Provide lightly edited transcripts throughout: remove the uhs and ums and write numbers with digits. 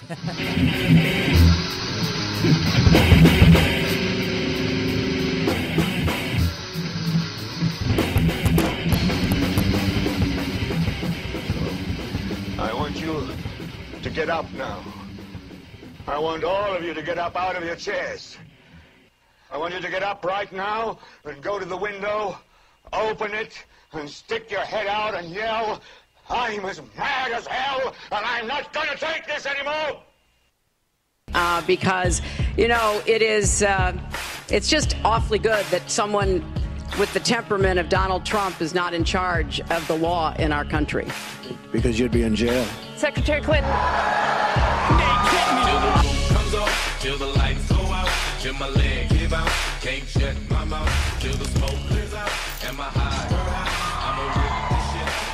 I want you to get up now. I want all of you to get up out of your chairs. I want you to get up right now and go to the window, open it, and stick your head out and yell, "I'm as mad as hell, and I'm not going to take this anymore!" Because, it's just awfully good that someone with the temperament of Donald Trump is not in charge of the law in our country. Because you'd be in jail. Secretary Clinton. Till the lights go out, till my leg give out, can't shut my mouth, till the smoke clears out, and my high,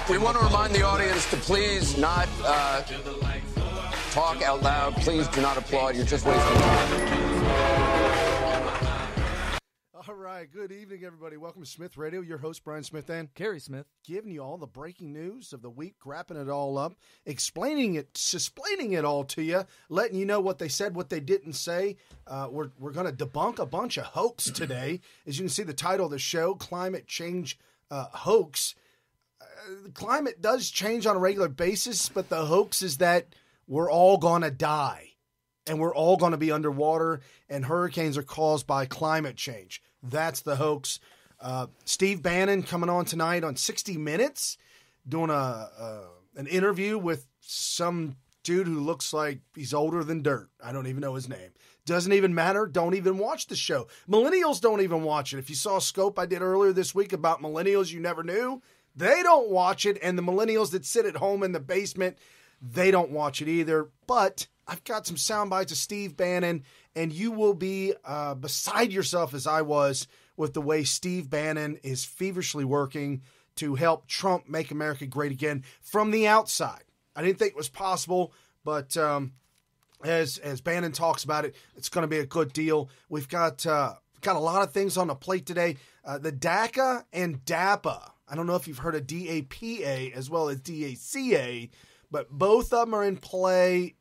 we want to remind the audience to please not talk out loud. Please do not applaud. You're just wasting time. All right. Good evening, everybody. Welcome to Smith Radio. Your host, Brian Smith and Kerry Smith, giving you all the breaking news of the week, wrapping it all up, explaining it all to you, letting you know what they said, what they didn't say. We're going to debunk a bunch of hoax today. As you can see, the title of the show, Climate Change Hoax. The climate does change on a regular basis, but the hoax is that we're all going to die and we're all going to be underwater, and hurricanes are caused by climate change. That's the hoax. Steve Bannon coming on tonight on 60 Minutes, doing an interview with some dude who looks like he's older than dirt. I don't even know his name. Doesn't even matter. Don't even watch the show. Millennials don't even watch it. If you saw a scope I did earlier this week about millennials you never knew, they don't watch it. And the millennials that sit at home in the basement, they don't watch it either. But I've got some sound bites of Steve Bannon, and you will be beside yourself as I was with the way Steve Bannon is feverishly working to help Trump make America great again from the outside. I didn't think it was possible, but as Bannon talks about it, it's going to be a good deal. We've got a lot of things on the plate today. The DACA and DAPA. I don't know if you've heard of DAPA as well as DACA, but both of them are in play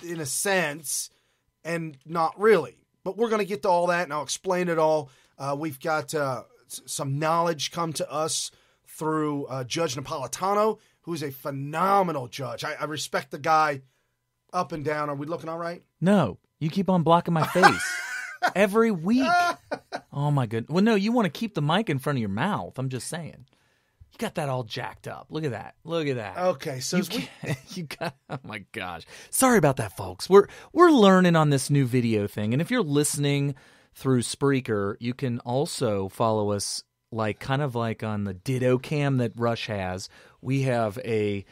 in a sense and not really. But we're going to get to all that, and I'll explain it all. We've got some knowledge come to us through Judge Napolitano, who's a phenomenal judge. I respect the guy up and down. Are we looking all right? No, you keep on blocking my face every week. Oh, my goodness. Well, no, you want to keep the mic in front of your mouth. I'm just saying. You got that all jacked up. Look at that. Look at that. Okay, so you got. Oh my gosh. Sorry about that, folks. We're learning on this new video thing, and if you're listening through Spreaker, you can also follow us kind of like on the Ditto cam that Rush has. We have a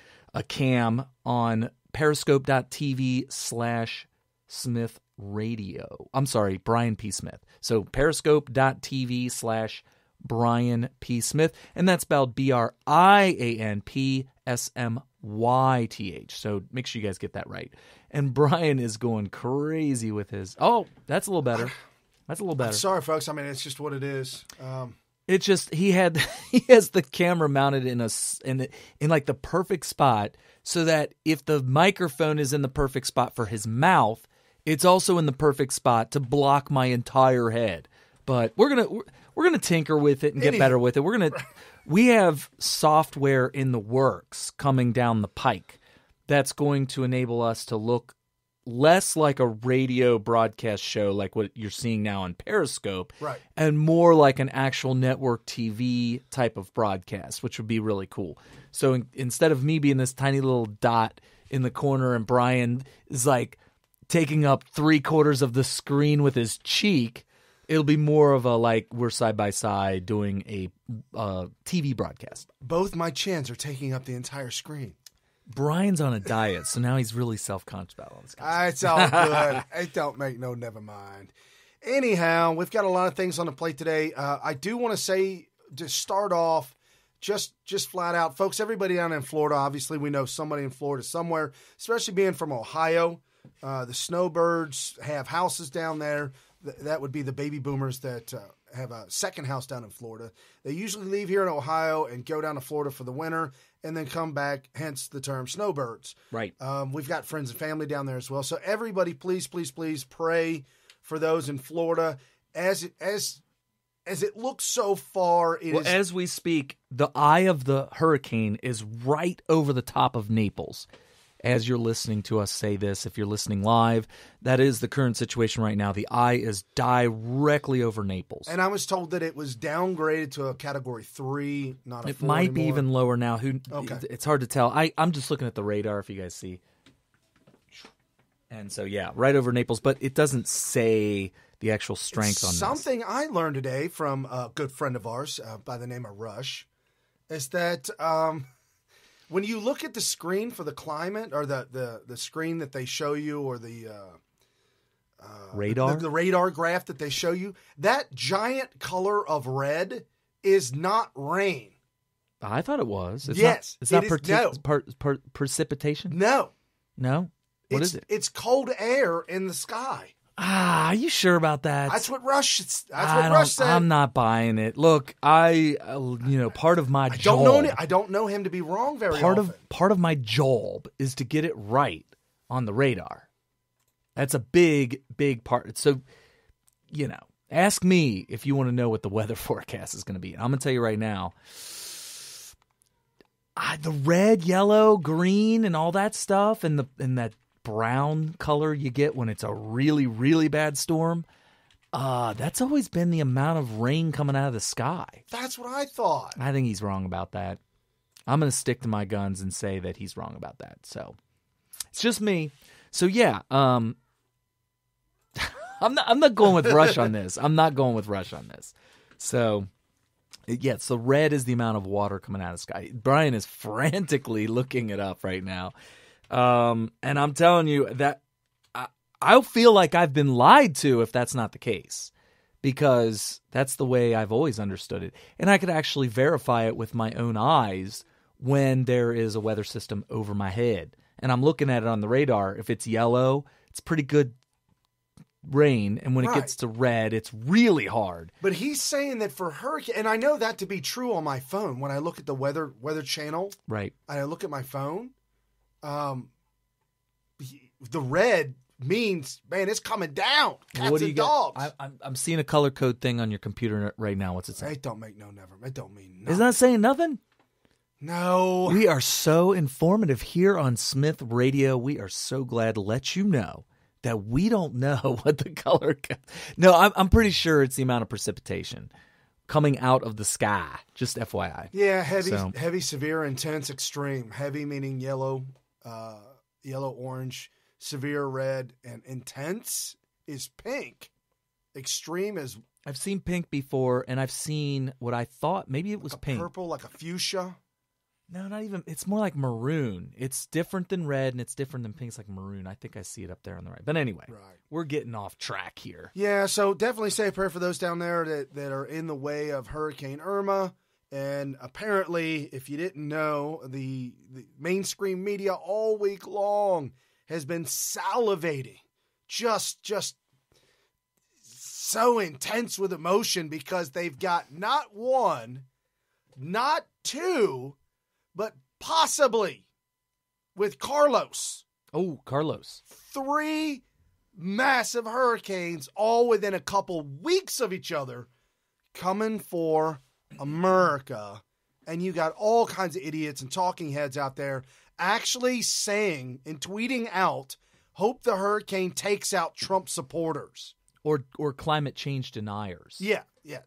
cam on periscope.tv/Smith Radio. I'm sorry, Brian P. Smith. So periscope.tv/Brian P. Smith, and that's spelled BrianPSmyth. So make sure you guys get that right. And Brian is going crazy with his. Oh, that's a little better. That's a little better. I'm sorry, folks. I mean, it's just what it is. It's just he has the camera mounted in like the perfect spot, so that if the microphone is in the perfect spot for his mouth, it's also in the perfect spot to block my entire head. But we're gonna tinker with it and get better with it. We have software in the works coming down the pike that's going to enable us to look less like a radio broadcast show like what you're seeing now on Periscope, right, and more like an actual network TV type of broadcast, which would be really cool. So instead of me being this tiny little dot in the corner and Brian is like taking up 3/4 of the screen with his cheek, it'll be more of a we're side by side doing a TV broadcast. Both my chins are taking up the entire screen. Brian's on a diet, so now he's really self-conscious about all this kind of It's all good. It don't make no never mind. Anyhow, we've got a lot of things on the plate today. I do want to say, to start off, just flat out, folks, everybody down in Florida, obviously we know somebody in Florida somewhere, especially being from Ohio. The snowbirds have houses down there. That would be the baby boomers that have a second house down in Florida. They usually leave here in Ohio and go down to Florida for the winter, and then come back, hence the term snowbirds. Right. We've got friends and family down there as well. So everybody, please, please, please pray for those in Florida. As it looks so far, as we speak, the eye of the hurricane is right over the top of Naples. As you're listening to us say this, if you're listening live, that is the current situation right now. The eye is directly over Naples. And I was told that it was downgraded to a Category 3, not a 4 It might be anymore. even lower now. Okay. It's hard to tell. I'm just looking at the radar, if you guys see. And so, yeah, right over Naples. But it doesn't say the actual strength on this. Something I learned today from a good friend of ours by the name of Rush is that when you look at the screen for the climate, or the screen that they show you, or the radar, the radar graph that they show you, that giant color of red is not rain. I thought it was. Yes, it's not no. Precipitation. No, What is it? It's cold air in the sky. Are you sure about that? That's what Rush said. I'm not buying it. Look, part of my job. I don't know him to be wrong very often. Part of my job is to get it right on the radar. That's a big, big part. So, ask me if you want to know what the weather forecast is going to be. I'm going to tell you right now. The red, yellow, green, and all that stuff, and that brown color you get when it's a really, really bad storm, that's always been the amount of rain coming out of the sky. That's what I thought. I think he's wrong about that. I'm going to stick to my guns and say that he's wrong about that. So it's just me. So yeah, I'm not going with Rush on this. So yeah, so red is the amount of water coming out of the sky. Brian is frantically looking it up right now. And I'm telling you that I feel like I've been lied to if that's not the case, because that's the way I've always understood it. And I could actually verify it with my own eyes when there is a weather system over my head. And I'm looking at it on the radar. If it's yellow, it's pretty good rain. And when it gets to red, it's really hard. But he's saying that for hurricane, and I know that to be true on my phone. When I look at the weather channel, right, I look at my phone. The red means, man, it's coming down. Cats and dogs. I'm seeing a color code thing on your computer right now. What's it say? It don't make no never. It don't mean nothing. It's not saying nothing? No. We are so informative here on Smith Radio. We are so glad to let you know that we don't know what the color code. No, I'm pretty sure it's the amount of precipitation coming out of the sky. Just FYI. Yeah, heavy, severe, intense, extreme. Heavy meaning yellow, orange, severe red, and intense is pink. Extreme is... I've seen pink before, and I've seen what I thought maybe it was pink. Purple, like a fuchsia. No, not even. It's more like maroon. It's different than red, and it's different than pink. It's like maroon. I think I see it up there on the right. But anyway, We're getting off track here. Yeah, so definitely say a prayer for those down there that are in the way of Hurricane Irma. And apparently, if you didn't know, the mainstream media all week long has been salivating, just so intense with emotion, because they've got not one, not two, but possibly with Carlos. Oh, Carlos. 3 massive hurricanes all within a couple weeks of each other coming for America. And you got all kinds of idiots and talking heads out there actually saying and tweeting out, hope the hurricane takes out Trump supporters. Or climate change deniers. Yeah.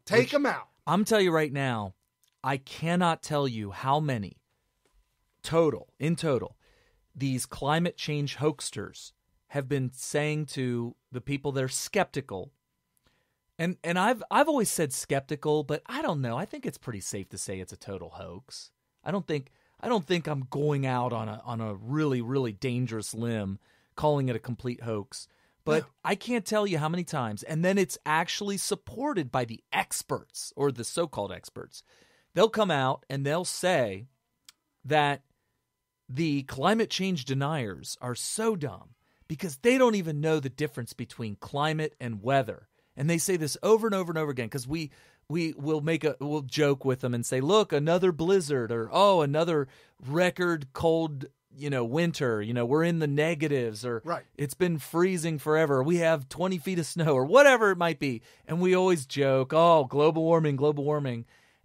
Take them out. I'm telling you right now, I cannot tell you how many in total, these climate change hoaxsters have been saying to the people that are skeptical. And I've always said skeptical, but I don't know. I think it's pretty safe to say it's a total hoax. I don't think I'm going out on a really, really dangerous limb calling it a complete hoax. But no. I can't tell you how many times. And then it's actually supported by the experts, or the so-called experts. They'll come out and they'll say that the climate change deniers are so dumb because they don't even know the difference between climate and weather. And they say this over and over and over again because we we'll joke with them and say, look, another blizzard, or oh, another record cold, winter, we're in the negatives, or right. It's been freezing forever. We have 20 feet of snow, or whatever it might be. And we always joke, oh, global warming.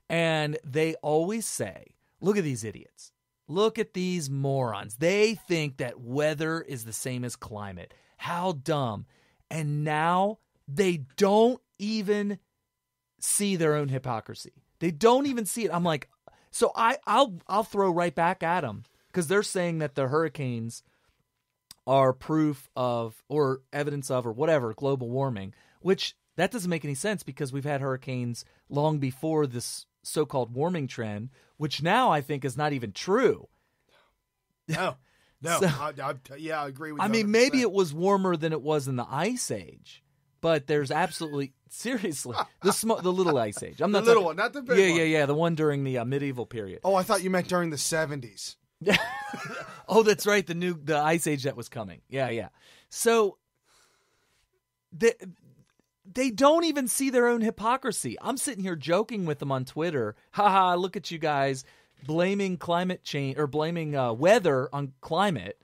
And they always say, look at these idiots. Look at these morons. They think that weather is the same as climate. How dumb. And now they don't even see their own hypocrisy. They don't even see it. I'm like, so I'll throw right back at them, because they're saying that the hurricanes are proof of, or evidence of, or whatever, global warming, which that doesn't make any sense, because we've had hurricanes long before this so-called warming trend, which now I think is not even true. No. So, I agree with you. I mean, maybe it was warmer than it was in the Ice Age, but there's absolutely, seriously, the little Ice Age. I'm not the little one, not the big one. Yeah, the one during the medieval period. Oh, I thought you meant during the 70s. Oh, that's right, the Ice Age that was coming. Yeah. So they don't even see their own hypocrisy. I'm sitting here joking with them on Twitter. Haha, look at you guys blaming climate change, or blaming weather on climate.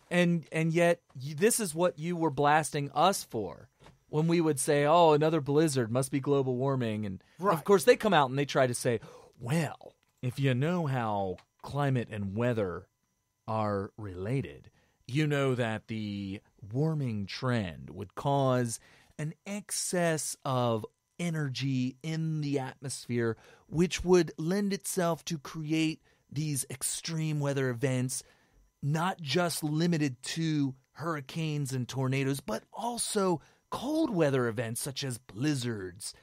And yet this is what you were blasting us for when we would say, oh, another blizzard must be global warming. And right. Of course they come out and they try to say, well, if you know how climate and weather are related, you know that the warming trend would cause an excess of energy in the atmosphere, which would lend itself to create these extreme weather events, not just limited to hurricanes and tornadoes, but also cold weather events such as blizzards.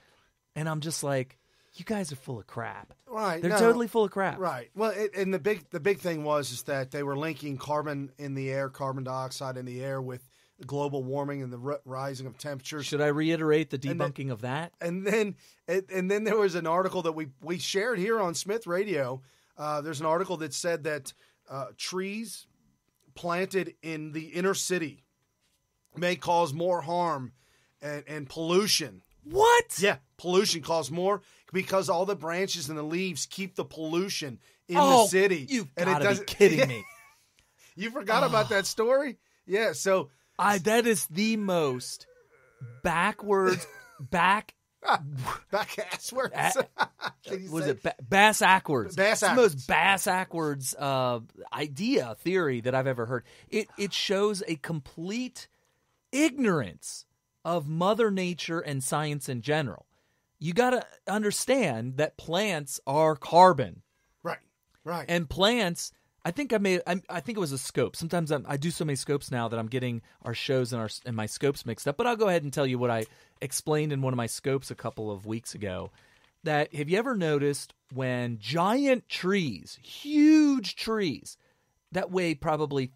And I'm just like, you guys are full of crap. Right. They're totally full of crap. Right. Well, and the big thing is that they were linking carbon in the air, carbon dioxide in the air, with global warming and the rising of temperatures. Should I reiterate the debunking of that? And then there was an article that we shared here on Smith Radio. There's an article that said that trees planted in the inner city may cause more harm and pollution. What? Yeah, pollution causes more because all the branches and the leaves keep the pollution in the city. You've got to be kidding me. You forgot about that story? Yeah, so that is the most backwards bass words. Was it bass-ackwards? Bass-ackwards. It's the most bass-ackwards theory that I've ever heard. It shows a complete ignorance of Mother Nature and science in general. You got to understand that plants are carbon. Right. And plants, I think it was a scope. Sometimes I do so many scopes now that I'm getting our shows and my scopes mixed up. But I'll go ahead and tell you what I explained in one of my scopes a couple of weeks ago. That have you ever noticed when giant trees, huge trees, that weigh probably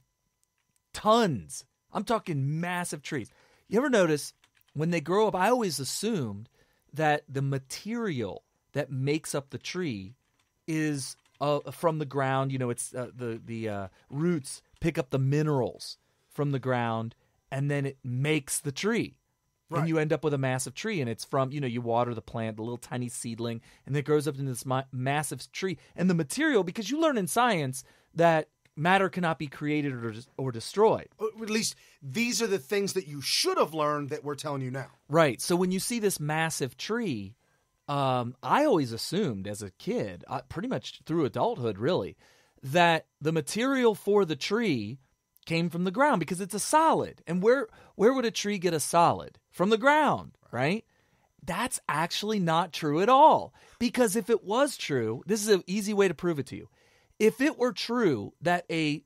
tons, I'm talking massive trees. You ever notice when they grow up, I always assumed that the material that makes up the tree is from the ground. You know, it's the roots pick up the minerals from the ground, and then it makes the tree. Right. And you end up with a massive tree, and it's from, you water the plant, the little tiny seedling, and it grows up into this massive tree. And the material, because you learn in science that matter cannot be created or destroyed. At least these are the things that you should have learned that we're telling you now. Right. So when you see this massive tree, I always assumed as a kid, pretty much through adulthood really, that the material for the tree came from the ground because it's a solid. And where would a tree get a solid? From the ground, right? That's actually not true at all. Because if it was true, this is an easy way to prove it to you. If it were true that a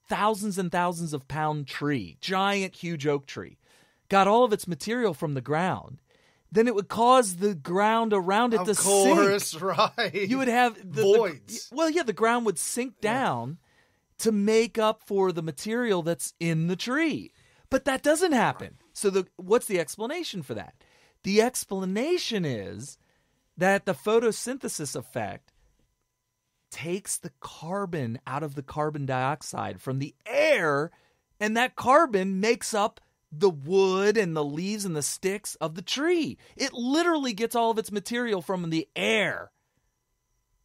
thousands and thousands of pound tree, giant, huge oak tree, got all of its material from the ground, then it would cause the ground around it to sink. Of course, right. You would have voids. The ground would sink down to make up for the material that's in the tree. But that doesn't happen. Right. So what's the explanation for that? The explanation is that the photosynthesis effect takes the carbon out of the carbon dioxide from the air, and that carbon makes up the wood and the leaves and the sticks of the tree. It literally gets all of its material from the air.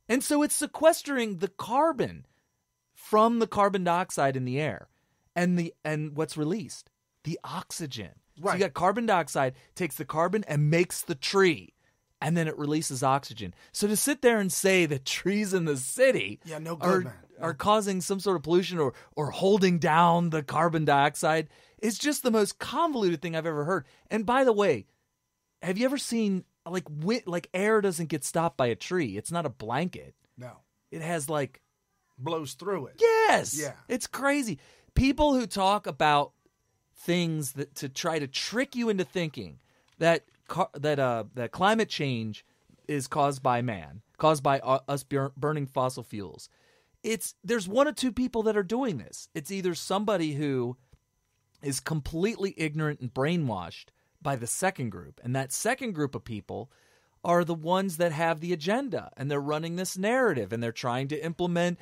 And so it's sequestering the carbon from the carbon dioxide in the air. And what's released? The oxygen. Right. So you got carbon dioxide, takes the carbon and makes the tree. And then it releases oxygen. So to sit there and say that trees in the city no good, man. Are causing some sort of pollution or holding down the carbon dioxide is just the most convoluted thing I've ever heard. And by the way, have you ever seen like air doesn't get stopped by a tree? It's not a blanket. No. It has blows through it. Yes. Yeah. It's crazy. People who talk about things that to try to trick you into thinking that climate change is caused by man, caused by us burning fossil fuels. There's one or two people that are doing this. It's either somebody who is completely ignorant and brainwashed by the second group, and that second group of people are the ones that have the agenda, and they're running this narrative, and they're trying to implement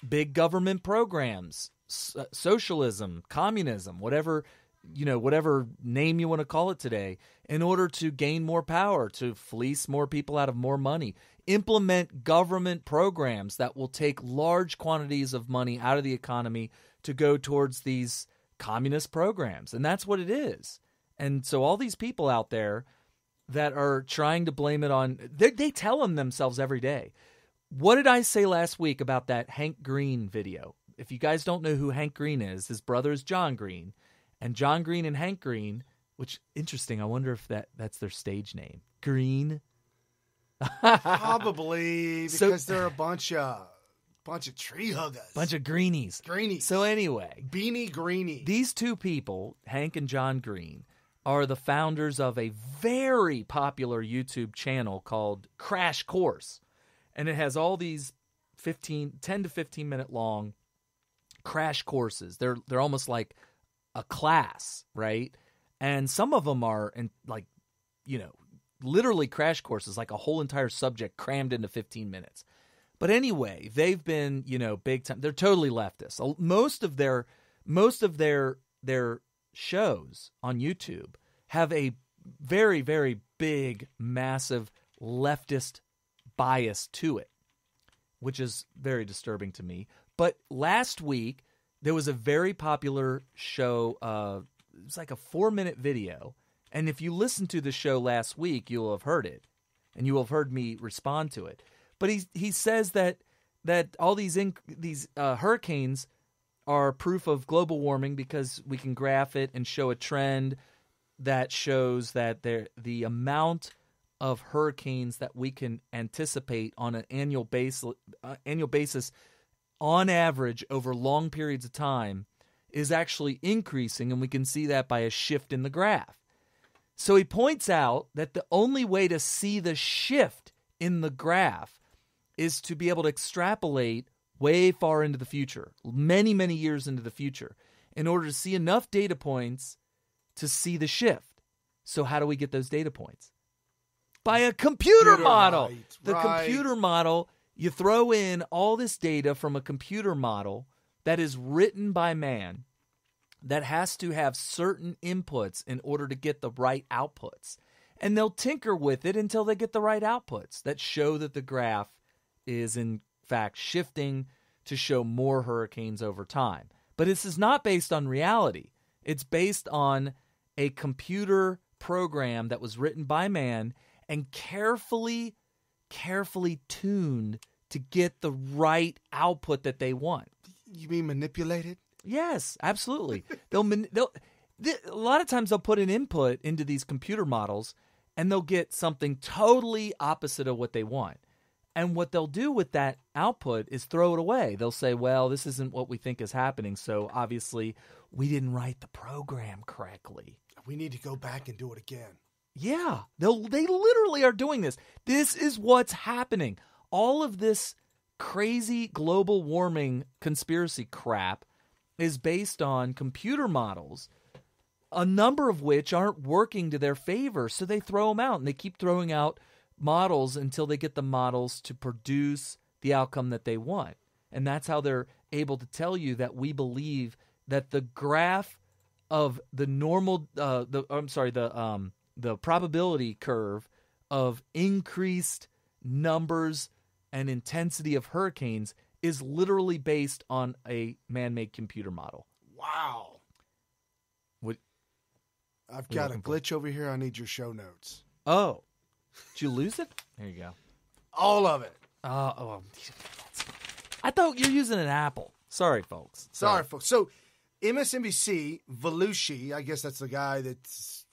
big government programs, socialism, communism, whatever name you want to call it today, in order to gain more power, to fleece more people out of more money, implement government programs that will take large quantities of money out of the economy to go towards these communist programs. And that's what it is. And so all these people out there that are trying to blame it on, they tell them themselves every day. What did I say last week about that Hank Green video? If you guys don't know who Hank Green is, his brother is John Green. And John Green and Hank Green, which, interesting, I wonder if that's their stage name. Green? Probably, because they're a bunch of tree huggers. Bunch of greenies. So anyway. Beanie greenies. These two people, Hank and John Green, are the founders of a very popular YouTube channel called Crash Course. And it has all these 10 to 15 minute long crash courses. They're almost like a class, right? And some of them are literally crash courses, like a whole entire subject crammed into 15 minutes. But anyway, they've been, big time. They're totally leftist. Most of their shows on YouTube have a very, very big, massive leftist bias to it, which is very disturbing to me. But last week, there was a very popular show. It was like a 4-minute video. And if you listened to the show last week, you will have heard it. And you will have heard me respond to it. But he says that all these hurricanes are proof of global warming because we can graph it and show a trend that shows that the amount of hurricanes that we can anticipate on an annual basis on average over long periods of time is actually increasing, and we can see that by a shift in the graph. So he points out that the only way to see the shift in the graph is to be able to extrapolate way far into the future, many, many years into the future, in order to see enough data points to see the shift. So how do we get those data points? By a computer model. Right, the computer model, you throw in all this data from a computer model that is written by man, that has to have certain inputs in order to get the right outputs. And they'll tinker with it until they get the right outputs that show that the graph is in fact shifting to show more hurricanes over time. But this is not based on reality. It's based on a computer program that was written by man and carefully tuned to get the right output that they want. You mean manipulated? Yes, absolutely. A lot of times they'll put an input into these computer models and they'll get something totally opposite of what they want. And what they'll do with that output is throw it away. They'll say, well, this isn't what we think is happening, so obviously we didn't write the program correctly. We need to go back and do it again. Yeah, they literally are doing this. This is what's happening. All of this crazy global warming conspiracy crap is based on computer models, a number of which aren't working to their favor, so they throw them out, and they keep throwing out models until they get the models to produce the outcome that they want. And that's how they're able to tell you that we believe that the graph of the normal the probability curve of increased numbers and intensity of hurricanes is literally based on a man-made computer model. Wow. What? I've got a glitch over here. I need your show notes. Oh. Did you lose it? There you go. All of it. I thought you were using an Apple. Sorry, folks. Sorry, folks. So, MSNBC, Vaillancourt, I guess that's the guy that's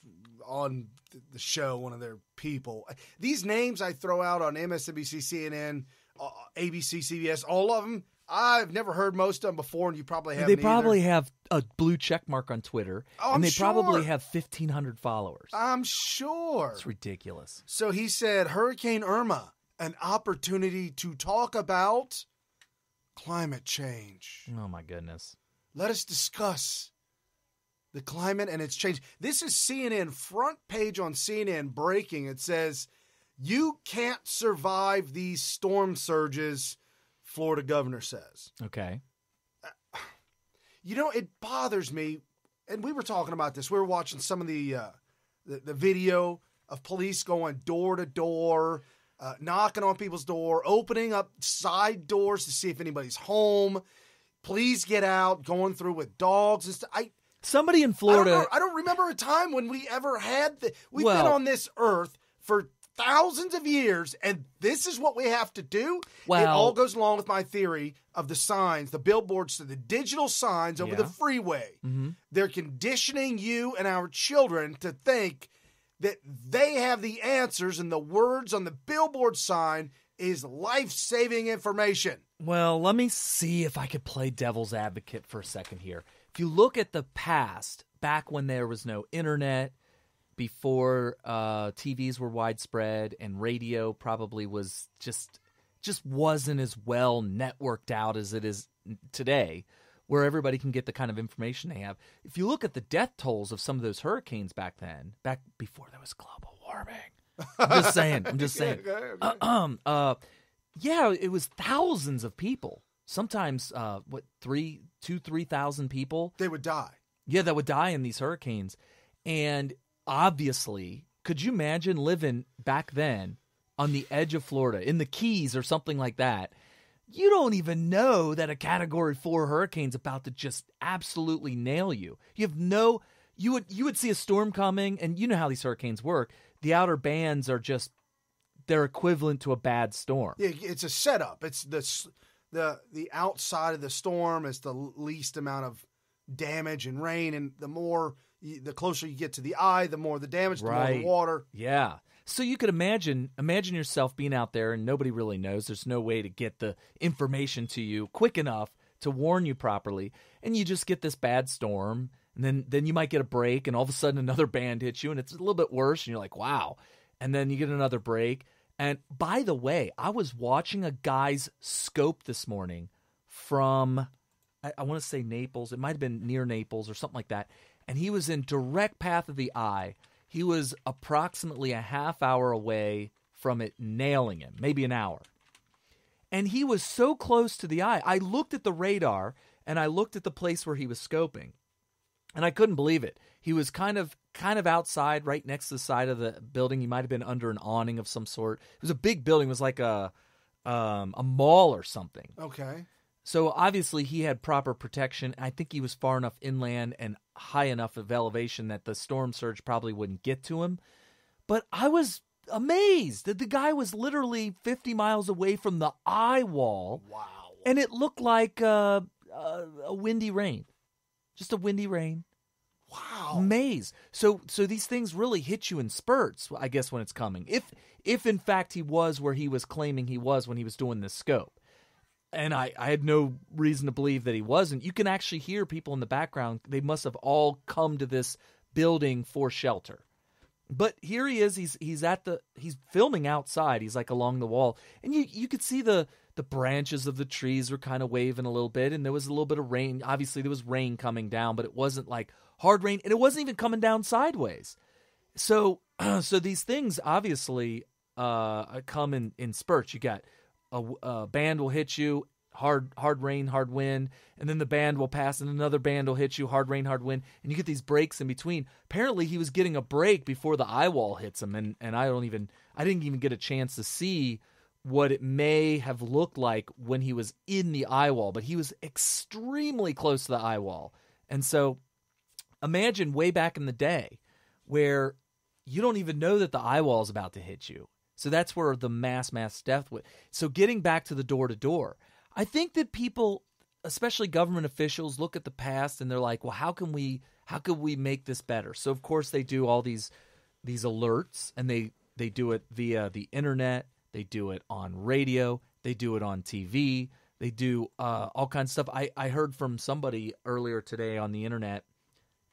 on the show, one of their people. These names I throw out on MSNBC, CNN, ABC, CBS, all of them, I've never heard most of them before, and you probably haven't. They probably have a blue check mark on Twitter, and they probably have 1,500 followers. I'm sure. It's ridiculous. So he said, Hurricane Irma, an opportunity to talk about climate change. Oh, my goodness. Let us discuss the climate and its change. This is CNN, front page on CNN breaking. It says, you can't survive these storm surges, Florida governor says. Okay. You know, it bothers me, and we were talking about this. We were watching some of the video of police going door to door, knocking on people's door, opening up side doors to see if anybody's home. Please get out, going through with dogs and stuff. Somebody in Florida. I don't remember a time when we ever had we've been on this earth for thousands of years, and this is what we have to do. Well, it all goes along with my theory of the signs, the billboards, to the digital signs over the freeway. Mm-hmm. They're conditioning you and our children to think that they have the answers, and the words on the billboard sign is life-saving information. Well, let me see if I could play devil's advocate for a second here. If you look at the past, back when there was no internet, before TVs were widespread and radio probably was just wasn't as well networked out as it is today, where everybody can get the kind of information they have. If you look at the death tolls of some of those hurricanes back before there was global warming. I'm just saying. Okay. Yeah, it was thousands of people. Sometimes 3,000 people. They would die. Yeah, that would die in these hurricanes. And obviously, could you imagine living back then on the edge of Florida, in the Keys or something like that? You don't even know that a Category 4 hurricane's about to just absolutely nail you. You would see a storm coming, and you know how these hurricanes work. The outer bands are they're equivalent to a bad storm. Yeah, it's a setup. It's the outside of the storm is the least amount of damage and rain, and the closer you get to the eye, the more the damage, the more the water. Yeah. So you could imagine yourself being out there and nobody really knows. There's no way to get the information to you quick enough to warn you properly. And you just get this bad storm, and then you might get a break, and all of a sudden another band hits you, and it's a little bit worse, and you're like, wow. And then you get another break. And by the way, I was watching a guy's scope this morning from, I want to say Naples. It might have been near Naples or something like that. And he was in direct path of the eye. He was approximately a half hour away from it nailing him, maybe an hour. And he was so close to the eye. I looked at the radar, and I looked at the place where he was scoping, and I couldn't believe it. He was kind of outside, right next to the side of the building. He might have been under an awning of some sort. It was a big building. It was like a mall or something. Okay. So obviously he had proper protection. I think he was far enough inland and high enough of elevation that the storm surge probably wouldn't get to him. But I was amazed that the guy was literally 50 miles away from the eye wall. Wow. And it looked like a windy rain. Just a windy rain. Wow. Amazed. So these things really hit you in spurts, I guess, when it's coming. If in fact he was where he was claiming he was when he was doing this scope. And I had no reason to believe that he wasn't. You can actually hear people in the background. They must have all come to this building for shelter. But here he is. He's filming outside. He's like along the wall. And you could see the branches of the trees were kind of waving a little bit. And there was a little bit of rain. Obviously, there was rain coming down, but it wasn't like hard rain. And it wasn't even coming down sideways. So these things obviously come in spurts. You got a band will hit you, hard rain, hard wind, and then the band will pass and another band will hit you, hard rain, hard wind, and you get these breaks in between. Apparently he was getting a break before the eye wall hits him, and I didn't even get a chance to see what it may have looked like when he was in the eye wall, but he was extremely close to the eye wall. And so imagine way back in the day where you don't even know that the eye wall is about to hit you. So that's where the mass death would. So getting back to the door-to-door, I think that people, especially government officials, look at the past and they're like, well, how can we make this better? So of course they do all these alerts, and they do it via the internet, they do it on radio, they do it on TV, they do all kinds of stuff. I heard from somebody earlier today on the internet,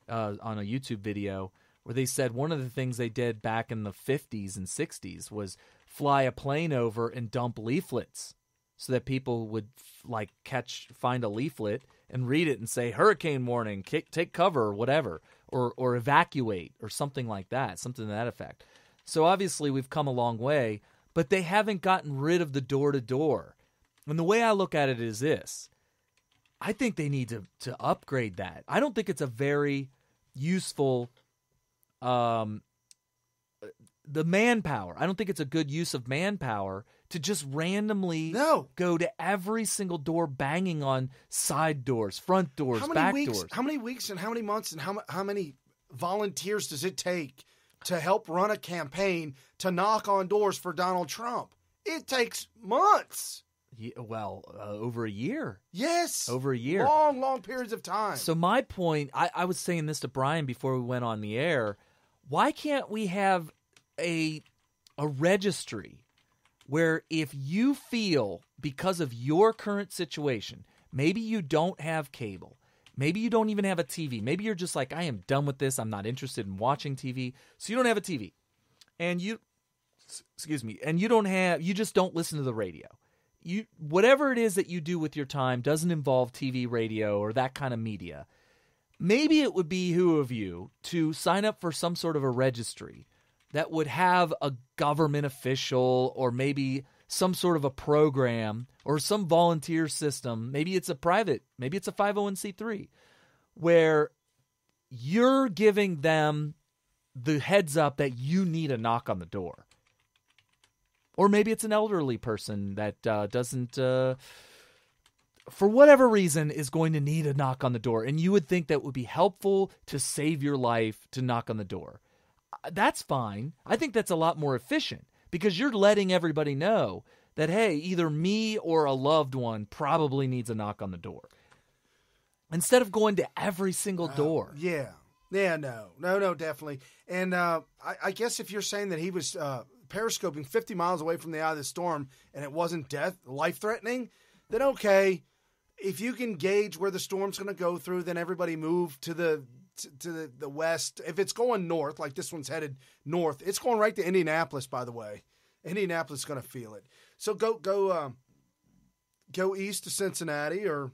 on a YouTube video, where they said one of the things they did back in the 50s and 60s was fly a plane over and dump leaflets so that people would find a leaflet and read it and say, hurricane warning, take cover, or whatever, or evacuate, or something like that, something to that effect. So obviously we've come a long way, but they haven't gotten rid of the door-to-door. And the way I look at it is this. I think they need to upgrade that. I don't think it's a very useful the manpower. I don't think it's a good use of manpower to just randomly go to every single door, banging on side doors, front doors, back doors. How many weeks and how many months and how many volunteers does it take to help run a campaign to knock on doors for Donald Trump? It takes months. Yeah, over a year. Yes. Over a year. Long periods of time. So my point, I was saying this to Brian before we went on the air, why can't we have a registry where if you feel, because of your current situation, maybe you don't have cable, maybe you don't even have a TV, maybe you're just like, I am done with this, I'm not interested in watching TV, so you don't have a TV, and you just don't listen to the radio. Whatever it is that you do with your time doesn't involve TV, radio, or that kind of media. Maybe it would behoove you to sign up for some sort of a registry that would have a government official, or maybe some sort of a program, or some volunteer system. Maybe it's a 501c3, where you're giving them the heads up that you need a knock on the door. Or maybe it's an elderly person that doesn't, for whatever reason, is going to need a knock on the door. And you would think that would be helpful to save your life to knock on the door. That's fine. I think that's a lot more efficient, because you're letting everybody know that, hey, either me or a loved one probably needs a knock on the door, instead of going to every single door. Yeah, no, definitely. And I guess if you're saying that he was periscoping 50 miles away from the eye of the storm and it wasn't life-threatening, then okay. If you can gauge where the storm's going to go through, then everybody move to the west. If it's going north, like this one's headed north, it's going right to Indianapolis, by the way. Indianapolis is going to feel it. So go east to Cincinnati, or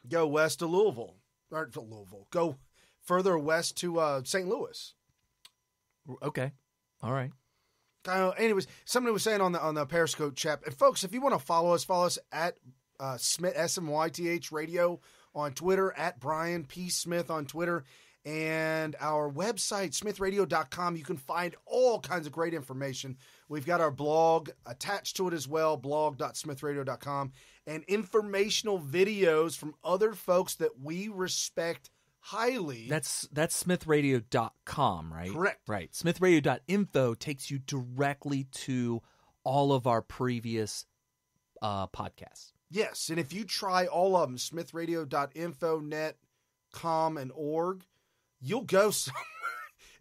go west to Louisville. Or to Louisville. Go further west to St. Louis. Okay. All right. Anyways, somebody was saying on the Periscope chat, and folks, if you want to follow us at Smith, SMYTH Radio on Twitter, at Brian P. Smith on Twitter, and our website, smithradio.com. You can find all kinds of great information. We've got our blog attached to it as well, blog.smithradio.com, and informational videos from other folks that we respect highly. That's smithradio.com, right? Correct. Right. Smithradio.info takes you directly to all of our previous podcasts. Yes, and if you try all of them, smithradio.info, net, com, and org, you'll go somewhere.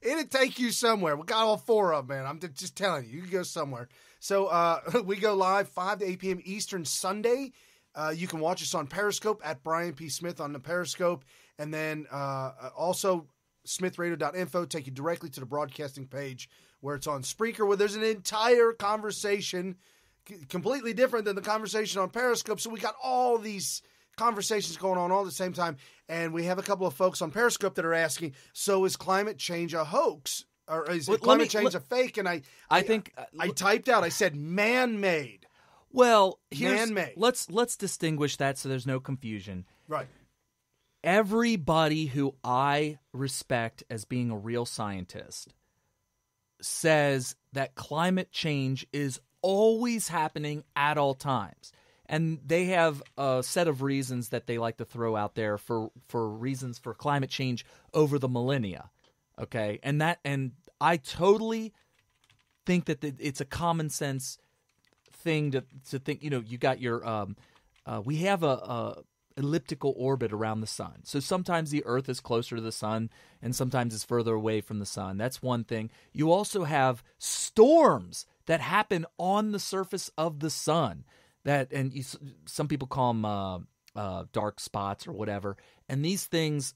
It'll take you somewhere. We got all four of them, man. I'm just telling you. You can go somewhere. So we go live 5 to 8 p.m. Eastern Sunday. You can watch us on Periscope at Brian P. Smith on the Periscope. And then also smithradio.info take you directly to the broadcasting page where it's on Spreaker, where there's an entire conversation completely different than the conversation on Periscope. So we got all these conversations going on all at the same time. And we have a couple of folks on Periscope that are asking, so is climate change a hoax? Or is climate change a fake? And I typed out, I said man-made. Well, man-made. Let's distinguish that so there's no confusion. Right. Everybody who I respect as being a real scientist says that climate change is always happening at all times. And they have a set of reasons that they like to throw out there for reasons for climate change over the millennia. Okay? And I totally think that it's a common sense thing to think, you got your we have a elliptical orbit around the sun. So sometimes the Earth is closer to the sun and sometimes it's further away from the sun. That's one thing. You also have storms that happen on the surface of the sun some people call them dark spots or whatever. And these things,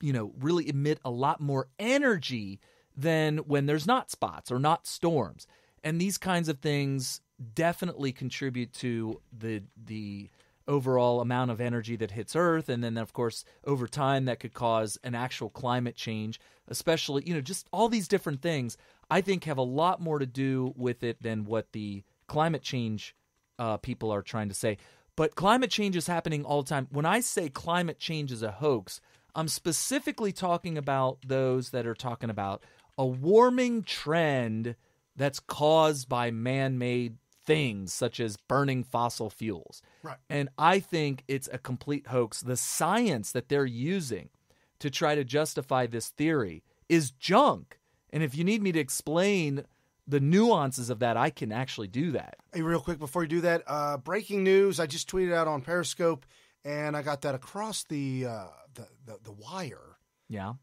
really emit a lot more energy than when there's not spots or not storms. And these kinds of things definitely contribute to the overall amount of energy that hits Earth. And then, of course, over time, that could cause an actual climate change, especially, just all these different things, I think have a lot more to do with it than what the climate change people are trying to say. But climate change is happening all the time. When I say climate change is a hoax, I'm specifically talking about those that are talking about a warming trend that's caused by man-made things such as burning fossil fuels. Right. And I think it's a complete hoax. The science that they're using to try to justify this theory is junk. And if you need me to explain the nuances of that, I can actually do that. Hey, real quick before you do that, breaking news. I just tweeted out on Periscope, and I got that across the wire. Yeah.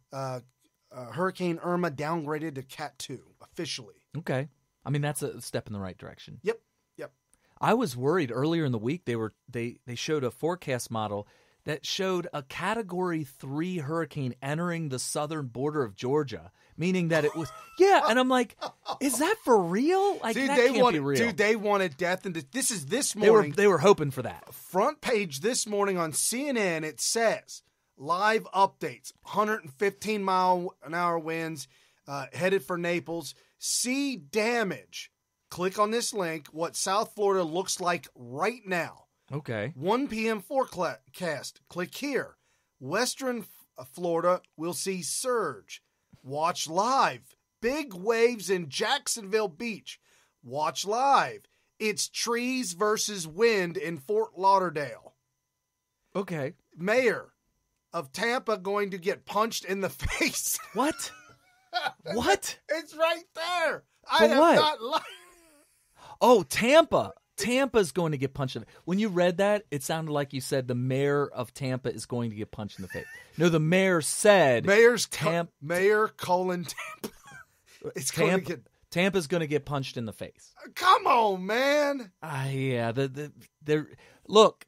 Hurricane Irma downgraded to Cat 2 officially. Okay. I mean, that's a step in the right direction. Yep. I was worried earlier in the week. They showed a forecast model that showed a Category 3 hurricane entering the southern border of Georgia, meaning that it was and I'm like, is that for real? Like, dude, that they can't be real. Dude, they wanted death, and this is this morning. They were hoping for that. Front page this morning on CNN. It says live updates: 115 mile an hour winds, headed for Naples. See damage. Click on this link, what South Florida looks like right now. Okay. 1 p.m. forecast. Click here. Western Florida will see surge. Watch live. Big waves in Jacksonville Beach. Watch live. It's trees versus wind in Fort Lauderdale. Okay. Mayor of Tampa going to get punched in the face. What? What? It's right there. For I am what? not lying. Oh, Tampa. Tampa's going to get punched in the face. When you read that, it sounded like you said the mayor of Tampa is going to get punched in the face. No, the mayor said Mayor Colin Tampa. It's Tampa, going to get Tampa's going to get punched in the face. Come on, man. Yeah. Look.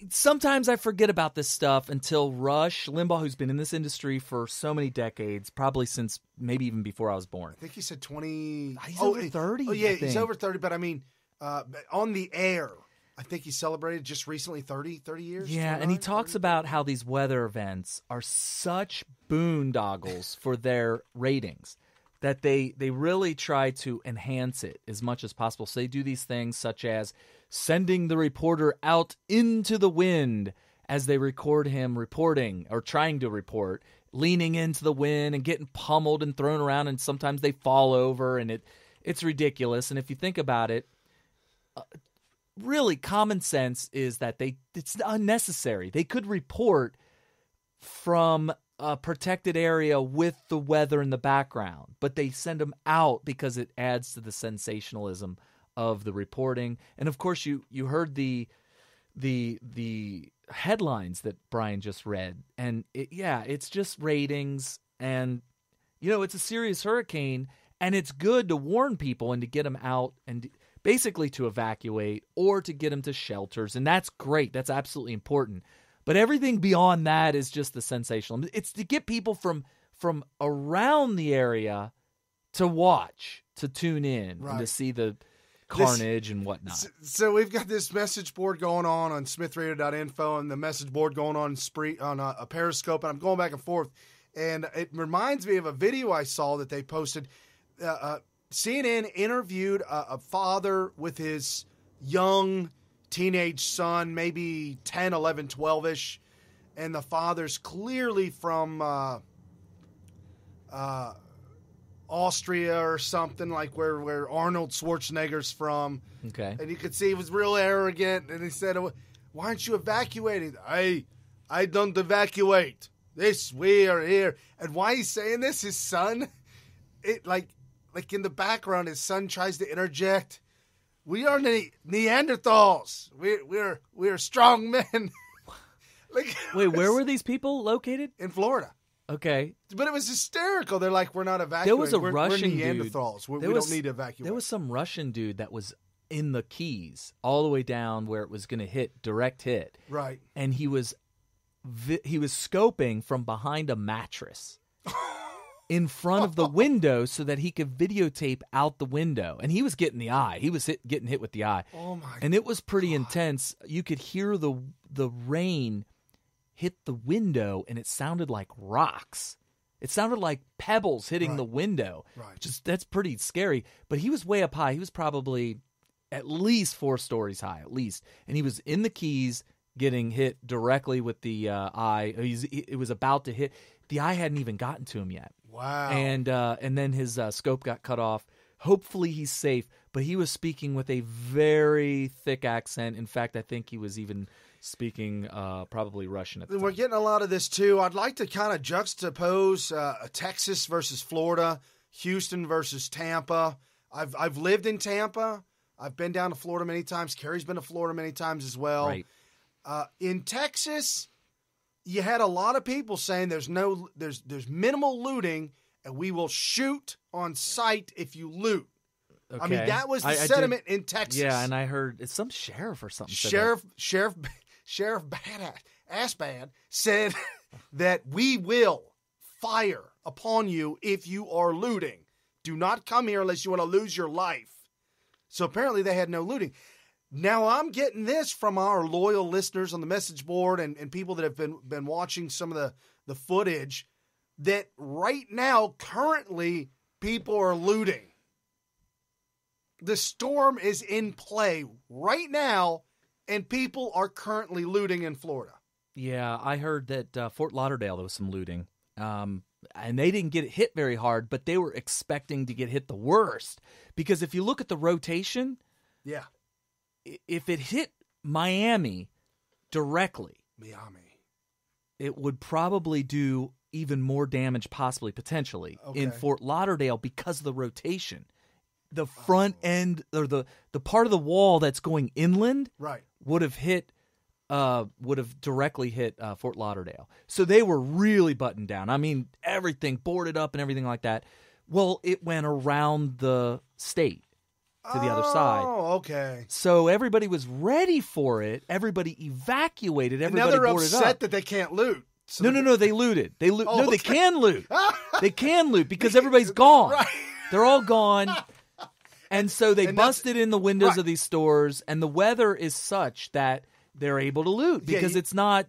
Sometimes I forget about this stuff until Rush Limbaugh, who's been in this industry for so many decades, probably since maybe even before I was born. I think he said 20. He's over 30. Oh, yeah, I he's think. over 30, but I mean, on the air, I think he celebrated just recently 30 years. Yeah, and he talks about how these weather events are such boondoggles for their ratings that they really try to enhance it as much as possible. So they do these things such as sending the reporter out into the wind as they record him reporting or trying to report, leaning into the wind and getting pummeled and thrown around, and sometimes they fall over, and it's ridiculous. And if you think about it, really common sense is that it's unnecessary. They could report from a protected area with the weather in the background, but they send them out because it adds to the sensationalism of the reporting. And of course, you heard the headlines that Brian just read, and it's just ratings, and it's a serious hurricane, and it's good to warn people and to get them out and basically to evacuate or to get them to shelters, and that's great. That's absolutely important. But everything beyond that is just the sensational. It's to get people from around the area to watch, to tune in, and to see the carnage and whatnot. So we've got this message board going on smithradio.info and the message board going on a Periscope, and I'm going back and forth. And it reminds me of a video I saw that they posted. CNN interviewed a father with his young teenage son, maybe 10, 11, 12-ish, and the father's clearly from Austria or something, like where Arnold Schwarzenegger's from. Okay. And you could see he was real arrogant, and he said, "Why aren't you evacuating?" I don't evacuate. We are here. And why he's saying this, his son, like in the background, his son tries to interject. We are Neanderthals. We're strong men. Wait, where were these people located? In Florida. Okay. But it was hysterical. They're like, we're not evacuating. There was a we're Russian Neanderthals. dude. We don't need to evacuate. There was some Russian dude that was in the Keys all the way down where it was going to direct hit. Right. And he was scoping from behind a mattress in front of the window so that he could videotape out the window. And he was getting the eye. He was getting hit with the eye. Oh, my God. And it was pretty intense. You could hear the rain hit the window, and it sounded like rocks. It sounded like pebbles hitting the window. Right. That's pretty scary. But he was way up high. He was probably at least 4 stories high, at least. And he was in the Keys getting hit directly with the eye. It was about to hit. The eye hadn't even gotten to him yet. Wow. And then his scope got cut off. Hopefully he's safe. But he was speaking with a very thick accent. In fact, I think he was even speaking probably Russian at the time. We're getting a lot of this, too. I'd like to kind of juxtapose Texas versus Florida, Houston versus Tampa. I've lived in Tampa. I've been down to Florida many times. Carrie's been to Florida many times as well. Right. In Texas, you had a lot of people saying there's minimal looting, and we will shoot on sight if you loot. Okay. I mean, that was the sentiment in Texas. Yeah, and I heard it's some sheriff or something. Sheriff Assbad said that we will fire upon you if you are looting. Do not come here unless you want to lose your life. So apparently they had no looting. Now I'm getting this from our loyal listeners on the message board and people that have been watching some of the footage, that right now, currently, people are looting. The storm is in play right now, and people are currently looting in Florida. Yeah, I heard that Fort Lauderdale, there was some looting. And they didn't get hit very hard, but they were expecting to get hit the worst. Because if you look at the rotation, yeah, if it hit Miami directly, it would probably do even more damage, possibly, potentially, in Fort Lauderdale because of the rotation. The front end, or the part of the wall that's going inland, right, would have directly hit Fort Lauderdale. So they were really buttoned down. I mean, everything boarded up and everything like that. Well, it went around the state to the other side. Oh, okay. So everybody was ready for it. Everybody evacuated. Everybody now they're boarded upset up. that they can't loot. So no, they looted. They can loot. They can loot because everybody's gone. Right. They're all gone. And so they busted in the windows of these stores, and the weather is such that they're able to loot because it's not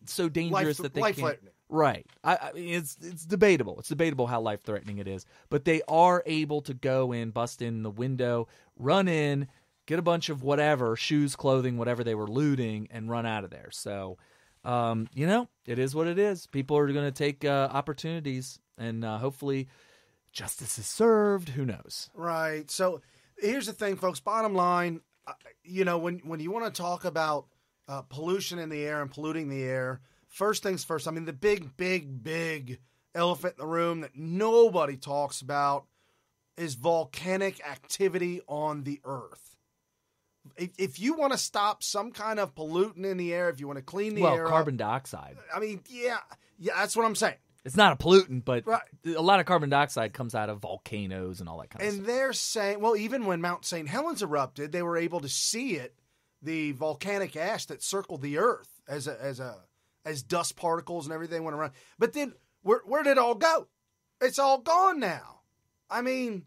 so dangerous that they can't. Right. I mean, it's debatable. It's debatable how life-threatening it is. But they are able to go in, bust in the window, run in, get a bunch of whatever, shoes, clothing, whatever they were looting, and run out of there. So, it is what it is. People are going to take opportunities, and hopefully justice is served. Who knows? Right. So here's the thing, folks. Bottom line, when you want to talk about pollution in the air and polluting the air, first things first. I mean, the big elephant in the room that nobody talks about is volcanic activity on the earth. If you want to stop some kind of pollutant in the air, if you want to clean the air, carbon dioxide. I mean, yeah, that's what I'm saying. It's not a pollutant, but a lot of carbon dioxide comes out of volcanoes and all that kind of stuff. And they're saying, well, even when Mount St. Helens erupted, they were able to see it, the volcanic ash that circled the earth as dust particles and everything went around. But then where did it all go? It's all gone now. I mean,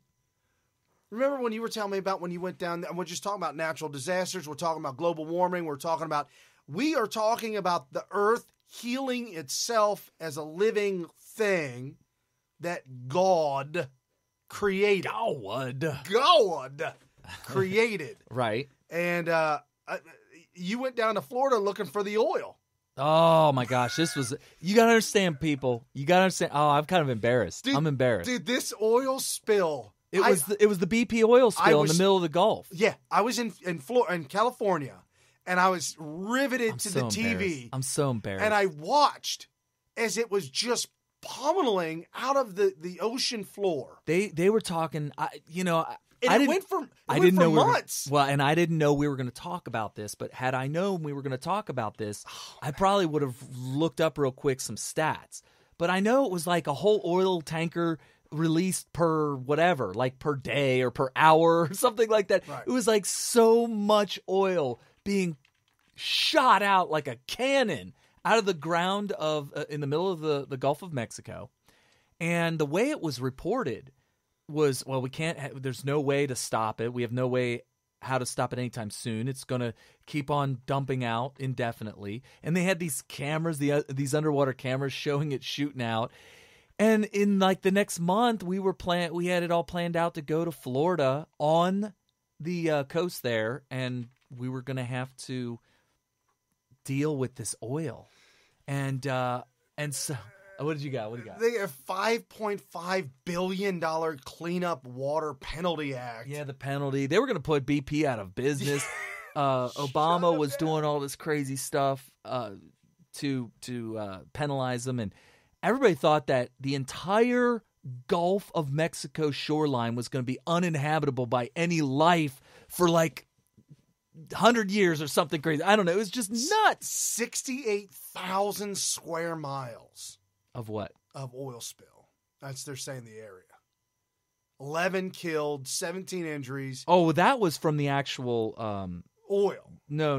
remember when you were telling me about when you went down, and we're just talking about natural disasters, we're talking about global warming, we are talking about the earth healing itself as a living thing that God created. God created. Right. And you went down to Florida looking for the oil. Oh my gosh, this was. You gotta understand, people. You gotta understand. Oh, I'm kind of embarrassed. I'm embarrassed. Dude, this oil spill. It was the BP oil spill in the middle of the Gulf. Yeah, I was in California, and I was riveted to the TV. I'm so embarrassed. And I watched as it was just pummeling out of the ocean floor. They were talking. It went for months. And I didn't know we were going to talk about this. But had I known we were going to talk about this, I probably would have looked up real quick some stats. But I know it was like a whole oil tanker released per whatever, like per day or per hour or something like that. Right. It was like so much oil being shot out like a cannon out of the ground in the middle of the Gulf of Mexico. And the way it was reported was, well, we can't, there's no way to stop it. We have no way how to stop it anytime soon. It's going to keep on dumping out indefinitely. And they had these cameras, these underwater cameras showing it shooting out. And in like the next month, we had it all planned out to go to Florida on the coast there. And we were going to have to deal with this oil. And so... What did you got? What do you got? They have $5.5 billion cleanup water penalty act. Yeah, the penalty. They were going to put BP out of business. Obama was doing all this crazy stuff to penalize them, and everybody thought that the entire Gulf of Mexico shoreline was going to be uninhabitable by any life for like 100 years or something crazy. I don't know. It was just nuts. 68,000 square miles. Of what? Of oil spill. They're saying the area. 11 killed, 17 injuries. Oh, that was from the actual oil. No.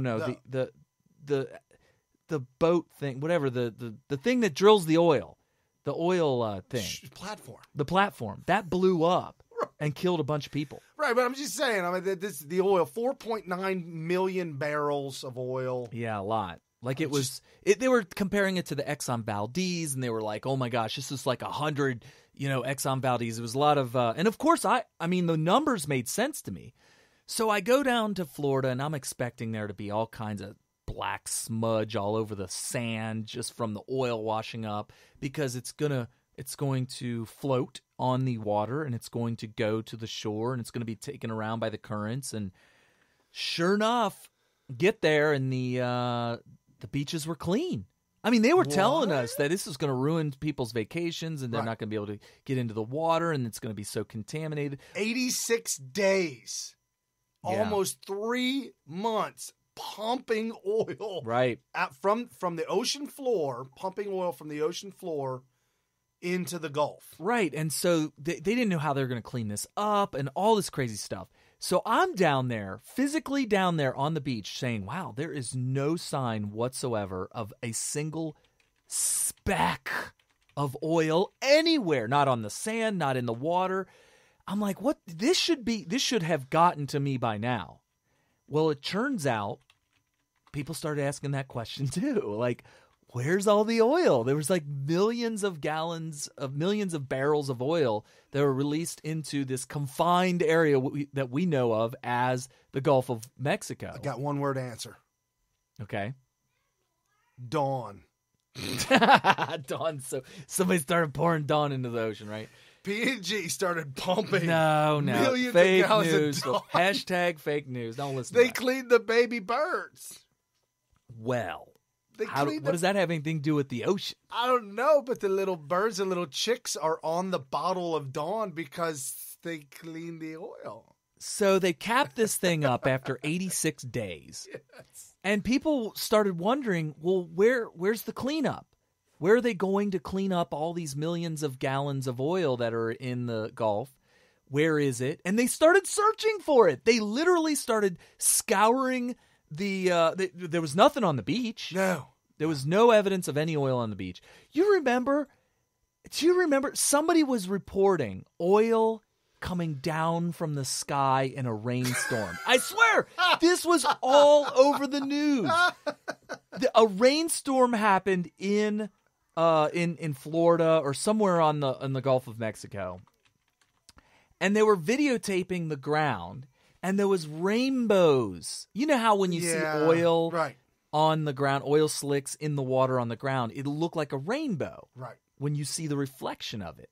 The boat thing, whatever, the thing that drills the oil. The oil thing. Platform. The platform. That blew up and killed a bunch of people. Right, but I'm just saying, the oil, 4.9 million barrels of oil. Yeah, a lot. Like they were comparing it to the Exxon Valdez, and they were like, "Oh my gosh, this is like 100, Exxon Valdez." It was a lot of, and of course, I mean, the numbers made sense to me. So I go down to Florida, and I'm expecting there to be all kinds of black smudge all over the sand just from the oil washing up, because it's going to float on the water, and it's going to go to the shore, and it's going to be taken around by the currents. And sure enough, get there, and the beaches were clean. I mean, they were telling us that this is going to ruin people's vacations, and they're not going to be able to get into the water, and it's going to be so contaminated. 86 days, almost 3 months, pumping oil out from the ocean floor, pumping oil from the ocean floor into the Gulf. Right, and so they didn't know how they were going to clean this up and all this crazy stuff. So I'm down there, physically down there on the beach saying, wow, there is no sign whatsoever of a single speck of oil anywhere, not on the sand, not in the water. I'm like, what? This should have gotten to me by now. Well, it turns out people started asking that question too. Like, where's all the oil? There was like millions of barrels of oil that were released into this confined area that we know of as the Gulf of Mexico. I got one word answer. Okay. Dawn. Dawn. So somebody started pouring Dawn into the ocean, right? P&G started pumping millions fake of gallons news. of Dawn. Hashtag fake news. Don't listen They to that. cleaned the baby birds. Well. What does that have anything to do with the ocean? I don't know, but the little birds and little chicks are on the bottle of Dawn because they cleaned the oil. So they capped this thing up after 86 days. Yes. And people started wondering, well, where's the cleanup? Where are they going to clean up all these millions of gallons of oil that are in the Gulf? Where is it? And they started searching for it. They literally started scouring there was nothing on the beach. No. There was no evidence of any oil on the beach. Do you remember somebody was reporting oil coming down from the sky in a rainstorm? I swear, this was all over the news. A rainstorm happened in Florida or somewhere on the Gulf of Mexico. and they were videotaping the ground, and there was rainbows. You know how when you see oil on the ground, oil slicks in the water on the ground, it'll look like a rainbow when you see the reflection of it.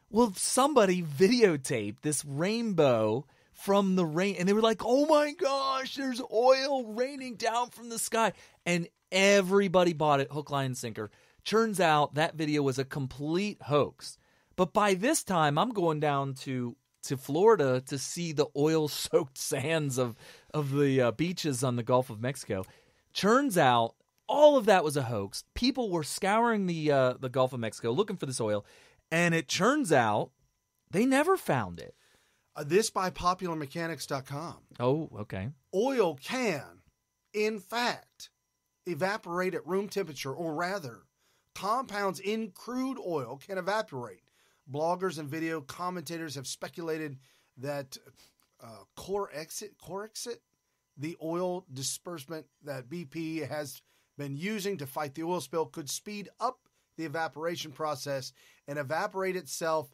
Well, somebody videotaped this rainbow from the rain, and they were like, oh my gosh, there's oil raining down from the sky. And everybody bought it, hook, line, and sinker. Turns out that video was a complete hoax. But by this time, I'm going down to Florida to see the oil-soaked sands of the beaches on the Gulf of Mexico. Turns out all of that was a hoax. People were scouring the Gulf of Mexico looking for this oil, and it turns out they never found it. This by popularmechanics.com. Oh, okay. Oil can, in fact, evaporate at room temperature, or rather, compounds in crude oil can evaporate. Bloggers and video commentators have speculated that Corexit, the oil disbursement that BP has been using to fight the oil spill, could speed up the evaporation process and evaporate itself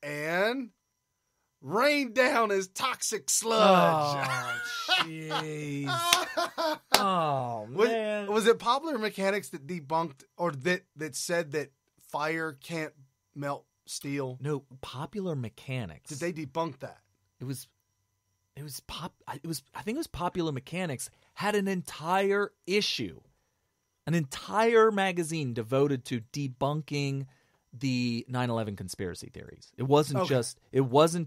and rain down as toxic sludge. Oh, jeez. Oh, man. Was it Popular Mechanics that debunked, or that said that fire can't melt steel? No, Popular Mechanics. Did they debunk that? I think it was Popular Mechanics had an entire issue, an entire magazine devoted to debunking the 9/11 conspiracy theories. It wasn't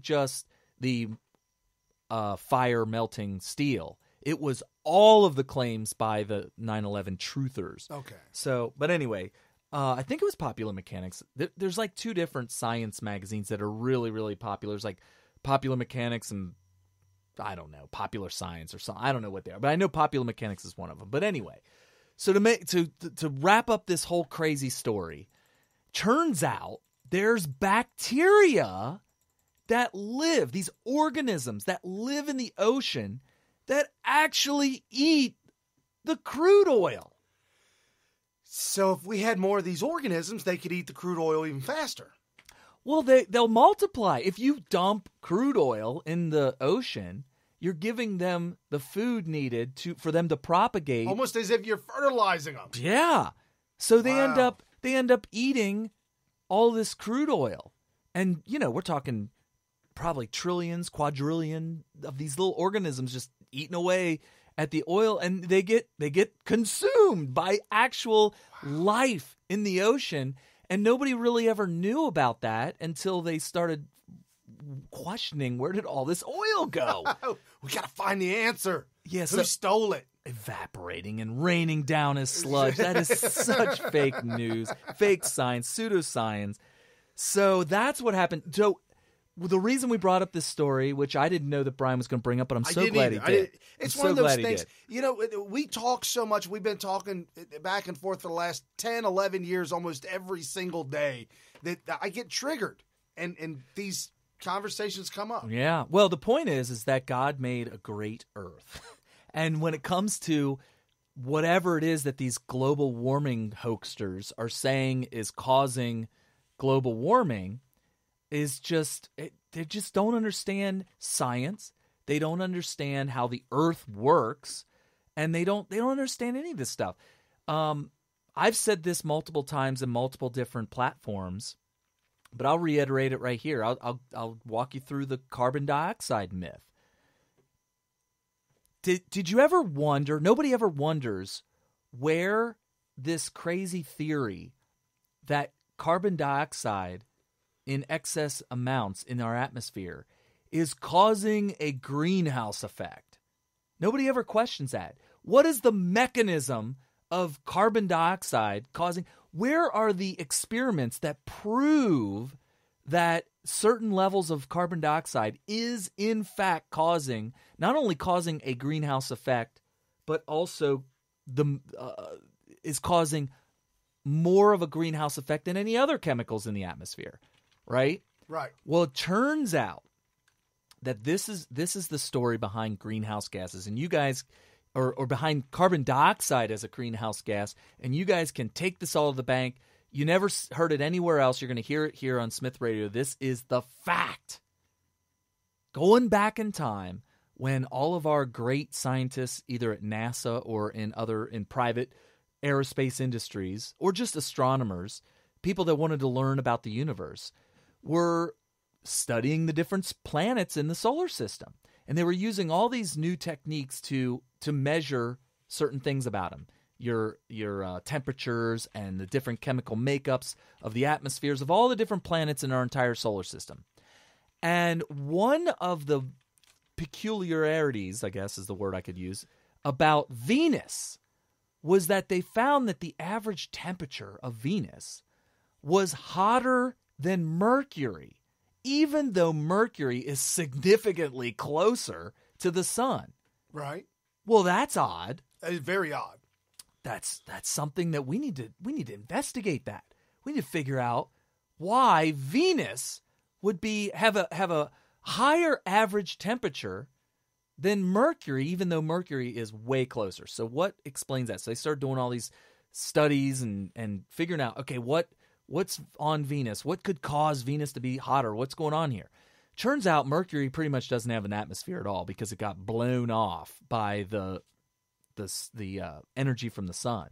just the fire melting steel. It was all of the claims by the 9/11 truthers. Okay. So, but anyway, I think it was Popular Mechanics. There's like two different science magazines that are really, really popular. There's like Popular Mechanics and I don't know, Popular Science or something. I don't know what they are, but I know Popular Mechanics is one of them. But anyway, so to wrap up this whole crazy story, turns out there's bacteria that live, these organisms that live in the ocean that actually eat the crude oil. So if we had more of these organisms, they could eat the crude oil even faster. Well, they'll multiply. If you dump crude oil in the ocean, you're giving them the food needed for them to propagate. Almost as if you're fertilizing them. Yeah. So they end up eating all this crude oil. And, we're talking probably trillions, quadrillion of these little organisms just eating away at the oil, and they get consumed by actual life in the ocean. And nobody really ever knew about that until they started questioning, where did all this oil go? We got to find the answer. Yes, Who stole it? Evaporating and raining down as sludge. That is such fake news, fake science, pseudoscience. So that's what happened. So the reason we brought up this story, which I didn't know that Brian was going to bring up, but I'm so glad he did. It's one of those things, we talk so much. We've been talking back and forth for the last 10, 11 years, almost every single day, that I get triggered. And these conversations come up. Yeah. Well, the point is that God made a great earth. And when it comes to whatever it is that these global warming hoaxsters are saying is causing global warming, is just they just don't understand science. They don't understand how the earth works, and they don't understand any of this stuff. I've said this multiple times in multiple different platforms, but I'll reiterate it right here. I'll walk you through the carbon dioxide myth. Did you ever wonder? Nobody ever wonders where this crazy theory that carbon dioxide in excess amounts in our atmosphere is causing a greenhouse effect. Nobody ever questions that. What is the mechanism of carbon dioxide causing? Where are the experiments that prove that certain levels of carbon dioxide is in fact not only causing a greenhouse effect, but also is causing more of a greenhouse effect than any other chemicals in the atmosphere? Right? Right. Well, it turns out that this is the story behind greenhouse gases, and you guys, or behind carbon dioxide as a greenhouse gas, and you guys can take this all to the bank. You never heard it anywhere else. You're going to hear it here on Smith Radio. This is the fact. going back in time when all of our great scientists, either at NASA or in private aerospace industries, or just astronomers, people that wanted to learn about the universe, were studying the different planets in the solar system. And they were using all these new techniques to measure certain things about them. Your temperatures and the different chemical makeups of the atmospheres of all the different planets in our entire solar system. And one of the peculiarities, I guess is the word I could use, about Venus was that they found that the average temperature of Venus was hotter than Mercury, even though Mercury is significantly closer to the sun. Right. Well, that's odd. It's very odd. That's something that we need to investigate. That we need to figure out why Venus would have a higher average temperature than Mercury, even though Mercury is way closer. So what explains that? So they start doing all these studies and figuring out, okay, what's on Venus? What could cause Venus to be hotter? What's going on here? Turns out Mercury pretty much doesn't have an atmosphere at all because it got blown off by the energy from the sun.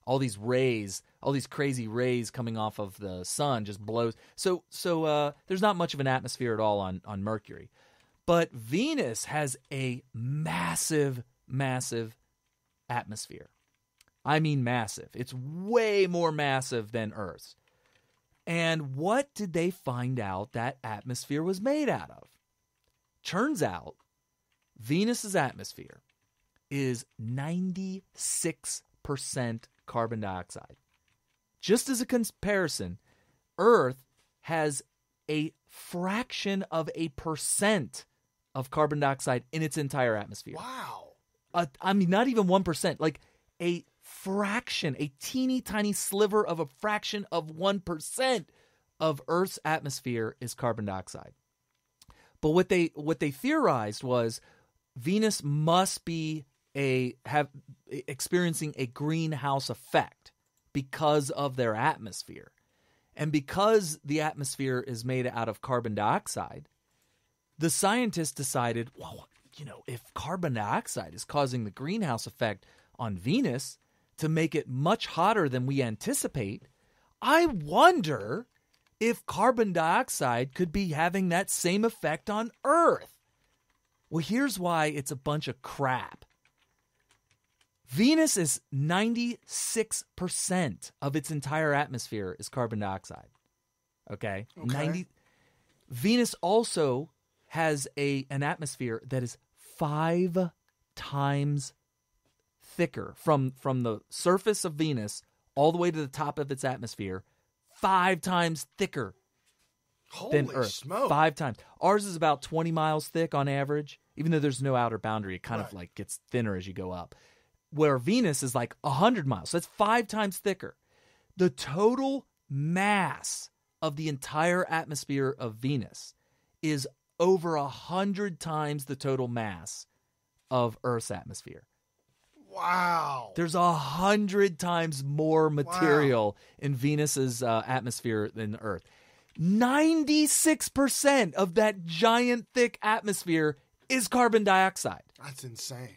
All these rays, all these crazy rays coming off of the sun just blows. So there's not much of an atmosphere at all on Mercury. But Venus has a massive, massive atmosphere. I mean massive. It's way more massive than Earth's. And what did they find out that atmosphere was made out of? Turns out Venus's atmosphere is 96% carbon dioxide. Just as a comparison, Earth has a fraction of a percent of carbon dioxide in its entire atmosphere. Wow. I mean, not even 1%, like a fraction, a teeny tiny sliver of a fraction of 1% of Earth's atmosphere is carbon dioxide. But what they theorized was Venus must be experiencing a greenhouse effect because of their atmosphere. And because the atmosphere is made out of carbon dioxide, the scientists decided, well, if carbon dioxide is causing the greenhouse effect on Venus to make it much hotter than we anticipate, I wonder if carbon dioxide could be having that same effect on Earth. Well, here's why it's a bunch of crap. Venus is 96% of its entire atmosphere is carbon dioxide. Okay? Venus also has an atmosphere that is 5 times thicker from the surface of Venus all the way to the top of its atmosphere, 5 times thicker than Earth. Smoke. 5 times. Ours is about 20 miles thick on average. Even though there's no outer boundary, it kind of like gets thinner as you go up. Where Venus is like 100 miles. So that's 5 times thicker. The total mass of the entire atmosphere of Venus is over 100 times the total mass of Earth's atmosphere. Wow. There's 100 times more material in Venus's atmosphere than Earth. 96% of that giant thick atmosphere is carbon dioxide. That's insane.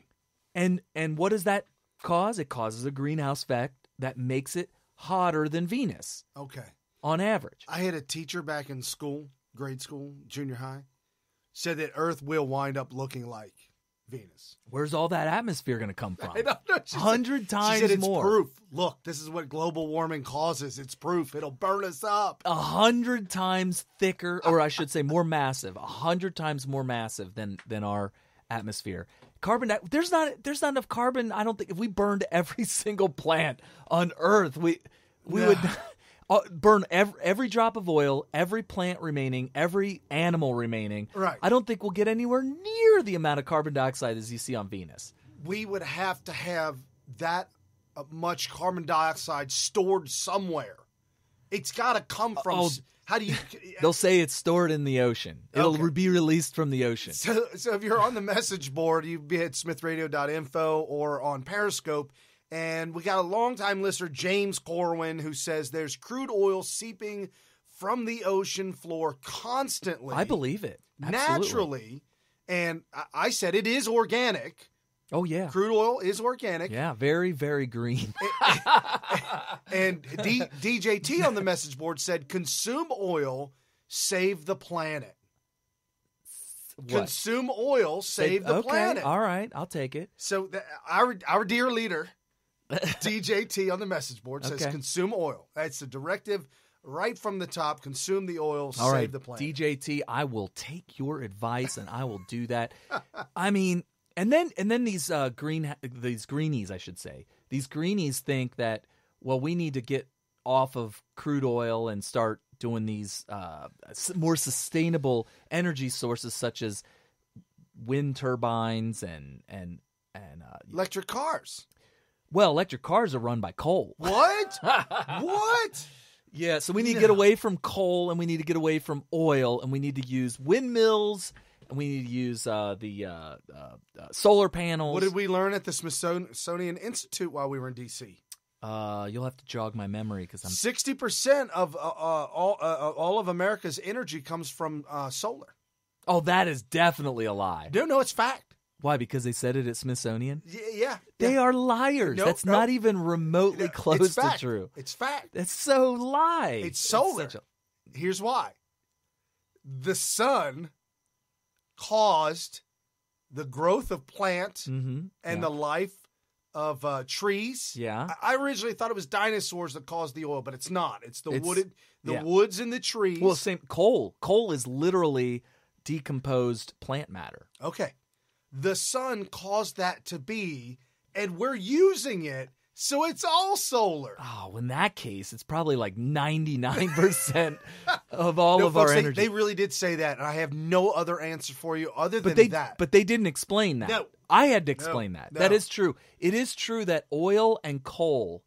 And what does that cause? It causes a greenhouse effect that makes it hotter than Venus. Okay. On average. I had a teacher back in school, grade school, junior high, said that Earth will wind up looking like Venus. Where's all that atmosphere going to come from? I don't know. 100 times she said it's more. proof. Look, this is what global warming causes. It's proof. It'll burn us up. 100 times thicker, or I should say more massive. 100 times more massive than our atmosphere. Carbon. There's not enough carbon. I don't think if we burned every single plant on Earth, we would burn every drop of oil, every plant remaining, every animal remaining. Right. I don't think we'll get anywhere near the amount of carbon dioxide as you see on Venus. We would have to have that much carbon dioxide stored somewhere. It's got to come from. How do you? They'll say it's stored in the ocean. It'll be released from the ocean. So if you're on the message board, you be at smithradio.info or on Periscope. And we got a longtime listener, James Corwin, who says there's crude oil seeping from the ocean floor constantly. I believe it. Absolutely. Naturally. And I said it is organic. Oh, yeah. Crude oil is organic. Yeah, very, very green. And DJT on the message board said, consume oil, save the planet. What? Consume oil, save the planet. All right, I'll take it. So our dear leader, DJT on the message board, says consume oil. That's the directive right from the top. Consume the oil, save the planet. DJT, I will take your advice and I will do that. I mean, and then these greenies, I should say. These greenies think that, well, we need to get off of crude oil and start doing these more sustainable energy sources such as wind turbines and electric cars. Well, electric cars are run by coal. What? What? Yeah, so we need to get away from coal, and we need to get away from oil, and we need to use windmills, and we need to use the solar panels. What did we learn at the Smithsonian Institute while we were in D.C.? You'll have to jog my memory because 60% of all of America's energy comes from solar. Oh, that is definitely a lie. No, it's fact. Why? Because they said it at Smithsonian? Yeah. They are liars. That's not even remotely close to true. It's fact. That's so lie. It's solar. Here's why. The sun caused the growth of plants and the life of trees. Yeah. I originally thought it was dinosaurs that caused the oil, but it's not. It's the woods and the trees. Well, same coal. Coal is literally decomposed plant matter. Okay. The sun caused that to be, and we're using it, so it's all solar. Oh, in that case, it's probably like 99% of all of our energy. They really did say that, and I have no other answer for you other than that. But they didn't explain that. No. I had to explain that. No. That is true. It is true that oil and coal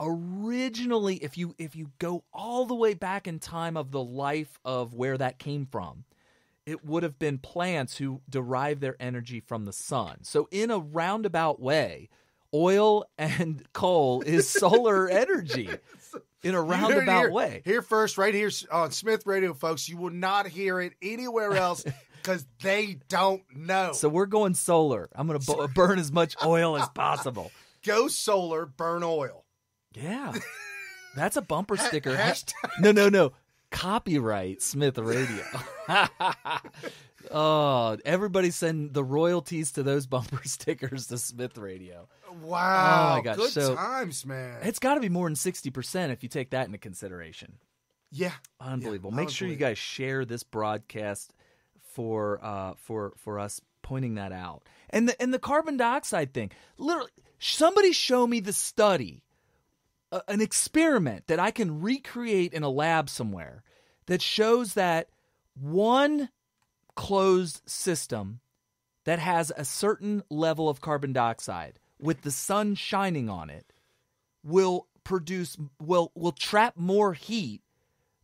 originally, if you go all the way back in time of the life of where that came from, it would have been plants who derive their energy from the sun. So in a roundabout way, oil and coal is solar energy in a roundabout way. Here first, right here on Smith Radio, folks. You will not hear it anywhere else because they don't know. So we're going solar. I'm going to burn as much oil as possible. Go solar, burn oil. Yeah. That's a bumper sticker. Hashtag. No. Copyright Smith Radio. Oh, everybody send the royalties to those bumper stickers to Smith Radio. Wow. Oh my gosh. Good times, man. It's got to be more than 60% if you take that into consideration. Yeah. Unbelievable. Yeah, Make sure you guys share this broadcast for us pointing that out. And the carbon dioxide thing. Literally, somebody show me the study, an experiment that I can recreate in a lab somewhere that shows that one closed system that has a certain level of carbon dioxide with the sun shining on it will trap more heat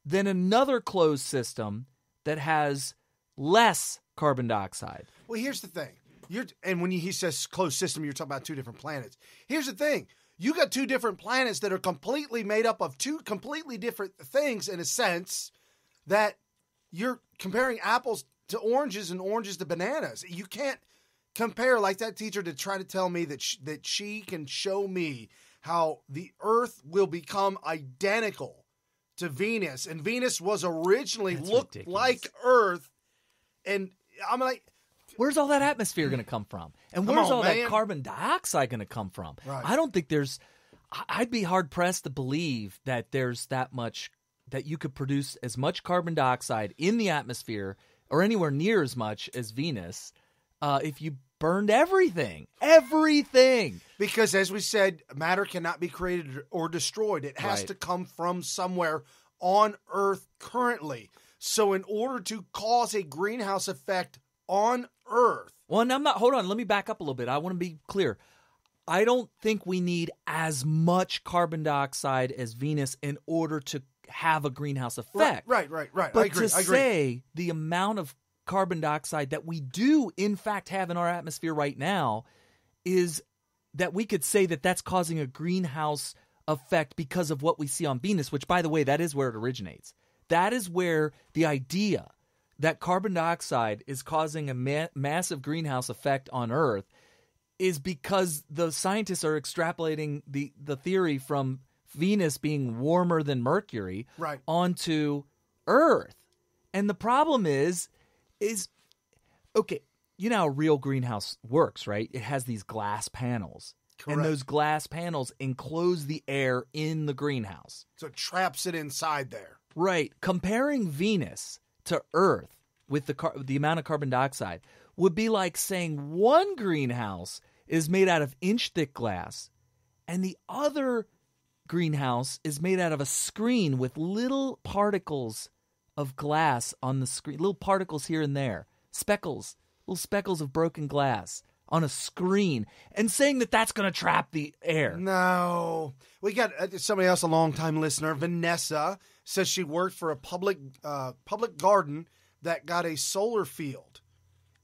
than another closed system that has less carbon dioxide. Well, here's the thing. When he says closed system, you're talking about two different planets. Here's the thing. You got two different planets that are completely made up of two completely different things in a sense that you're comparing apples to oranges and oranges to bananas. You can't compare like that teacher to try to tell me that she can show me how the Earth will become identical to Venus. And Venus was originally looked like Earth. And I'm like, where's all that atmosphere going to come from? And where's all that carbon dioxide going to come from? Right. I don't think I'd be hard pressed to believe that there's that much, that you could produce as much carbon dioxide in the atmosphere or anywhere near as much as Venus if you burned everything. Everything. Because as we said, matter cannot be created or destroyed. It has to come from somewhere on Earth currently. So in order to cause a greenhouse effect on Earth. Well, and hold on, let me back up a little bit. I want to be clear. I don't think we need as much carbon dioxide as Venus in order to have a greenhouse effect. Right. But I agree. say the amount of carbon dioxide that we do in fact have in our atmosphere right now is that we could say that that's causing a greenhouse effect because of what we see on Venus, which, by the way, that is where it originates. that is where the idea that carbon dioxide is causing a massive greenhouse effect on Earth is because the scientists are extrapolating the theory from Venus being warmer than Mercury onto Earth. And the problem is okay, you know how a real greenhouse works, right? It has these glass panels. Correct. And those glass panels enclose the air in the greenhouse. So it traps it inside there. Right. Comparing Venus to Earth with the amount of carbon dioxide would be like saying one greenhouse is made out of inch-thick glass and the other greenhouse is made out of a screen with little particles of glass on the screen, little particles here and there, little speckles of broken glass on a screen, and saying that that's going to trap the air. No. We got somebody else, a longtime listener, Vanessa, says she worked for a public garden that got a solar field.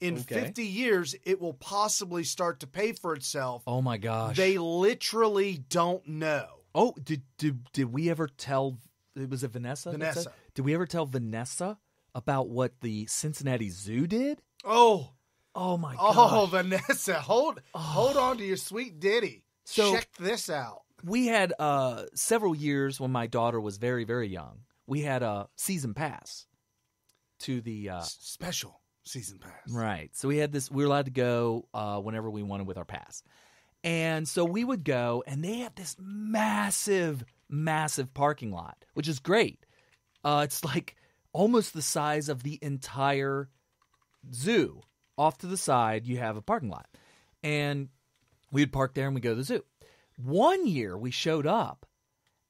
In 50 years, it will possibly start to pay for itself. Oh, my gosh. They literally don't know. Oh, did we ever tell, was it Vanessa? Vanessa. Did we ever tell Vanessa about what the Cincinnati Zoo did? Oh my gosh. Oh, Vanessa, hold on to your sweet ditty. So, check this out. We had several years when my daughter was very, very young. We had a season pass to the special season pass. Right. So we were allowed to go whenever we wanted with our pass. And so we would go, and they had this massive, massive parking lot, which is great. It's like almost the size of the entire zoo. Off to the side, you have a parking lot. And we'd park there and we'd go to the zoo. One year we showed up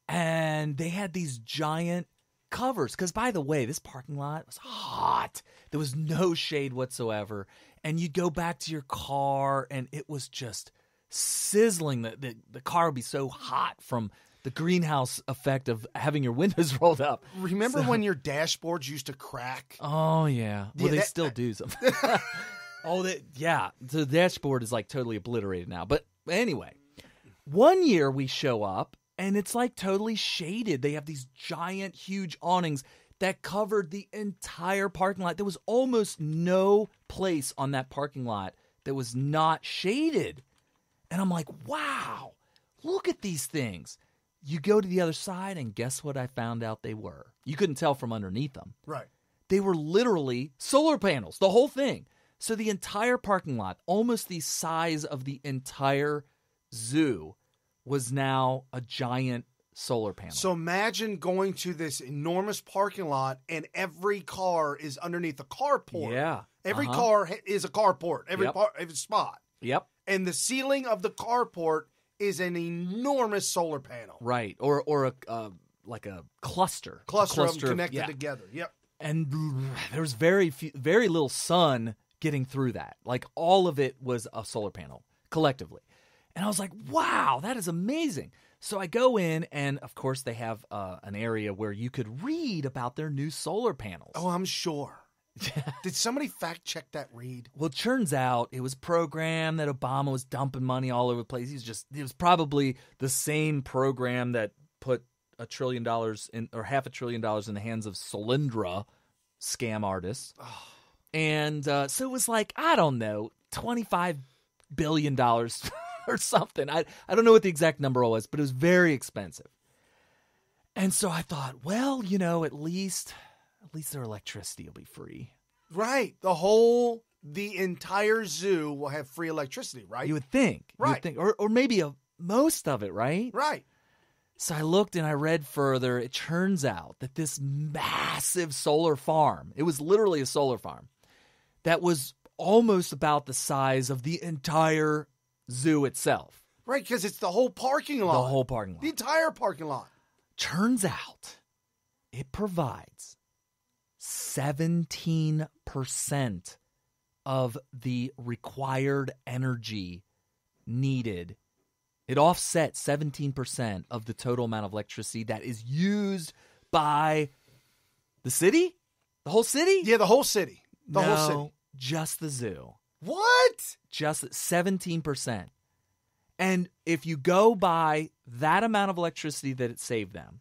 and they had these giant covers. Because, by the way, this parking lot was hot. There was no shade whatsoever. And you'd go back to your car and it was just sizzling. The car would be so hot from the greenhouse effect of having your windows rolled up. Remember when your dashboards used to crack? Oh, yeah. Well, they still do something. Yeah. The dashboard is like totally obliterated now. But anyway, one year we show up and it's like totally shaded. They have these giant, huge awnings that covered the entire parking lot. There was almost no place on that parking lot that was not shaded. And I'm like, wow, look at these things. You go to the other side, and guess what I found out they were? You couldn't tell from underneath them. Right. They were literally solar panels, the whole thing. So the entire parking lot, almost the size of the entire zoo, was now a giant solar panel. So imagine going to this enormous parking lot, and every car is underneath a carport. Yeah. Every car is a carport, every spot. Yep. And the ceiling of the carport is an enormous solar panel. Right. Or a like a cluster. Cluster of them connected together. Yep. And there was very little sun getting through that. Like all of it was a solar panel collectively. And I was like, wow, that is amazing. So I go in and of course they have an area where you could read about their new solar panels. Oh, I'm sure. Did somebody fact check that read? Well, it turns out it was programmed that Obama was dumping money all over the place. It was probably the same program that put $1 trillion in, or $500 billion in the hands of Solyndra scam artists. Oh. And so it was like, I don't know, $25 billion or something. I don't know what the exact number was, but it was very expensive. And so I thought, well, at least their electricity will be free. Right. The entire zoo will have free electricity, right? You would think. Right. Or maybe most of it, right? Right. So I looked and I read further. It turns out that this massive solar farm, it was literally a solar farm, that was almost about the size of the entire zoo itself. Right, because it's the whole parking lot. The whole parking lot. The entire parking lot. Turns out it provides 17% of the required energy needed. It offsets 17% of the total amount of electricity that is used by the city? The whole city? Yeah, the whole city. The whole city. Just the zoo. What? Just 17%. And if you go by that amount of electricity that it saved them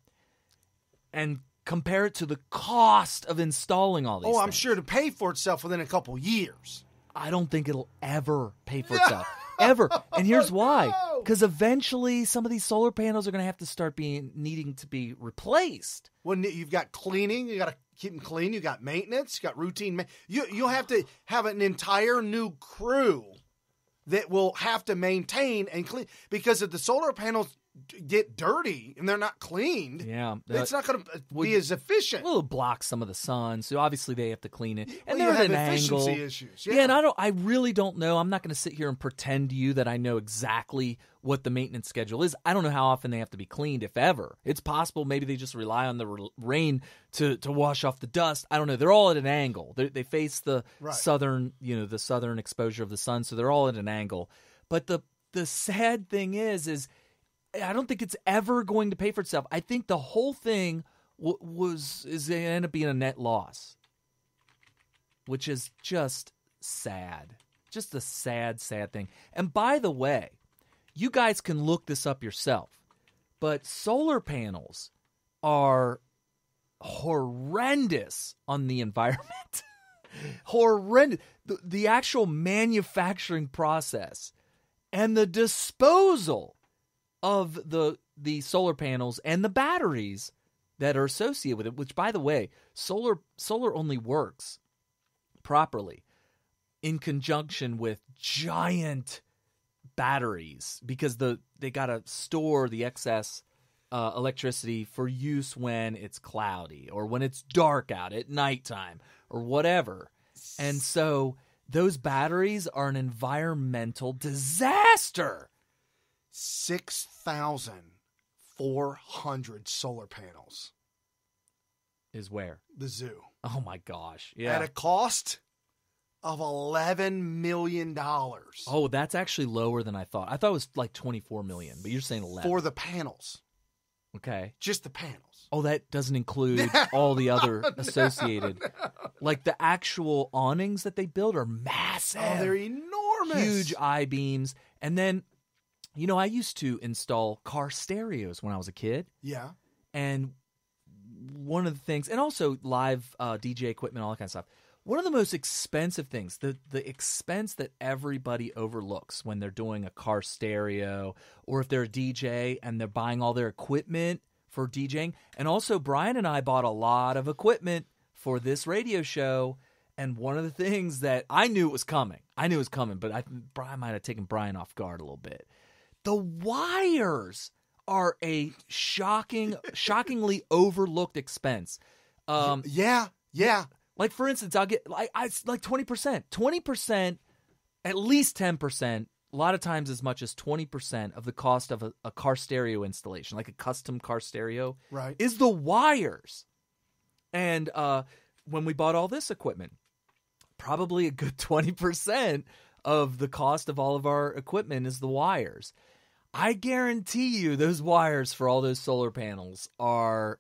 and compare it to the cost of installing all these things. I'm sure to pay for itself within a couple years. I don't think it'll ever pay for itself. Ever. And here's why. Because eventually some of these solar panels are going to have to start needing to be replaced. When you've got cleaning, you got to keep them clean. You got maintenance, you got routine. You'll have to have an entire new crew that will have to maintain and clean. Because if the solar panels get dirty and they're not cleaned, it's not going to be as efficient. It'll block some of the sun, so obviously they have to clean it. And they're at an efficiency angle. issues. Yeah, and I really don't know. I'm not going to sit here and pretend to you that I know exactly what the maintenance schedule is. I don't know how often they have to be cleaned, if ever. It's possible maybe they just rely on the rain to wash off the dust. I don't know. They're all at an angle. They face the southern, the southern exposure of the sun, so they're all at an angle. But the sad thing is I don't think it's ever going to pay for itself. I think the whole thing is going to end up being a net loss, which is just sad. Just a sad, sad thing. And by the way, you guys can look this up yourself, but solar panels are horrendous on the environment. Horrendous. The actual manufacturing process and the disposal of the solar panels and the batteries that are associated with it, which, by the way, solar only works properly in conjunction with giant batteries, because they got to store the excess electricity for use when it's cloudy or when it's dark out at nighttime or whatever. And so those batteries are an environmental disaster. 6,400 solar panels. Is where? The zoo. Oh my gosh. Yeah. At a cost of $11 million. Oh, that's actually lower than I thought. I thought it was like $24 million, but you're saying 11. For the panels. Okay. Just the panels. Oh, that doesn't include all the other associated. No. Like the actual awnings that they build are massive. Oh, they're enormous. Huge I-beams. And then, I used to install car stereos when I was a kid. Yeah. And one of the things, and also live DJ equipment, all that kind of stuff. One of the most expensive things, the expense that everybody overlooks when they're doing a car stereo, or if they're a DJ and they're buying all their equipment for DJing. And also, Brian and I bought a lot of equipment for this radio show. And one of the things that I knew was coming, but Brian might have taken Brian off guard a little bit. The wires are a shockingly overlooked expense. Yeah. Like, for instance, I'll get like 20%. 20%, at least 10%, a lot of times as much as 20% of the cost of a car stereo installation, like a custom car stereo, right, is the wires. And when we bought all this equipment, probably a good 20% of the cost of all of our equipment is the wires. I guarantee you those wires for all those solar panels are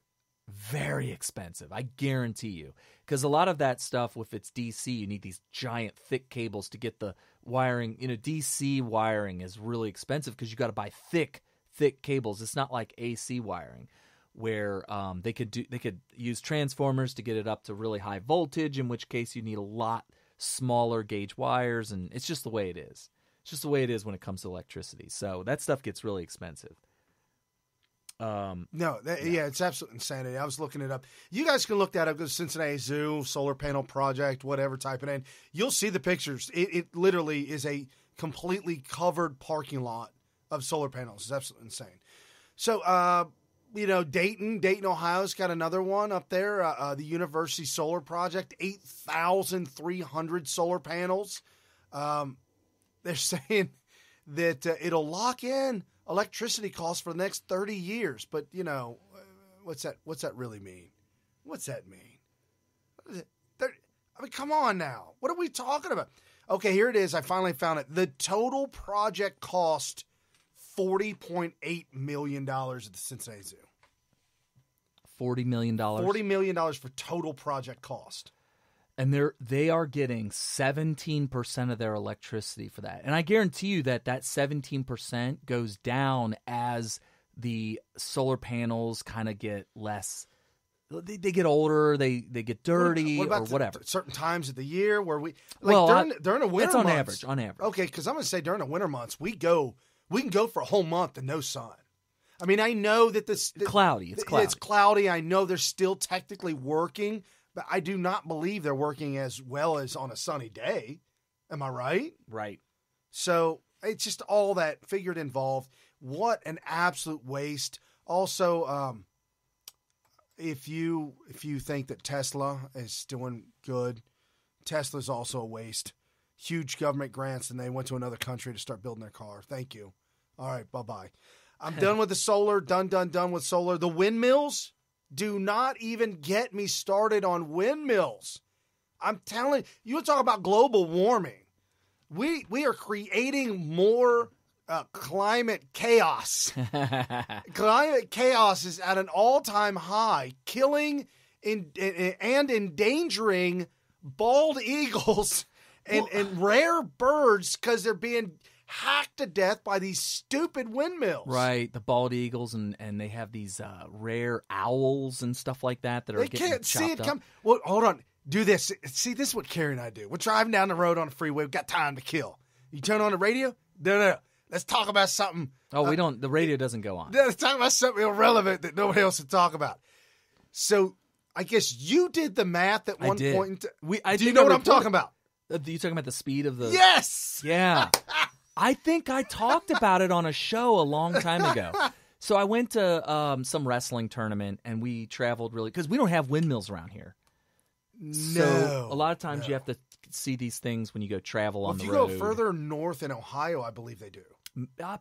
very expensive. I guarantee you. Because a lot of that stuff, if it's DC, you need these giant thick cables to get the wiring. DC wiring is really expensive because you got to buy thick cables. It's not like AC wiring where they could use transformers to get it up to really high voltage, in which case you need a lot smaller gauge wires, and it's just the way it is. It's just the way it is when it comes to electricity. So that stuff gets really expensive. It's absolute insanity. I was looking it up. You guys can look that up. Go to Cincinnati Zoo, solar panel project, whatever, type it in. You'll see the pictures. It literally is a completely covered parking lot of solar panels. It's absolutely insane. So, Dayton, Ohio's got another one up there. The University Solar Project, 8,300 solar panels. They're saying that it'll lock in electricity costs for the next 30 years. But, what's that really mean? What's that mean? Come on now. What are we talking about? Okay, here it is. I finally found it. The total project cost $40.8 million at the Cincinnati Zoo. $40 million? $40 million for total project cost. And they are getting 17% of their electricity for that. And I guarantee you that 17% goes down as the solar panels kind of get less they get older, they get dirty, what about or whatever. Certain times of the year where we during the winter that's on months, average. On average, okay, because I'm going to say during the winter months we can go for a whole month and no sun. I mean, I know that cloudy. It's cloudy. It's cloudy. I know they're still technically working, but I do not believe they're working as well as on a sunny day. Am I right? Right. So it's just all that figured involved. What an absolute waste. Also, if you think that Tesla is doing good, Tesla's also a waste. Huge government grants, and they went to another country to start building their car. Thank you. All right, bye-bye. I'm done with the solar. Done with solar. The windmills, do not even get me started on windmills. I'm telling you, talk about global warming. We are creating more climate chaos. Climate chaos is at an all-time high, killing and endangering bald eagles and rare birds because they're being hacked to death by these stupid windmills. Right, the bald eagles, and they have these rare owls and stuff like that are they getting can't see it chopped come. up. Well, hold on. Do this. See, this is what Carrie and I do. We're driving down the road on the freeway. We've got time to kill. You turn on the radio? No. Let's talk about something. Oh, we don't. The radio doesn't go on. Let's talk about something irrelevant that nobody else would talk about. So, I guess you did the math at one point. Do you know what I'm talking about? Are you talking about the speed of the? Yes. Yeah. I think I talked about it on a show a long time ago. So I went to some wrestling tournament, and we traveled because we don't have windmills around here. So a lot of times you have to see these things when you go travel on the road. If you go further north in Ohio, I believe they do.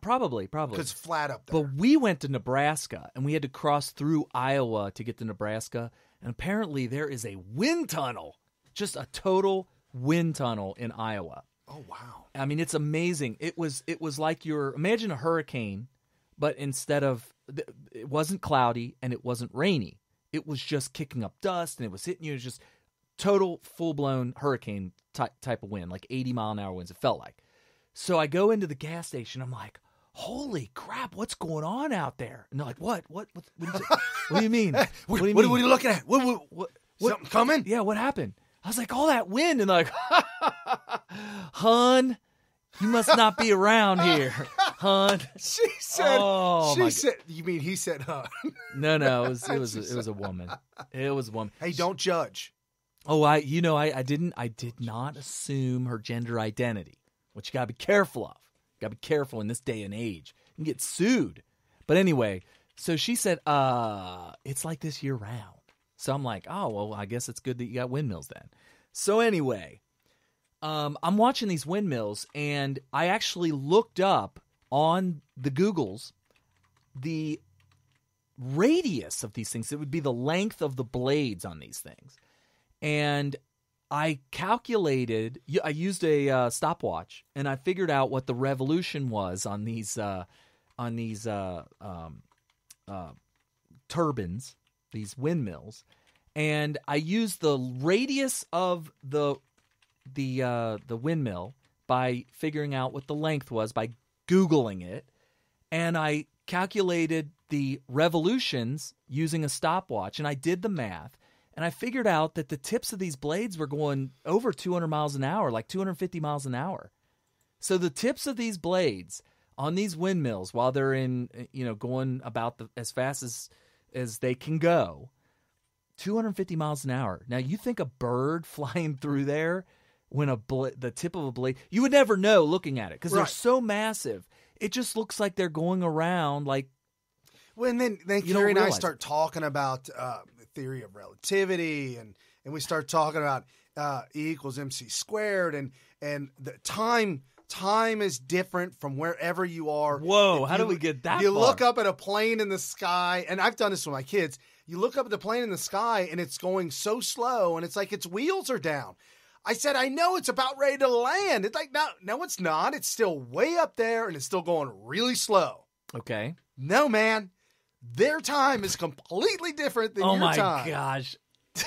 Probably. Because it's flat up there. But we went to Nebraska, and we had to cross through Iowa to get to Nebraska. And apparently there is a wind tunnel, just a total wind tunnel in Iowa. Oh, wow. I mean, it's amazing. It was like imagine a hurricane, but instead of, it wasn't cloudy and it wasn't rainy. It was just kicking up dust and it was hitting you. It was just total full-blown hurricane type of wind, like 80-mile-an-hour winds, it felt like. So I go into the gas station. I'm like, holy crap, what's going on out there? And they're like, what do you mean? What are you looking at? What, something coming? Yeah, what happened? I was like, all that wind. And they're like, hun, you must not be around here, hun. She said, you mean he said, hun? No, it was a woman. It was a woman. Hey, don't judge. Oh, I did not assume her gender identity, which you gotta be careful of. You gotta be careful in this day and age. You can get sued. But anyway, so she said, it's like this year round. So I'm like, oh, well, I guess it's good that you got windmills then. So anyway, I'm watching these windmills, and I actually looked up on the Googles the radius of these things. It would be the length of the blades on these things. And I calculated, I used a stopwatch, and I figured out what the revolution was on these turbines, these windmills, and I used the radius of the windmill by figuring out what the length was by Googling it, and I calculated the revolutions using a stopwatch, and I did the math. And I figured out that the tips of these blades were going over 200 miles an hour, like 250 miles an hour. So the tips of these blades on these windmills, while they're going about as fast as they can go, 250 miles an hour. Now, you think a bird flying through there when the tip of a blade, you would never know looking at it because they're so massive. It just looks like they're going around like. Well, and then Carrie and I start talking about theory of relativity, and we start talking about E equals MC squared, and the time is different from wherever you are. Whoa, how do we get that You far? look up at a plane in the sky, and I've done this with my kids. You look up at the plane in the sky, and it's going so slow, and it's like its wheels are down. I said, I know it's about ready to land. It's like, no, it's not. It's still way up there, and it's still going really slow. Okay. No, man. Their time is completely different than your time. Oh, my gosh.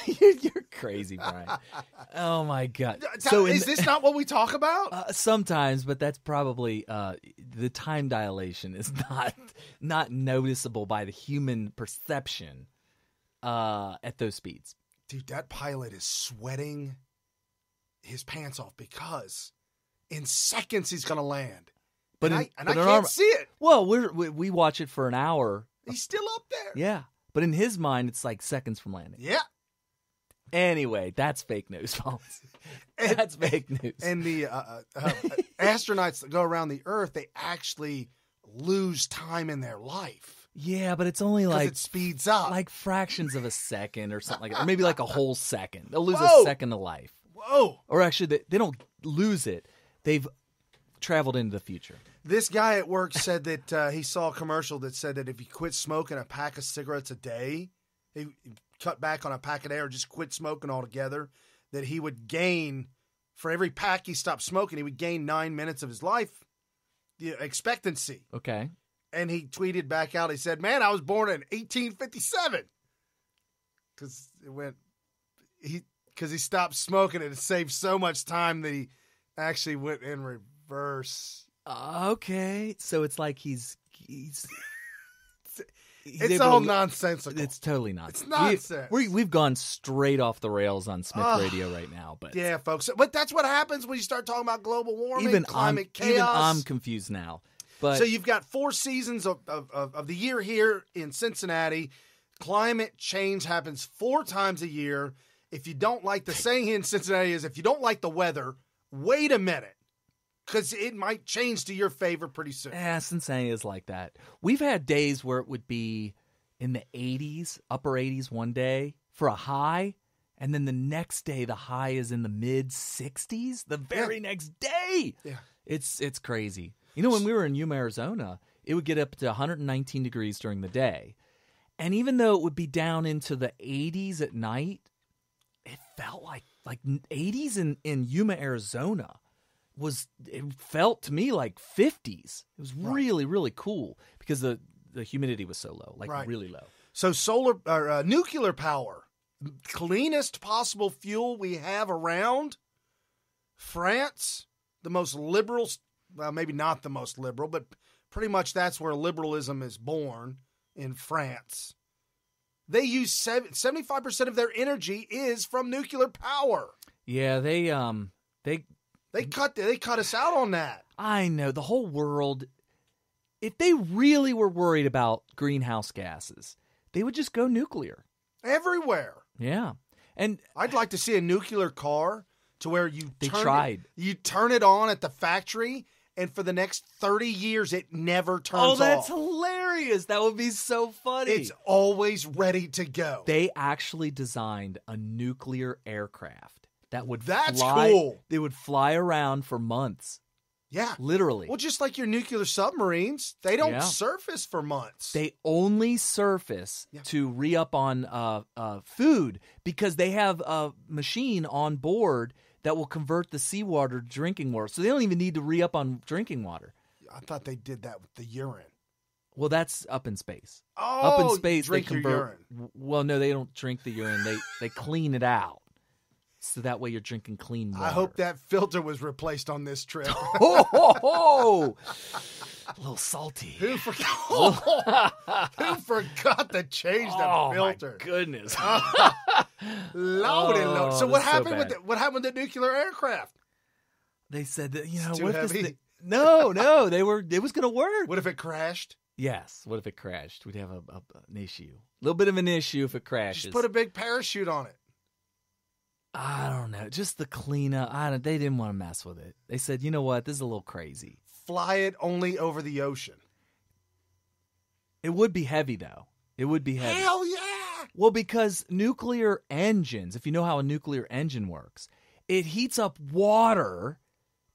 You're crazy, Brian. Oh, my God. So is this not what we talk about? Sometimes, but that's probably the time dilation is not noticeable by the human perception. at those speeds. Dude, that pilot is sweating his pants off because in seconds he's going to land. But I can't see it. Well, we watch it for an hour. He's still up there. Yeah. But in his mind, it's like seconds from landing. Yeah. Anyway, that's fake news, folks. That's fake news. And the astronauts that go around the Earth, they actually lose time in their life. Yeah, but it's only like it speeds up. Like fractions of a second or something like that. Or maybe like a whole second. They'll lose a second of life. Whoa. Or actually, they don't lose it. They've traveled into the future. This guy at work said that he saw a commercial that said that if you quit smoking a pack of cigarettes a day, he cut back on a pack a day or just quit smoking altogether, that he would gain, for every pack he stopped smoking, he would gain 9 minutes of his life expectancy. Okay. And he tweeted back out, he said, man, I was born in 1857. Because he stopped smoking and it saved so much time that he actually went in reverse. Okay. So it's like he's it's all nonsensical. It's totally nonsense. It's nonsense. We've gone straight off the rails on Smith Radio right now. But yeah, folks. But that's what happens when you start talking about global warming, climate chaos. Even I'm confused now. But so you've got 4 seasons of the year here in Cincinnati. Climate change happens 4 times a year. If you don't like the saying here in Cincinnati is, if you don't like the weather, wait a minute, because it might change to your favor pretty soon. Yeah, Cincinnati is like that. We've had days where it would be in the 80s, upper 80s one day for a high, and then the next day the high is in the mid 60s. The very next day, it's crazy. You know, when we were in Yuma, Arizona, it would get up to 119 degrees during the day. And even though it would be down into the 80s at night, it felt like 80s in Yuma, Arizona. It felt to me like 50s. It was really, really cool because the humidity was so low, really low. So nuclear power, cleanest possible fuel we have around. France, the most liberal. Well, maybe not the most liberal, but pretty much that's where liberalism is born, in France. They use 75% of their energy is from nuclear power. Yeah, they cut us out on that. I know, the whole world. If they really were worried about greenhouse gases, they would just go nuclear everywhere. Yeah, and I'd like to see a nuclear car to where you turn it on at the factory. And for the next 30 years, it never turns off. Oh, that's hilarious. That would be so funny. It's always ready to go. They actually designed a nuclear aircraft that would That's fly. Cool. They would fly around for months. Yeah. Literally. Well, just like your nuclear submarines, they don't surface for months. They only surface to re-up on food because they have a machine on board that will convert the seawater to drinking water. So they don't even need to re-up on drinking water. I thought they did that with the urine. Well, that's up in space. Oh, up in space, drink they convert. Your urine. Well, no, they don't drink the urine. They clean it out. So that way you're drinking clean water. I hope that filter was replaced on this trip. A little salty. Who forgot to change the filter? My goodness. Lordy Lord. So what happened with the nuclear aircraft? They said that, it's what too if heavy? No, it was going to work. What if it crashed? Yes. What if it crashed? We'd have an issue. A little bit of an issue if it crashes. Just put a big parachute on it. I don't know. Just the cleanup. They didn't want to mess with it. They said, you know what? This is a little crazy. Fly it only over the ocean. It would be heavy, though. It would be heavy. Hell yeah! Well, because nuclear engines, if you know how a nuclear engine works, it heats up water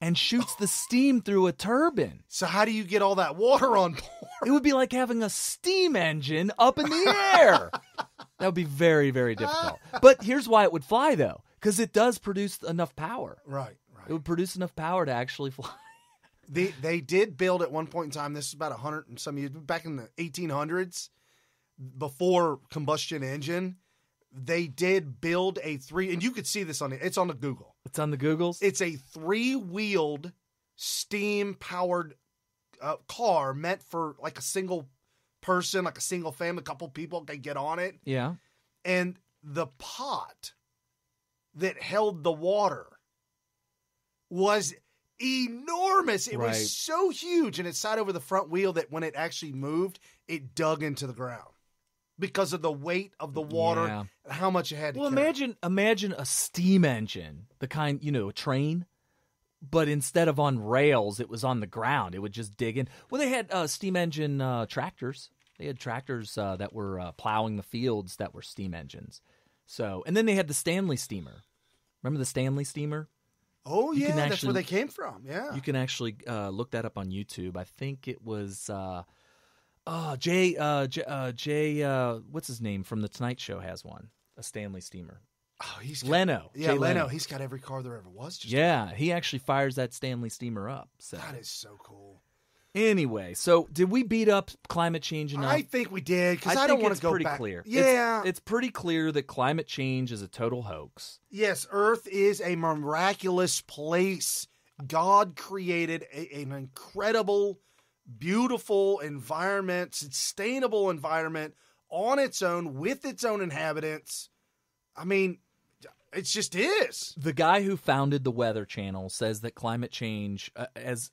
and shoots the steam through a turbine. So how do you get all that water on board? It would be like having a steam engine up in the air. That would be very, very difficult. But here's why it would fly, though. Because it does produce enough power. Right. It would produce enough power to actually fly. They did build at one point in time, this is about 100 and some years, back in the 1800s, before combustion engine, they did build and you could see this it's on the Google. It's on the Googles? It's a 3-wheeled, steam-powered car meant for like a single person, like a single family, a couple people can get on it. Yeah. And the pot that held the water was enormous. It was so huge, and it sat over the front wheel that when it actually moved, it dug into the ground because of the weight of the water and how much it had to carry. Imagine a steam engine, the kind, a train, but instead of on rails, it was on the ground. It would just dig in. Well, they had steam engine tractors. They had tractors that were plowing the fields that were steam engines. So, and then they had the Stanley steamer. Remember the Stanley steamer? Oh, yeah, that's where they came from, yeah. You can actually look that up on YouTube. I think it was what's his name from The Tonight Show has one, a Stanley steamer. Oh, Leno. Yeah, Leno. He's got every car there ever was. He actually fires that Stanley steamer up. So. That is so cool. Anyway, so did we beat up climate change enough? I think we did, because I don't want to go pretty back. Clear. Yeah. It's pretty clear that climate change is a total hoax. Yes, Earth is a miraculous place. God created an incredible, beautiful environment, sustainable environment on its own, with its own inhabitants. I mean, it just is. The guy who founded the Weather Channel says that climate change, as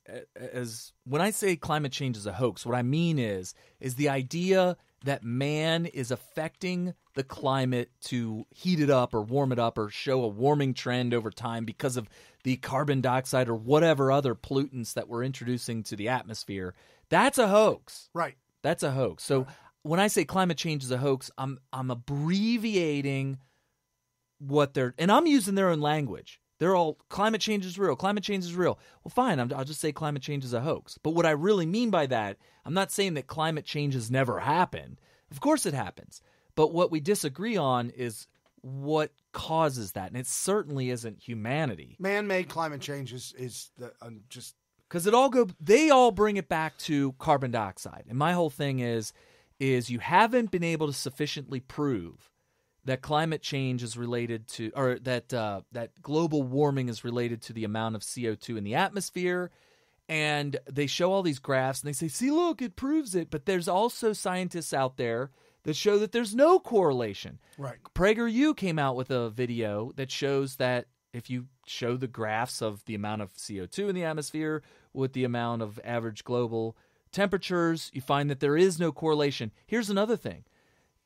when I say climate change is a hoax, what I mean is the idea that man is affecting the climate to heat it up or warm it up or show a warming trend over time because of the carbon dioxide or whatever other pollutants that we're introducing to the atmosphere. That's a hoax. Right. That's a hoax. So when I say climate change is a hoax, I'm abbreviating what they're, and I'm using their own language. They're all, climate change is real. Climate change is real. Well, fine. I'll just say climate change is a hoax. But what I really mean by that, I'm not saying that climate change has never happened. Of course it happens. But what we disagree on is what causes that. And it certainly isn't humanity. Man-made climate change is just... Because they all bring it back to carbon dioxide. And my whole thing is you haven't been able to sufficiently prove that climate change is related to, or that global warming is related to the amount of CO2 in the atmosphere. And they show all these graphs and they say, see, look, it proves it. But there's also scientists out there that show that there's no correlation. Right. PragerU came out with a video that shows that if you show the graphs of the amount of CO2 in the atmosphere with the amount of average global temperatures, you find that there is no correlation. Here's another thing.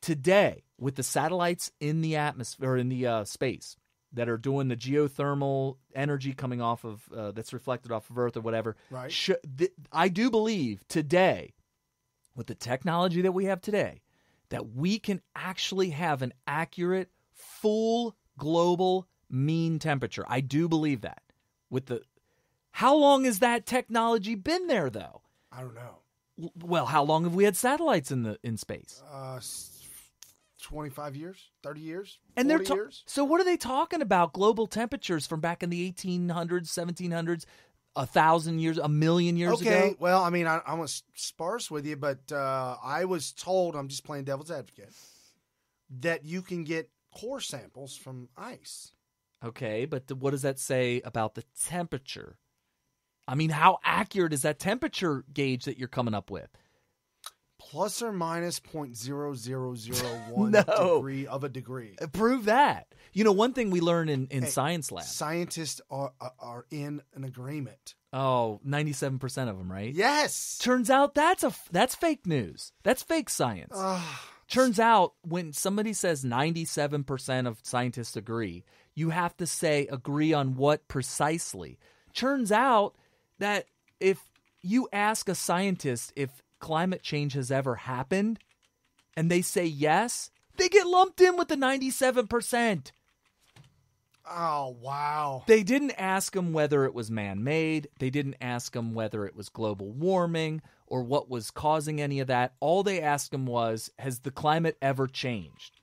Today, with the satellites in the atmosphere, or in the space, that are doing the geothermal energy coming off of, that's reflected off of Earth or whatever, right. I do believe today, with the technology that we have today, that we can actually have an accurate, full global mean temperature. I do believe that. How long has that technology been there, though? I don't know. Well, how long have we had satellites in space? 25 years, 30 years, and 40 years. So what are they talking about? Global temperatures from back in the 1800s, 1700s, 1,000 years, a million years ago? Okay, well, I mean, I'm sparse with you, but I was told, I'm just playing devil's advocate, that you can get core samples from ice. Okay, but what does that say about the temperature? I mean, how accurate is that temperature gauge that you're coming up with? Plus or minus 0.0001 degree of a degree. Prove that. One thing we learn in science lab. Scientists are in an agreement. Oh, 97% of them, right? Yes. Turns out that's fake news. That's fake science. Turns out when somebody says 97% of scientists agree, you have to say agree on what precisely. Turns out that if you ask a scientist if climate change has ever happened, and they say yes, they get lumped in with the 97%. Oh, wow. They didn't ask them whether it was man-made. They didn't ask them whether it was global warming or what was causing any of that. All they asked them was, has the climate ever changed?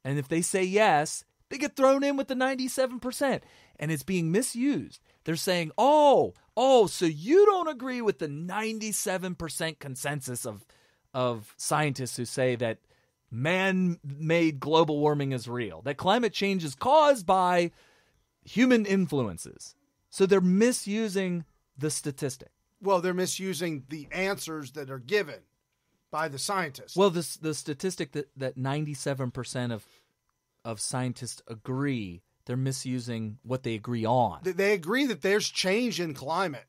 And if they say yes, they get thrown in with the 97%. And it's being misused. They're saying, so you don't agree with the 97% consensus of scientists who say that man-made global warming is real, that climate change is caused by human influences. So they're misusing the statistic. Well, they're misusing the answers that are given. by the scientists. Well, the statistic that 97% of scientists agree they're misusing what they agree on. They agree that there's change in climate.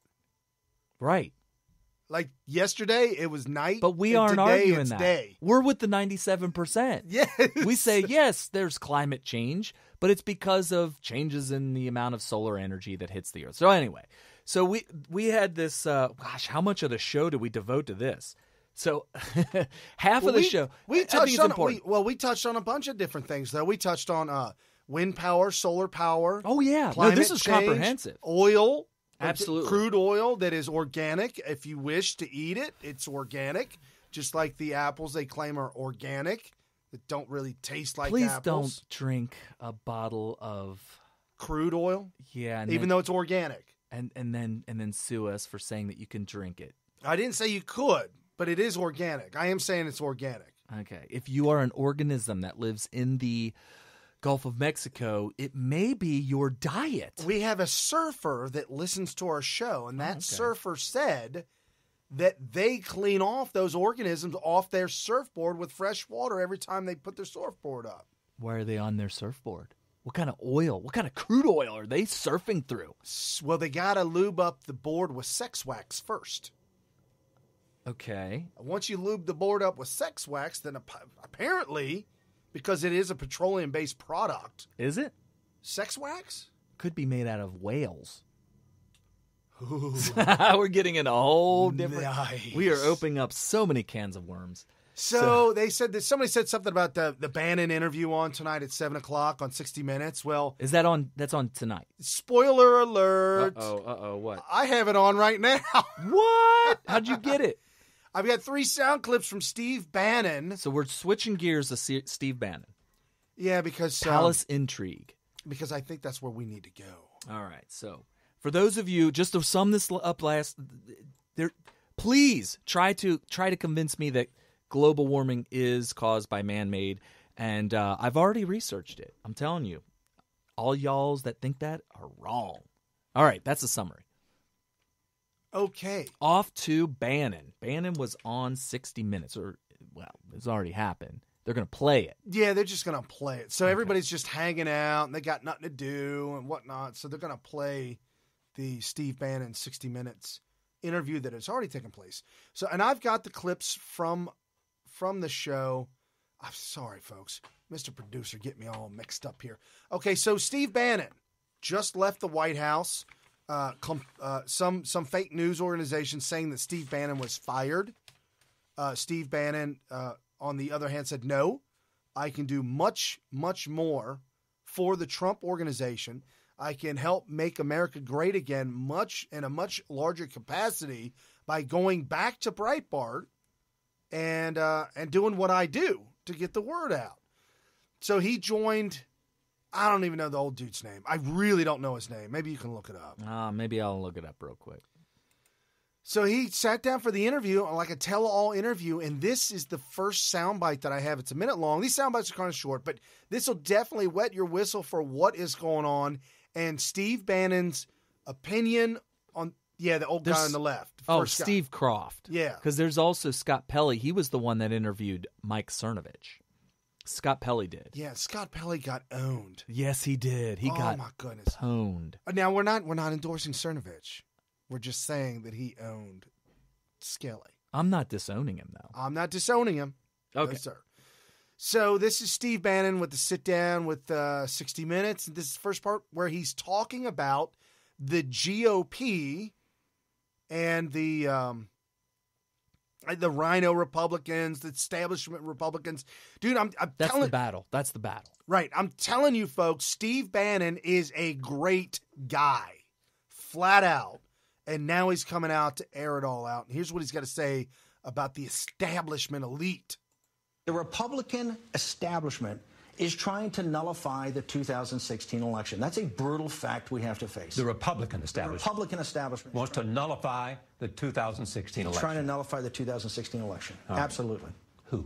Right. Like yesterday, it was night. But we and aren't today arguing it's that. Day. We're with the 97%. Yes. We say, yes, there's climate change, but it's because of changes in the amount of solar energy that hits the Earth. So anyway, we had this, how much of the show did we devote to this? So half of the show, we I think touched it's on important. we touched on a bunch of different things, though. We touched on wind power, solar power. Oh, yeah. Climate No, this is change, comprehensive. Oil. Absolutely. Crude oil that is organic. If you wish to eat it, it's organic. Just like the apples they claim are organic that don't really taste like Please apples. don't drink a bottle of Crude oil? yeah, and Even though it's organic. and then sue us for saying that you can drink it. I didn't say you could, but it is organic. I am saying it's organic. Okay. If you are an organism that lives in the Gulf of Mexico, it may be your diet. We have a surfer that listens to our show, and that surfer said that they clean off those organisms off their surfboard with fresh water every time they put their surfboard up. Why are they on their surfboard? What kind of oil? What kind of crude oil are they surfing through? Well, they got to lube up the board with sex wax first. Okay. Once you lube the board up with sex wax, then apparently, because it is a petroleum-based product. Is it? Sex wax? Could be made out of whales. We're getting in a whole different... Nice. We are opening up so many cans of worms. So they said that somebody said something about the Bannon interview on tonight at 7 o'clock on 60 Minutes. Well, Is that on? That's on tonight. spoiler alert. What? I have it on right now. What? How'd you get it? I've got 3 sound clips from Steve Bannon. So we're switching gears to Steve Bannon. Yeah, because Palace Intrigue. because I think that's where we need to go. All right. So for those of you, just to sum this up please try to convince me that global warming is caused by man-made, and I've already researched it. I'm telling you, all y'alls that think that are wrong. All right, that's a summary. Okay. Off to Bannon. Bannon was on 60 Minutes, it's already happened. They're going to play it. Yeah, they're just going to play it. So everybody's just hanging out, and they got nothing to do and whatnot. So they're going to play the Steve Bannon 60 Minutes interview that has already taken place. So, and I've got the clips from the show. I'm sorry, folks. Mr. Producer, get me all mixed up here. Okay, so Steve Bannon just left the White House. Some fake news organization saying that Steve Bannon was fired. Steve Bannon, on the other hand, said, no, I can do much, much more for the Trump organization. I can help make America great again in a much larger capacity by going back to Breitbart and doing what I do to get the word out. So he joined, I don't even know the old dude's name. I really don't know his name. Maybe you can look it up. Maybe I'll look it up real quick. So he sat down for the interview, like a tell-all interview, and this is the first soundbite that I have. It's a minute long. These soundbites are kind of short, but this will definitely wet your whistle for what is going on and Steve Bannon's opinion on, the old guy on the left. Steve Croft. Yeah. Because there's also Scott Pelley. He was the one that interviewed Mike Cernovich. Scott Pelley did. Yeah, Scott Pelley got owned. Yes, he did. He got my goodness. pwned. Now, we're not endorsing Cernovich. We're just saying that he owned Skelly. I'm not disowning him, though. I'm not disowning him. Okay. No, sir. So this is Steve Bannon with the sit-down with 60 Minutes. This is the first part where he's talking about the GOP and the Rhino Republicans, the establishment Republicans. Dude, That's the battle. That's the battle. Right. I'm telling you, folks, Steve Bannon is a great guy. Flat out. And now he's coming out to air it all out. And here's what he's got to say about the establishment elite. The Republican establishment is trying to nullify the 2016 election. That's a brutal fact we have to face. The Republican establishment. The Republican establishment wants to nullify the 2016 election. Trying to nullify the 2016 election. Absolutely. Who?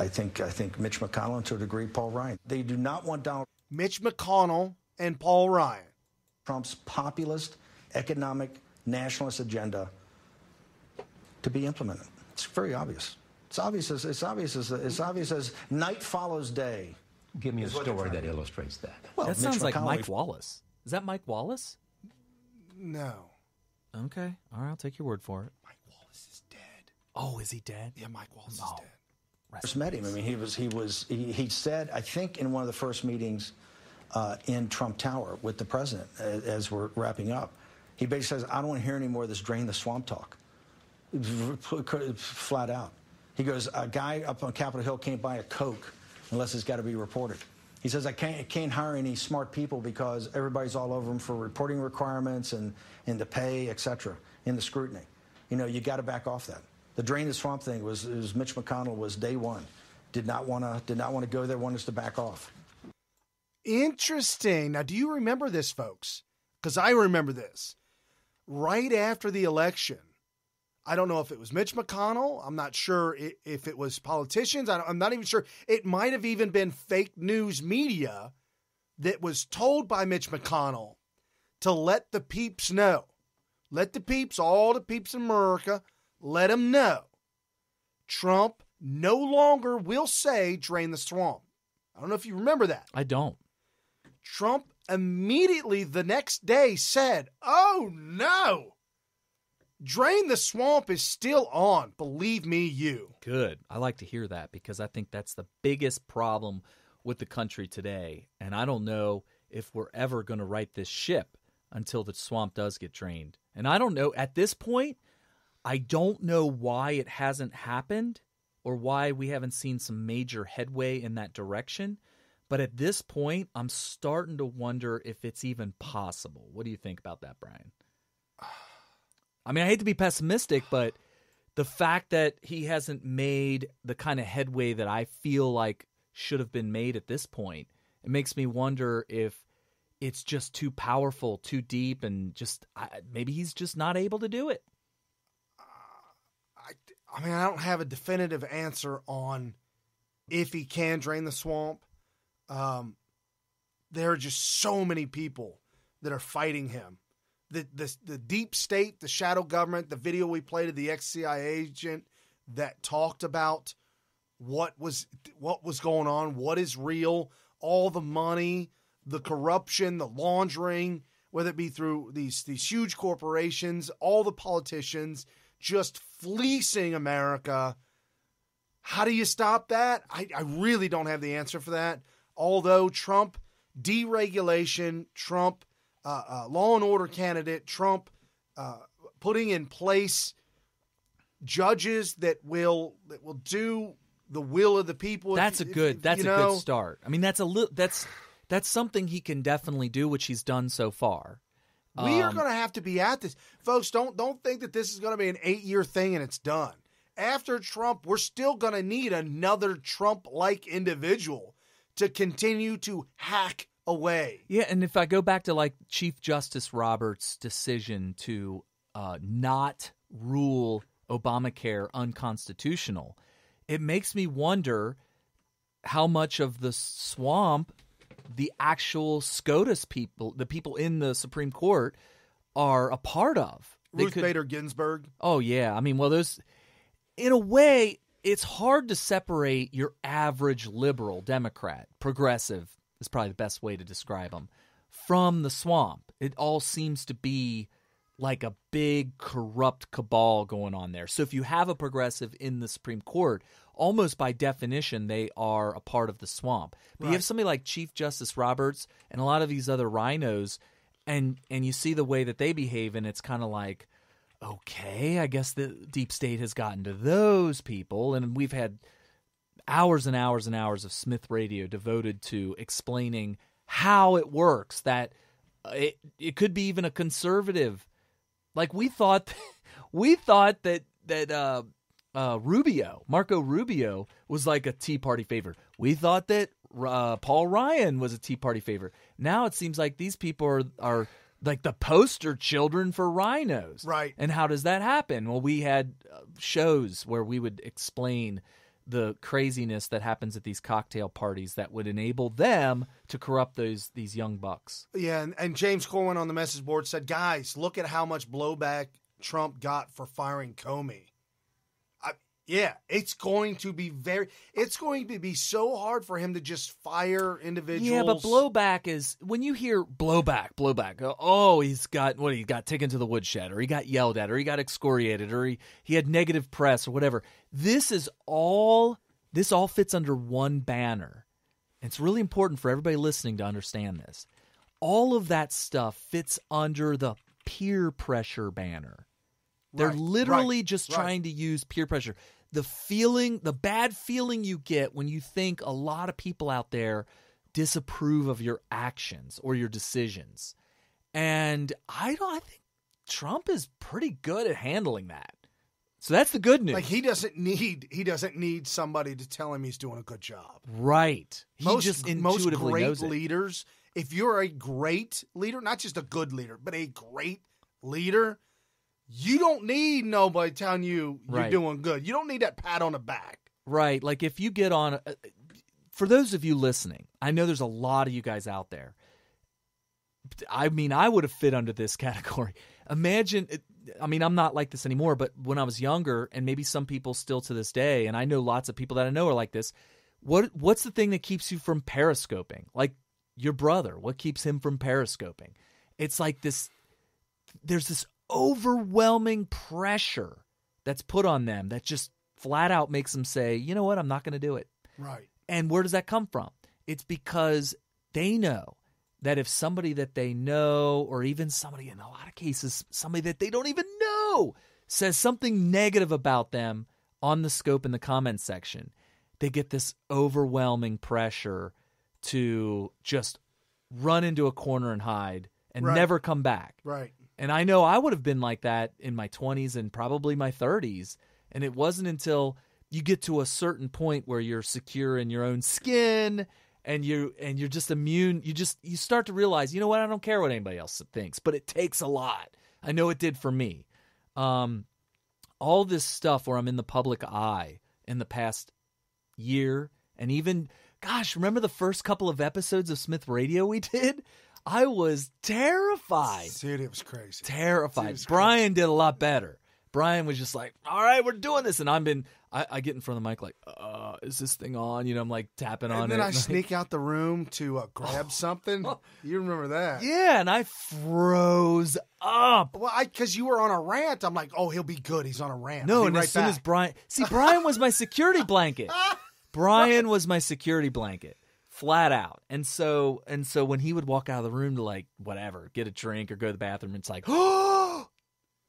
I think Mitch McConnell and to a degree Paul Ryan. They do not want Donald Mitch McConnell and Paul Ryan. Trump's populist, economic, nationalist agenda to be implemented. It's very obvious. It's obvious as night follows day. Give me a story that illustrates that. Well, that sounds like Mike Wallace. Is that Mike Wallace? No. Okay. All right, I'll take your word for it. Mike Wallace is dead. Oh, is he dead? Yeah, Mike Wallace is dead. First met him. I mean, he said, I think in one of the first meetings in Trump Tower with the president, as we're wrapping up, he basically says, I don't want to hear any more of this drain the swamp talk. Flat out. He goes, a guy up on Capitol Hill can't buy a Coke unless it's got to be reported. He says, I can't hire any smart people because everybody's all over them for reporting requirements and the pay, et cetera, in the scrutiny. You know, you got to back off that. The drain the swamp thing was Mitch McConnell was day one. Did not want to go there, wanted us to back off. Interesting. Now, do you remember this, folks? Because I remember this. Right after the election, I don't know if it was Mitch McConnell. I'm not sure if it was politicians. I'm not even sure. It might have even been fake news media that was told by Mitch McConnell to let the peeps know. Let the peeps, all the peeps in America, let them know. Trump no longer will say drain the swamp. I don't know if you remember that. I don't. Trump immediately the next day said, oh no, drain the swamp is still on. Believe me, you. Good. I like to hear that because I think that's the biggest problem with the country today. And I don't know if we're ever going to right this ship until the swamp does get drained. And I don't know, at this point, I don't know why it hasn't happened or why we haven't seen some major headway in that direction. But at this point, I'm starting to wonder if it's even possible. What do you think about that, Brian? I mean, I hate to be pessimistic, but the fact that he hasn't made the kind of headway that I feel like should have been made at this point, it makes me wonder if it's just too powerful, too deep, and just maybe he's just not able to do it. I mean, I don't have a definitive answer on if he can drain the swamp. There are just so many people that are fighting him. The deep state, the shadow government, the video we played of the ex-CIA agent that talked about what was going on, what is real, all the money, the corruption, the laundering, whether it be through these huge corporations, all the politicians just fleecing America. How do you stop that? I really don't have the answer for that. Although Trump deregulation, Trump law and order candidate, Trump putting in place judges that will do the will of the people. That's a good start. I mean, that's something he can definitely do, which he's done so far. We are going to have to be at this. Folks, don't think that this is going to be an 8-year thing and it's done. After Trump, we're still going to need another Trump-like individual to continue to hack away. Yeah, and if I go back to like Chief Justice Roberts' decision to not rule Obamacare unconstitutional, it makes me wonder how much of the swamp the actual SCOTUS people, the people in the Supreme Court, are a part of. Ruth Bader Ginsburg. Oh, yeah. I mean, well, those, in a way, it's hard to separate your average liberal, Democrat, progressive is probably the best way to describe them, from the swamp. It all seems to be like a big corrupt cabal going on there. So if you have a progressive in the Supreme Court, almost by definition, they are a part of the swamp. But you have somebody like Chief Justice Roberts and a lot of these other rhinos, and you see the way that they behave, and it's kind of like, okay, I guess the deep state has gotten to those people, and we've had hours and hours and hours of Smith Radio devoted to explaining how it works, that it could be even a conservative. Like we thought that Marco Rubio was like a Tea Party favorite. We thought that Paul Ryan was a Tea Party favorite. Now it seems like these people are like the poster children for rhinos. Right. And how does that happen? Well, we had shows where we would explain the craziness that happens at these cocktail parties that would enable them to corrupt these young bucks. Yeah, and James Cohn on the message board said, guys, look at how much blowback Trump got for firing Comey. Yeah, it's going to be so hard for him to just fire individuals. Yeah, but blowback is when you hear blowback. Oh, he got taken to the woodshed, or he got yelled at, or he got excoriated, or he had negative press, or whatever. This all fits under one banner. It's really important for everybody listening to understand this. All of that stuff fits under the peer pressure banner. They're literally just trying to use peer pressure. The bad feeling you get when you think a lot of people out there disapprove of your actions or your decisions. And I think Trump is pretty good at handling that. So that's the good news. Like he doesn't need somebody to tell him he's doing a good job. Right. He just intuitively knows it. Most great leaders, if you're a great leader, not just a good leader, but a great leader, you don't need nobody telling you you're doing good. You don't need that pat on the back. Right. Like if you get on, for those of you listening, I know there's a lot of you guys out there. I mean, I would have fit under this category. Imagine, I'm not like this anymore, but when I was younger, and maybe some people still to this day, and I know lots of people that I know are like this, what's the thing that keeps you from periscoping? Like your brother, what keeps him from periscoping? It's like there's this overwhelming pressure that's put on them that just flat out makes them say, you know what, I'm not going to do it. Right. And where does that come from? It's because they know that if somebody that they know, or even somebody, in a lot of cases, somebody that they don't even know, says something negative about them on the scope in the comments section, they get this overwhelming pressure to just run into a corner and hide and never come back. Right. And I know I would have been like that in my 20s and probably my 30s. And it wasn't until you get to a certain point where you're secure in your own skin and you're just immune. You start to realize, you know what? I don't care what anybody else thinks, but it takes a lot. I know it did for me. All this stuff where I'm in the public eye in the past year, and even, gosh, remember the first couple of episodes of Smith Radio we did? I was terrified. Dude, it was crazy. Terrified. Brian did a lot better. Brian was just like, all right, we're doing this. And I get in front of the mic like, is this thing on? You know, I'm like tapping on it. And then I sneak out the room to grab something. You remember that? Yeah, and I froze up. Well, because you were on a rant. I'm like, oh, he'll be good. He's on a rant. No, and as soon as Brian was my security blanket. Brian was my security blanket. Flat out. And so when he would walk out of the room to like whatever, get a drink or go to the bathroom, it's like, oh,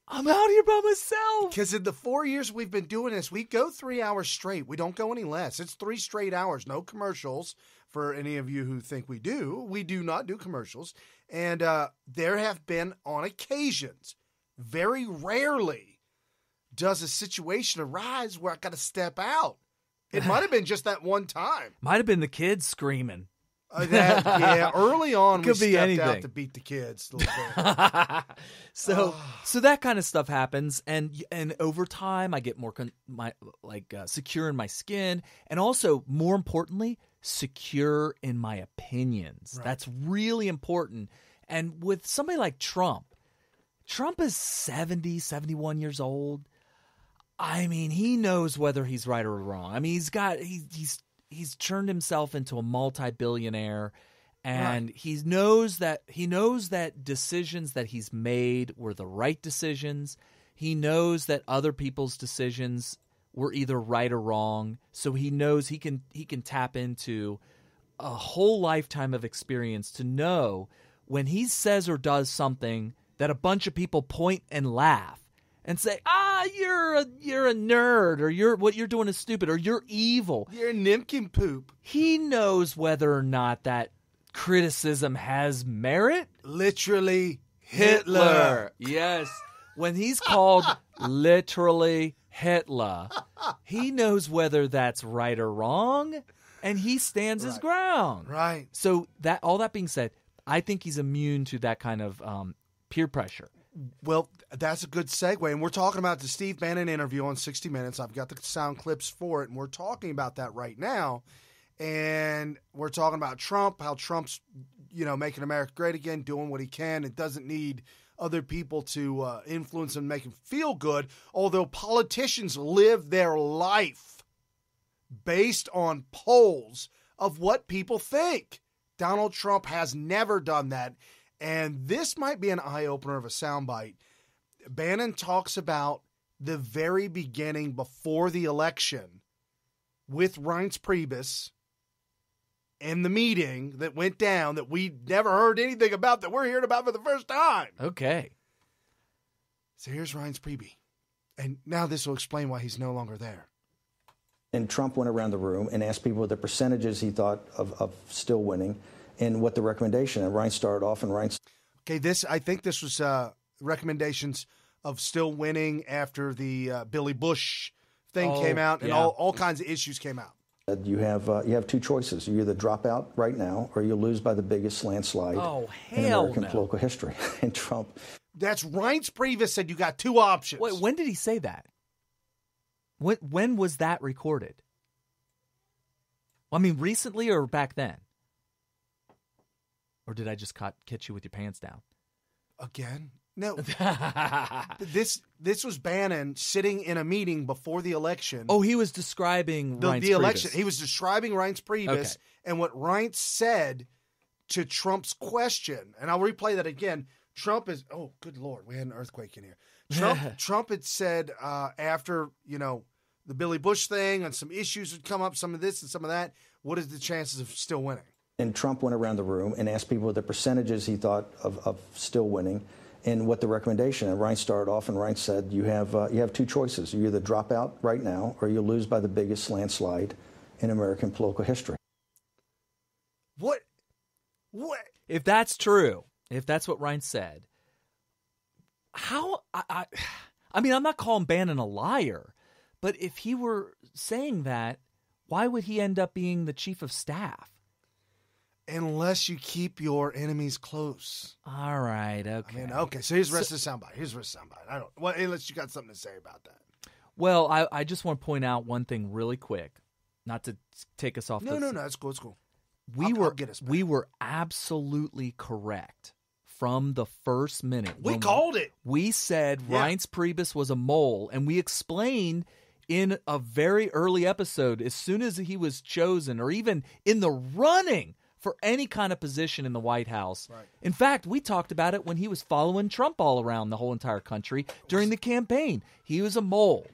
I'm out here by myself. Because in the 4 years we've been doing this, we go 3 hours straight. We don't go any less. It's 3 straight hours. No commercials for any of you who think we do. We do not do commercials. And there have been on occasions, very rarely does a situation arise where I got to step out. It might have been just that one time. Might have been the kids screaming. Early on we stepped out to beat the kids a little bit. So that kind of stuff happens, and over time I get more secure in my skin, and also more importantly, secure in my opinions. Right. That's really important. And with somebody like Trump is 70, 71 years old. I mean, he knows whether he's right or wrong. I mean, he's turned himself into a multi-billionaire, and he knows that decisions that he's made were the right decisions. He knows that other people's decisions were either right or wrong. So he knows he can tap into a whole lifetime of experience to know when he says or does something that a bunch of people point and laugh and say, you're a nerd, or what you're doing is stupid, or you're evil. You're a nincompoop. He knows whether or not that criticism has merit. Literally Hitler. Yes. When he's called literally Hitler, he knows whether that's right or wrong, and he stands his ground. Right. So all that being said, I think he's immune to that kind of peer pressure. Well, that's a good segue. And we're talking about the Steve Bannon interview on 60 Minutes. I've got the sound clips for it, and we're talking about that right now. And we're talking about Trump, how Trump's making America great again, doing what he can. It doesn't need other people to influence and make him feel good, although politicians live their life based on polls of what people think. Donald Trump has never done that, and this might be an eye-opener of a soundbite. Bannon talks about the very beginning before the election with Reince Priebus and the meeting that went down that we never heard anything about, that we're hearing about for the first time. Okay. So here's Reince Priebus. And now this will explain why he's no longer there. And Trump went around the room and asked people the percentages he thought of still winning and what the recommendation. And Reince started off, and Reince... Okay, I think this was recommendations of still winning after the Billy Bush thing came out, and all kinds of issues came out. You have two choices. You either drop out right now, or you lose by the biggest landslide in American political history. And Trump... That's Reince Priebus said you got two options. Wait, when did he say that? When was that recorded? Well, I mean, recently or back then? Or did I just catch you with your pants down? Again? No. This was Bannon sitting in a meeting before the election. Oh, he was describing Reince the election. Priebus. He was describing Reince Priebus and what Reince said to Trump's question. And I'll replay that again. Trump is, oh, good Lord, we had an earthquake in here. Trump had said after, the Billy Bush thing and some issues would come up, some of this and some of that, what is the chances of still winning? And Trump went around the room and asked people the percentages he thought of still winning and what the recommendation. And Reince started off, and Reince said, you have two choices. You either drop out right now, or you lose by the biggest landslide in American political history. What? If that's true, if that's what Reince said, how? I mean, I'm not calling Bannon a liar, but if he were saying that, why would he end up being the chief of staff? Unless you keep your enemies close. All right, okay. So here's the rest of the soundbite. Unless you got something to say about that. Well, I just want to point out one thing really quick, not to take us off. No, it's cool. It's cool. We were absolutely correct from the first minute. We called it. We said Reince Priebus was a mole, and we explained in a very early episode, as soon as he was chosen, or even in the running for any kind of position in the White House. Right. In fact, we talked about it when he was following Trump all around the whole entire country during the campaign. He was a mole.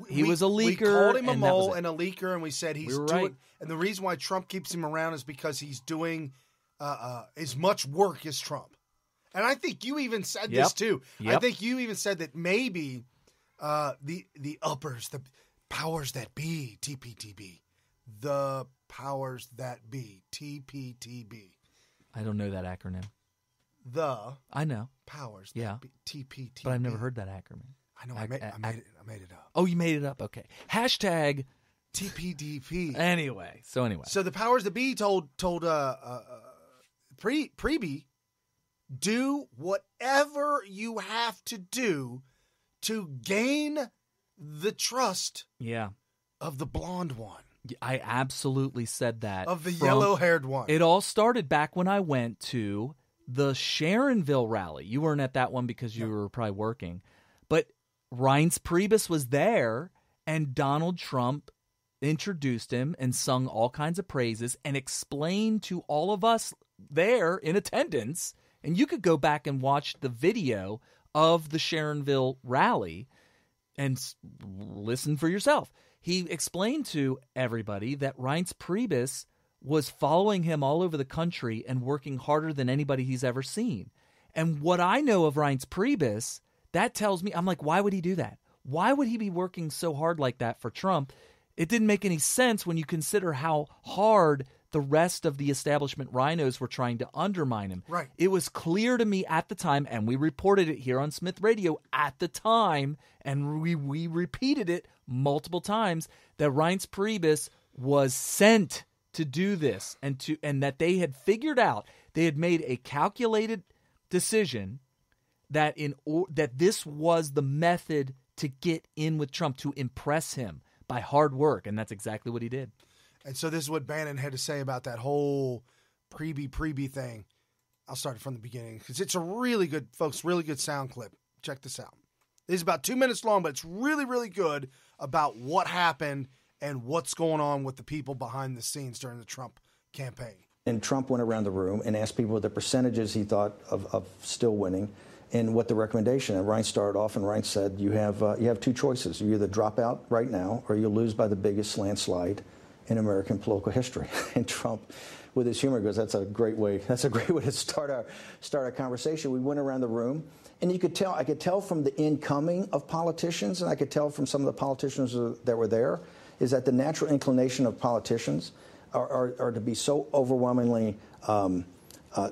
He was a leaker. We called him a mole and a leaker, and we said he's doing. Right. And the reason why Trump keeps him around is because he's doing as much work as Trump. And I think you even said this too. Yep. I think you even said that maybe the uppers, the powers that be, TPTB, the powers that be, TPTB. I don't know that acronym. I know powers that be, TPTB. But I've never heard that acronym. I know. I made it up. Oh, you made it up. Okay. Hashtag TPDP. Anyway. So the powers that be told Priebus, do whatever you have to do to gain the trust of the blonde one. I absolutely said that. Of the yellow-haired one. It all started back when I went to the Sharonville rally. You weren't at that one because you were probably working. But Reince Priebus was there, and Donald Trump introduced him and sung all kinds of praises and explained to all of us there in attendance, and you could go back and watch the video of the Sharonville rally and listen for yourself. He explained to everybody that Reince Priebus was following him all over the country and working harder than anybody he's ever seen. And what I know of Reince Priebus, that tells me, I'm like, why would he do that? Why would he be working so hard like that for Trump? It didn't make any sense when you consider how hard the rest of the establishment rhinos were trying to undermine him. Right. It was clear to me at the time, and we reported it here on Smith Radio at the time, and we repeated it multiple times, that Reince Priebus was sent to do this, and that they had figured out, they had made a calculated decision that that this was the method to get in with Trump, to impress him by hard work, and that's exactly what he did. And so this is what Bannon had to say about that whole Priebus thing. I'll start it from the beginning because it's a really good, folks, really good sound clip. Check this out. It's about 2 minutes long, but it's really, really good about what happened and what's going on with the people behind the scenes during the Trump campaign. And Trump went around the room and asked people the percentages he thought of still winning and what the recommendation. And Reince started off, and Reince said, you have two choices. You either drop out right now or you'll lose by the biggest landslide in American political history. And Trump, with his humor, goes, that's a great way to start our conversation. We went around the room, and I could tell from the incoming of politicians, and I could tell from some of the politicians that were there, is that the natural inclination of politicians are to be so overwhelmingly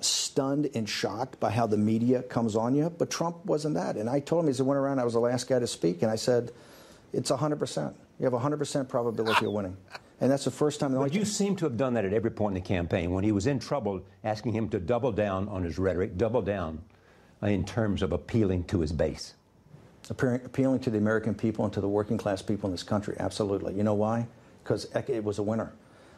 stunned and shocked by how the media comes on you. But Trump wasn't that. And I told him, as I went around, I was the last guy to speak, and I said, it's 100%. You have a 100% probability of winning. And that's the first time. But you seem to have done that at every point in the campaign. When he was in trouble, asking him to double down on his rhetoric, double down in terms of appealing to his base. Appealing to the American people and to the working class people in this country, absolutely. You know why? Because it was a winner.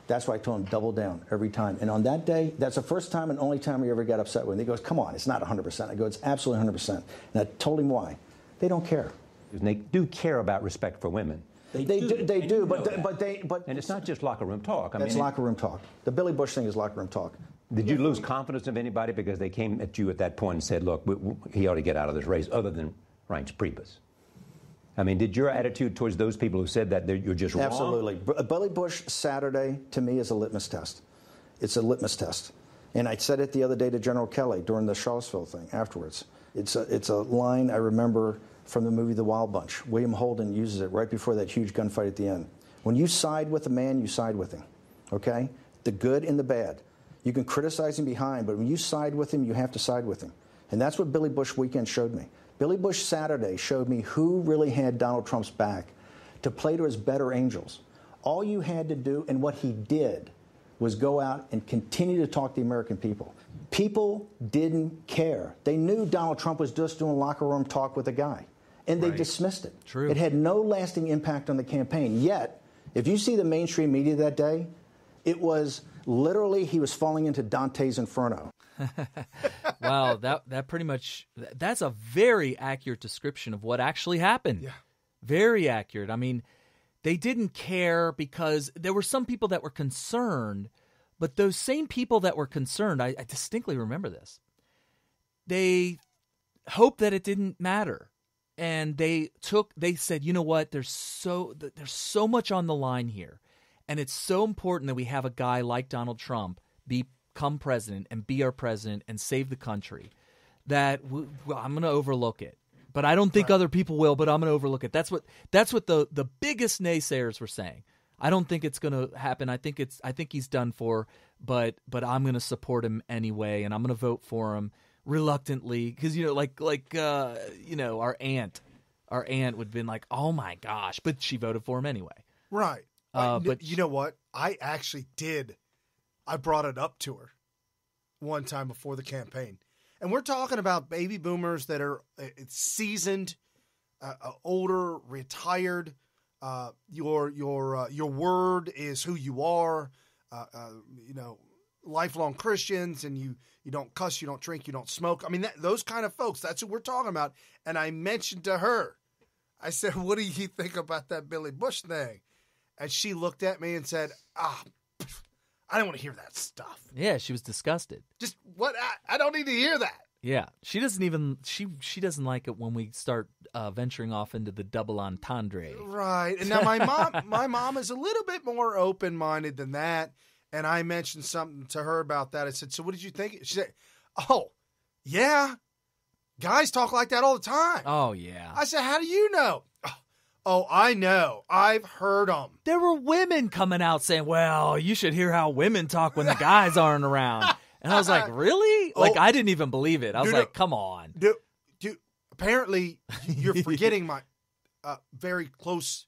That's why I told him double down every time. And on that day, that's the first time and only time he ever got upset with me. He goes, come on, it's not 100%. I go, it's absolutely 100%. And I told him why. They don't care. And they do care about respect for women. They do, but and it's not just locker room talk. It's locker room talk. The Billy Bush thing is locker room talk. Did you lose confidence of anybody because they came at you at that point and said, look, he ought to get out of this race, other than Reince Priebus? I mean, did your attitude towards those people who said that you're just wrong? Absolutely. Billy Bush Saturday, to me, is a litmus test. It's a litmus test. And I said it the other day to General Kelly during the Charlottesville thing afterwards. It's a line I remember from the movie The Wild Bunch. William Holden uses it right before that huge gunfight at the end. When you side with a man, you side with him, okay? The good and the bad. You can criticize him behind, but when you side with him, you have to side with him. And that's what Billy Bush weekend showed me. Billy Bush Saturday showed me who really had Donald Trump's back to play to his better angels. All you had to do, and what he did, was go out and continue to talk to the American people. People didn't care. They knew Donald Trump was just doing locker room talk with a guy. And they dismissed it. True. It had no lasting impact on the campaign. Yet, if you see the mainstream media that day, it was literally he was falling into Dante's Inferno. Wow, that pretty much, that's a very accurate description of what actually happened. Yeah. Very accurate. I mean, they didn't care because there were some people that were concerned, but those same people that were concerned, I distinctly remember this, they hoped that it didn't matter. And they said, you know what, there's so much on the line here. And it's so important that we have a guy like Donald Trump become president and be our president and save the country that I'm going to overlook it. But I don't think other people will, but I'm going to overlook it. That's what the biggest naysayers were saying. I don't think it's going to happen. I think he's done for, but I'm going to support him anyway, and I'm going to vote for him reluctantly, because our aunt would have been like, oh my gosh, but she voted for him anyway. Right. But you know what? I actually did. I brought it up to her one time before the campaign, and we're talking about baby boomers that are seasoned, older, retired. Your word is who you are. Lifelong Christians, and you don't cuss, you don't drink, you don't smoke. I mean, those kind of folks, that's who we're talking about. And I mentioned to her, I said, what do you think about that Billy Bush thing? And she looked at me and said, I don't want to hear that stuff. Yeah, she was disgusted. Just what? I don't need to hear that. Yeah, she doesn't even, she doesn't like it when we start venturing off into the double entendre. Right. And now my mom is a little bit more open-minded than that. And I mentioned something to her about that. I said, so what did you think? She said, oh, yeah. Guys talk like that all the time. Oh, yeah. I said, how do you know? Oh, I know. I've heard them. There were women coming out saying, well, you should hear how women talk when the guys aren't around. And I was like, really? Like, I didn't even believe it. I was like, come on. Apparently, you're forgetting my very close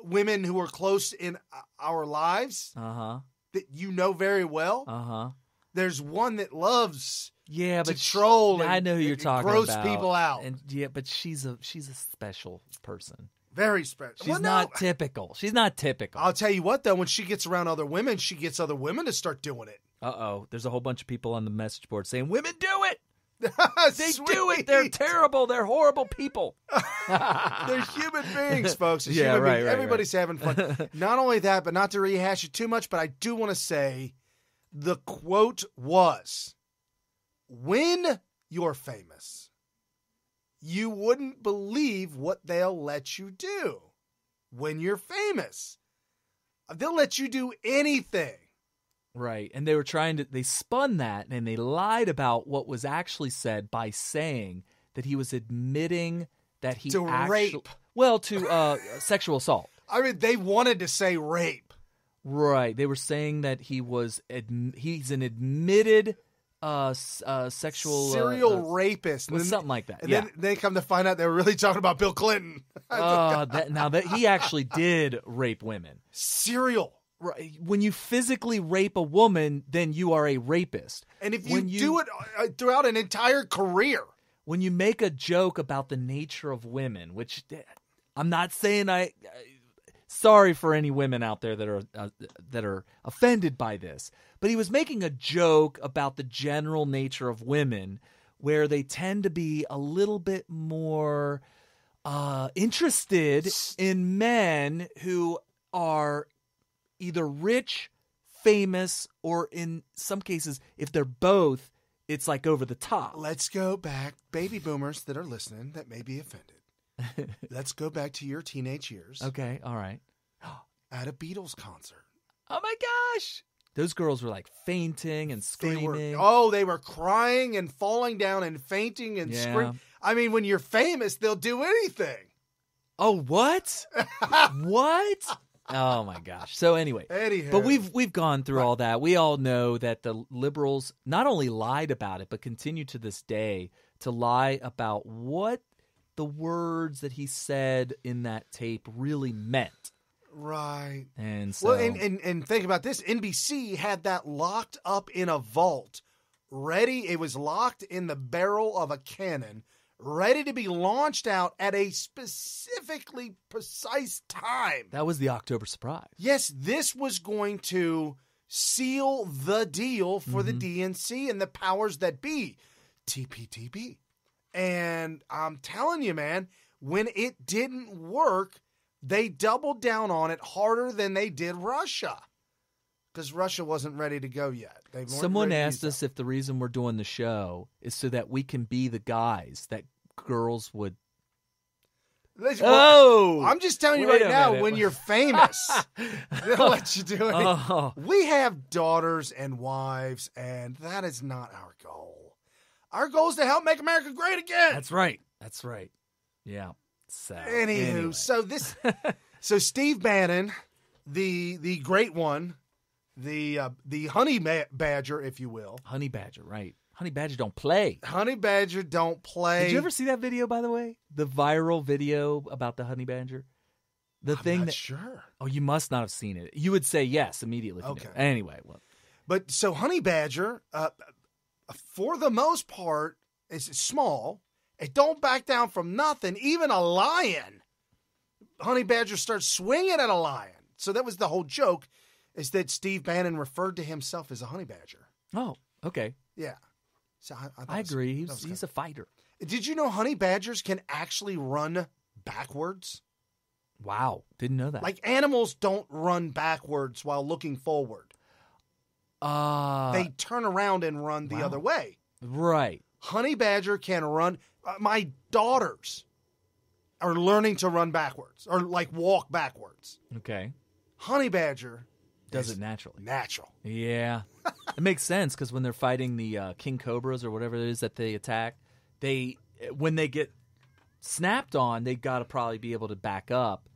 women who are close in our lives. Uh-huh. That you know very well. Uh-huh. There's one that loves but to troll. I know who you're talking gross about. People out. And but she's a special person. Very special. She's not typical. She's not typical. I'll tell you what, though, when she gets around other women, she gets other women to start doing it. Uh-oh. There's a whole bunch of people on the message board saying, women do it! They do it! Sweet. They're terrible! They're horrible people! They're human beings, folks. It's Yeah, human right, beings. right, Everybody's having fun. Not only that, but not to rehash it too much, but I do want to say the quote was, when you're famous, you wouldn't believe what they'll let you do. When you're famous, they'll let you do anything. Right. And they spun that and they lied about what was actually said by saying that he was admitting that he To rape. Well, to sexual assault. I mean, they wanted to say rape. Right. They were saying that he's an admitted sexual serial rapist. Well, something like that. And yeah. then they come to find out they were really talking about Bill Clinton. Now that he actually did rape women. Serial. Right. When you physically rape a woman, then you are a rapist. And if you do it throughout an entire career. When you make a joke about the nature of women, which I'm not saying sorry for any women out there that are offended by this, but he was making a joke about the general nature of women, where they tend to be a little bit more interested in men who are either rich, famous, or in some cases, if they're both, it's like over the top. Let's go back, baby boomers that are listening that may be offended. Let's go back to your teenage years. Okay, all right. At a Beatles concert. Oh my gosh! Those girls were like fainting and screaming. They were crying and falling down and fainting and screaming. I mean, when you're famous, they'll do anything. Oh, what? What? Oh my gosh. So anyway, but we've gone through all that. We all know that the liberals not only lied about it, but continue to this day to lie about what the words that he said in that tape really meant. Right. And so, well, and think about this. NBC had that locked up in a vault, ready. It was locked in the barrel of a cannon, ready to be launched out at a specifically precise time. That was the October surprise. Yes, this was going to seal the deal for the DNC and the powers that be, TPTB. And I'm telling you, man, when it didn't work, they doubled down on it harder than they did Russia. Because Russia wasn't ready to go yet. Someone asked us if the reason we're doing the show is so that we can be the guys that girls would. I'm just telling you right now, when you're famous, they'll let you do it. Oh. We have daughters and wives, and that is not our goal. Our goal is to help make America great again. That's right. That's right. Yeah. So, anyway. So Steve Bannon, the great one, the honey badger, if you will. Honey badger, right. Honey badger don't play. Honey badger don't play. Did you ever see that video, by the way? The viral video about the honey badger? I'm not sure. Oh, you must not have seen it. You would say yes immediately. Okay. Anyway. Well. But so honey badger, for the most part, is small. It don't back down from nothing. Even a lion. Honey badger starts swinging at a lion. So that was the whole joke, is that Steve Bannon referred to himself as a honey badger. Oh, okay. Yeah. So I agree. He's a fighter. Did you know honey badgers can actually run backwards? Wow. Didn't know that. Like animals don't run backwards while looking forward. They turn around and run the other way. Right. Honey badger can run. My daughters are learning to run backwards or like walk backwards. Okay. Honey badger does it naturally. Natural. Yeah. It makes sense because when they're fighting the king cobras or whatever it is that they attack, when they get snapped on, they got to probably be able to back up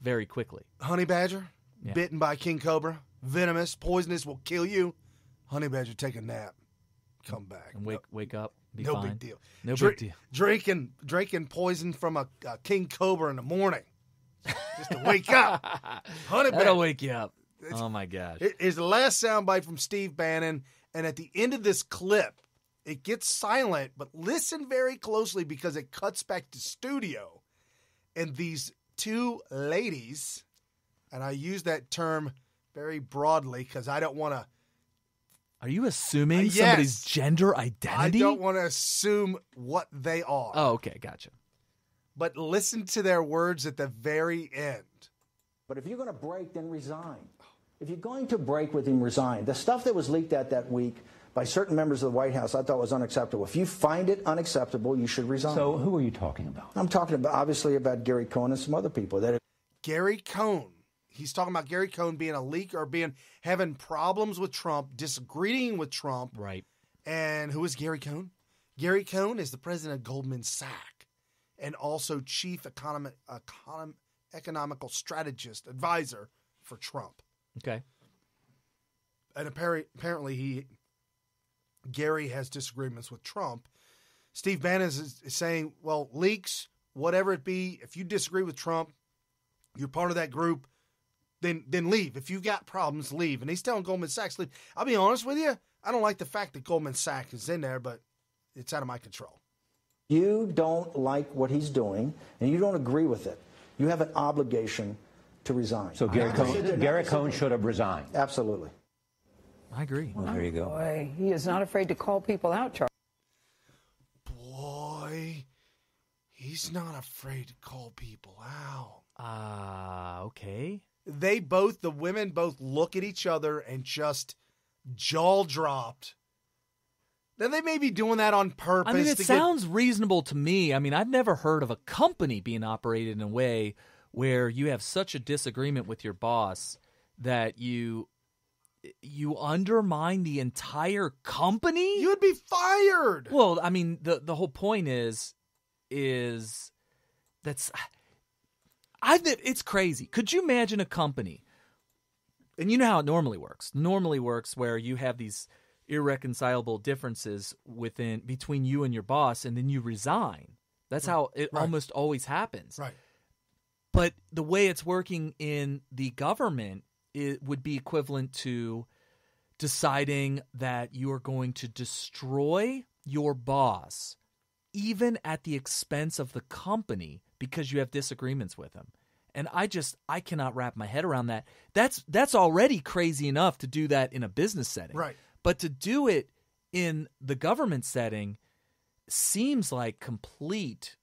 very quickly. Honey badger, bitten by king cobra, venomous, poisonous, will kill you. Honey badger, take a nap, come back, and wake up. No fine. big deal. No big deal. Drinking poison from a king cobra in the morning, just to wake up. Honey badger, that'll wake you up. Oh my gosh! It's the last soundbite from Steve Bannon, and at the end of this clip, it gets silent. But listen very closely because it cuts back to studio, and these two ladies, and I use that term very broadly because I don't want to Are you assuming Yes. somebody's gender identity? I don't want to assume what they are. Oh, okay, gotcha. But listen to their words at the very end. But if you're going to break, then resign. If you're going to break with him, resign. The stuff that was leaked out that week by certain members of the White House I thought was unacceptable. If you find it unacceptable, you should resign. So who are you talking about? I'm talking about, obviously, about Gary Cohn and some other people. Gary Cohn. He's talking about Gary Cohn being a leak or having problems with Trump, disagreeing with Trump. Right. And who is Gary Cohn? Gary Cohn is the president of Goldman Sach and also chief economical strategist advisor for Trump. Okay. And apparently Gary has disagreements with Trump. Steve Bannon is saying, well, leaks, whatever it be, if you disagree with Trump, you're part of that group, then leave. If you got problems, leave. And he's telling Goldman Sachs, leave. I'll be honest with you, I don't like the fact that Goldman Sachs is in there, but it's out of my control. You don't like what he's doing, and you don't agree with it. You have an obligation to resign. So Gary Cohn should have resigned. Absolutely. I agree. Well, there you go. Boy, he is not afraid to call people out, Charles. Boy, he's not afraid to call people out. Okay. The women both look at each other and just jaw dropped. Now, they may be doing that on purpose. I mean, it sounds reasonable to me. I mean, I've never heard of a company being operated in a way where you have such a disagreement with your boss that you undermine the entire company? You would be fired. Well, I mean, the whole point is that's it's crazy. Could you imagine a company? And you know how it normally works. Normally works where you have these irreconcilable differences between you and your boss, and then you resign. That's how it almost always happens. Right. But the way it's working in the government, it would be equivalent to deciding that you are going to destroy your boss, even at the expense of the company, because you have disagreements with him. And I cannot wrap my head around that. That's already crazy enough to do that in a business setting. Right. But to do it in the government setting seems like complete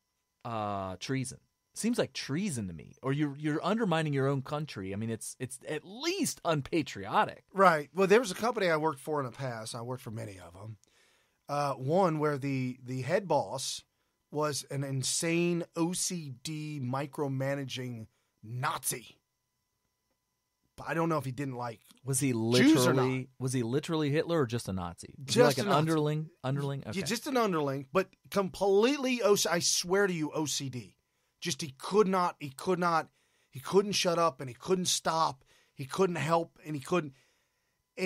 treason. Seems like treason to me. Or you're undermining your own country. I mean, it's at least unpatriotic. Right. Well, there was a company I worked for in the past. I worked for many of them. One where the head boss was an insane OCD micromanaging Nazi. But I don't know if he didn't like Was he Jews or not. literally Hitler or just a Nazi? Was Just he like a an Nazi. underling? Okay. Yeah, just an underling, but completely I swear to you, OCD. Just he couldn't shut up, and he couldn't stop. He couldn't help, and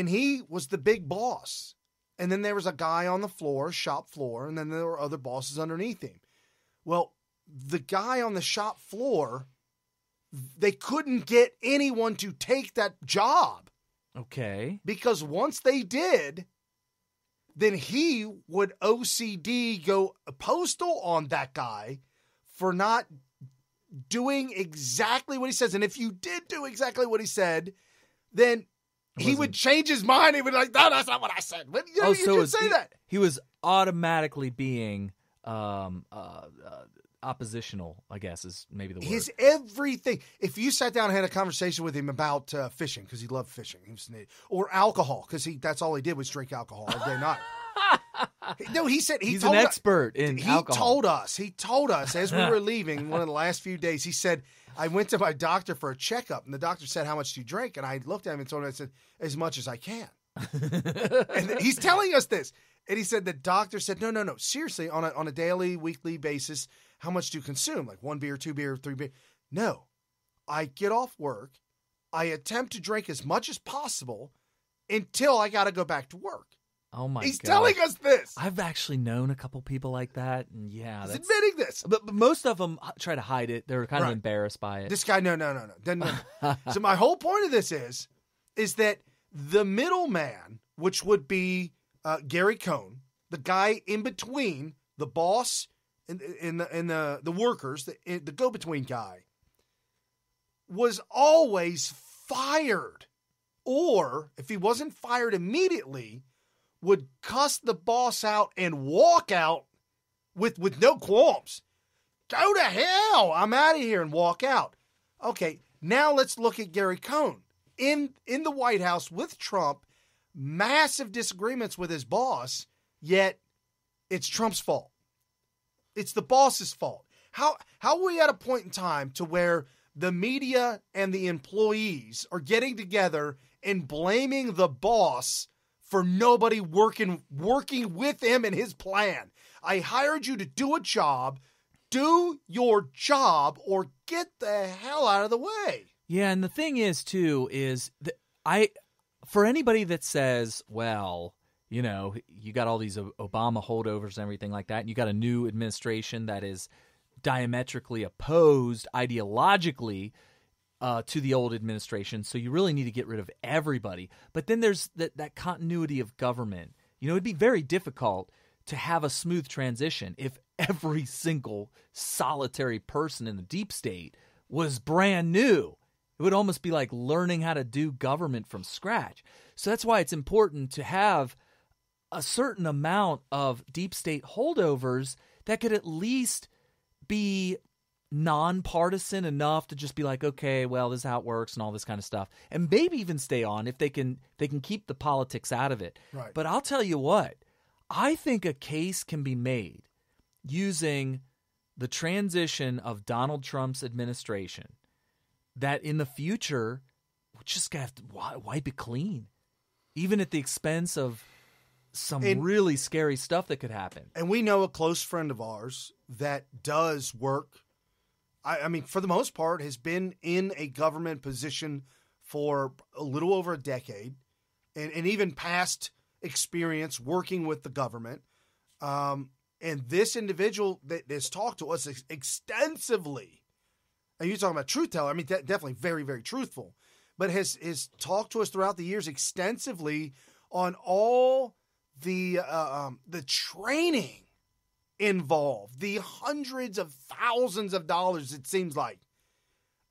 he was the big boss. And then there was a guy on the floor, shop floor, and then there were other bosses underneath him. Well, the guy on the shop floor, they couldn't get anyone to take that job. Okay. Because once they did, then he would OCD go postal on that guy for not doing exactly what he says. And if you did do exactly what he said, then he would change his mind. He would be like, no, that's not what I said. But you can say that. He was automatically being oppositional, I guess is maybe the word. His everything. If you sat down and had a conversation with him about fishing, because he loved fishing, he was an idiot, or alcohol, because that's all he did was drink alcohol all day night. No, he said he's an expert in alcohol. He told us as we were leaving one of the last few days, he said, I went to my doctor for a checkup, and the doctor said, how much do you drink? And I looked at him and told him, I said, as much as I can. And he's telling us this. And he said, the doctor said, no, seriously, on a daily, weekly basis, how much do you consume? Like 1 beer, 2 beer, 3 beer? No. I get off work. I attempt to drink as much as possible until I got to go back to work. Oh my God. He's telling us this. I've actually known a couple people like that. And yeah, he's admitting this. But most of them try to hide it. They're kind of embarrassed by it. This guy, no. So my whole point of this is that the middleman, which would be Gary Cohn, the guy in between the boss and the workers, the go-between guy, was always fired. Or if he wasn't fired immediately, would cuss the boss out and walk out with no qualms. Go to hell. I'm out of here, and walk out. Okay, now let's look at Gary Cohn. In the White House with Trump, massive disagreements with his boss, yet it's Trump's fault. It's the boss's fault. How are we at a point in time to where the media and the employees are getting together and blaming the boss for nobody working with him and his plan? I hired you to do a job. Do your job or get the hell out of the way. Yeah, and the thing is, too, is that for anybody that says, well, you know, you got all these Obama holdovers and everything like that, and you got a new administration that is diametrically opposed ideologically to the old administration, so you really need to get rid of everybody. But then there's that continuity of government. You know, it'd be very difficult to have a smooth transition if every single solitary person in the deep state was brand new. It would almost be like learning how to do government from scratch. So that's why it's important to have a certain amount of deep state holdovers that could at least be nonpartisan enough to just be like, okay, well, this is how it works and all this kind of stuff. And maybe even stay on if they can keep the politics out of it. Right. But I'll tell you what, I think a case can be made using the transition of Donald Trump's administration that in the future, we just got to wipe it clean, even at the expense of some really scary stuff that could happen. And we know a close friend of ours that does work. I mean, for the most part, has been in a government position for a little over a decade and even past experience working with the government. And this individual that has talked to us extensively, and you're talking about truth teller, I mean, definitely very, very truthful, but has talked to us throughout the years extensively on all the training involved, the hundreds of thousands of dollars, it seems like,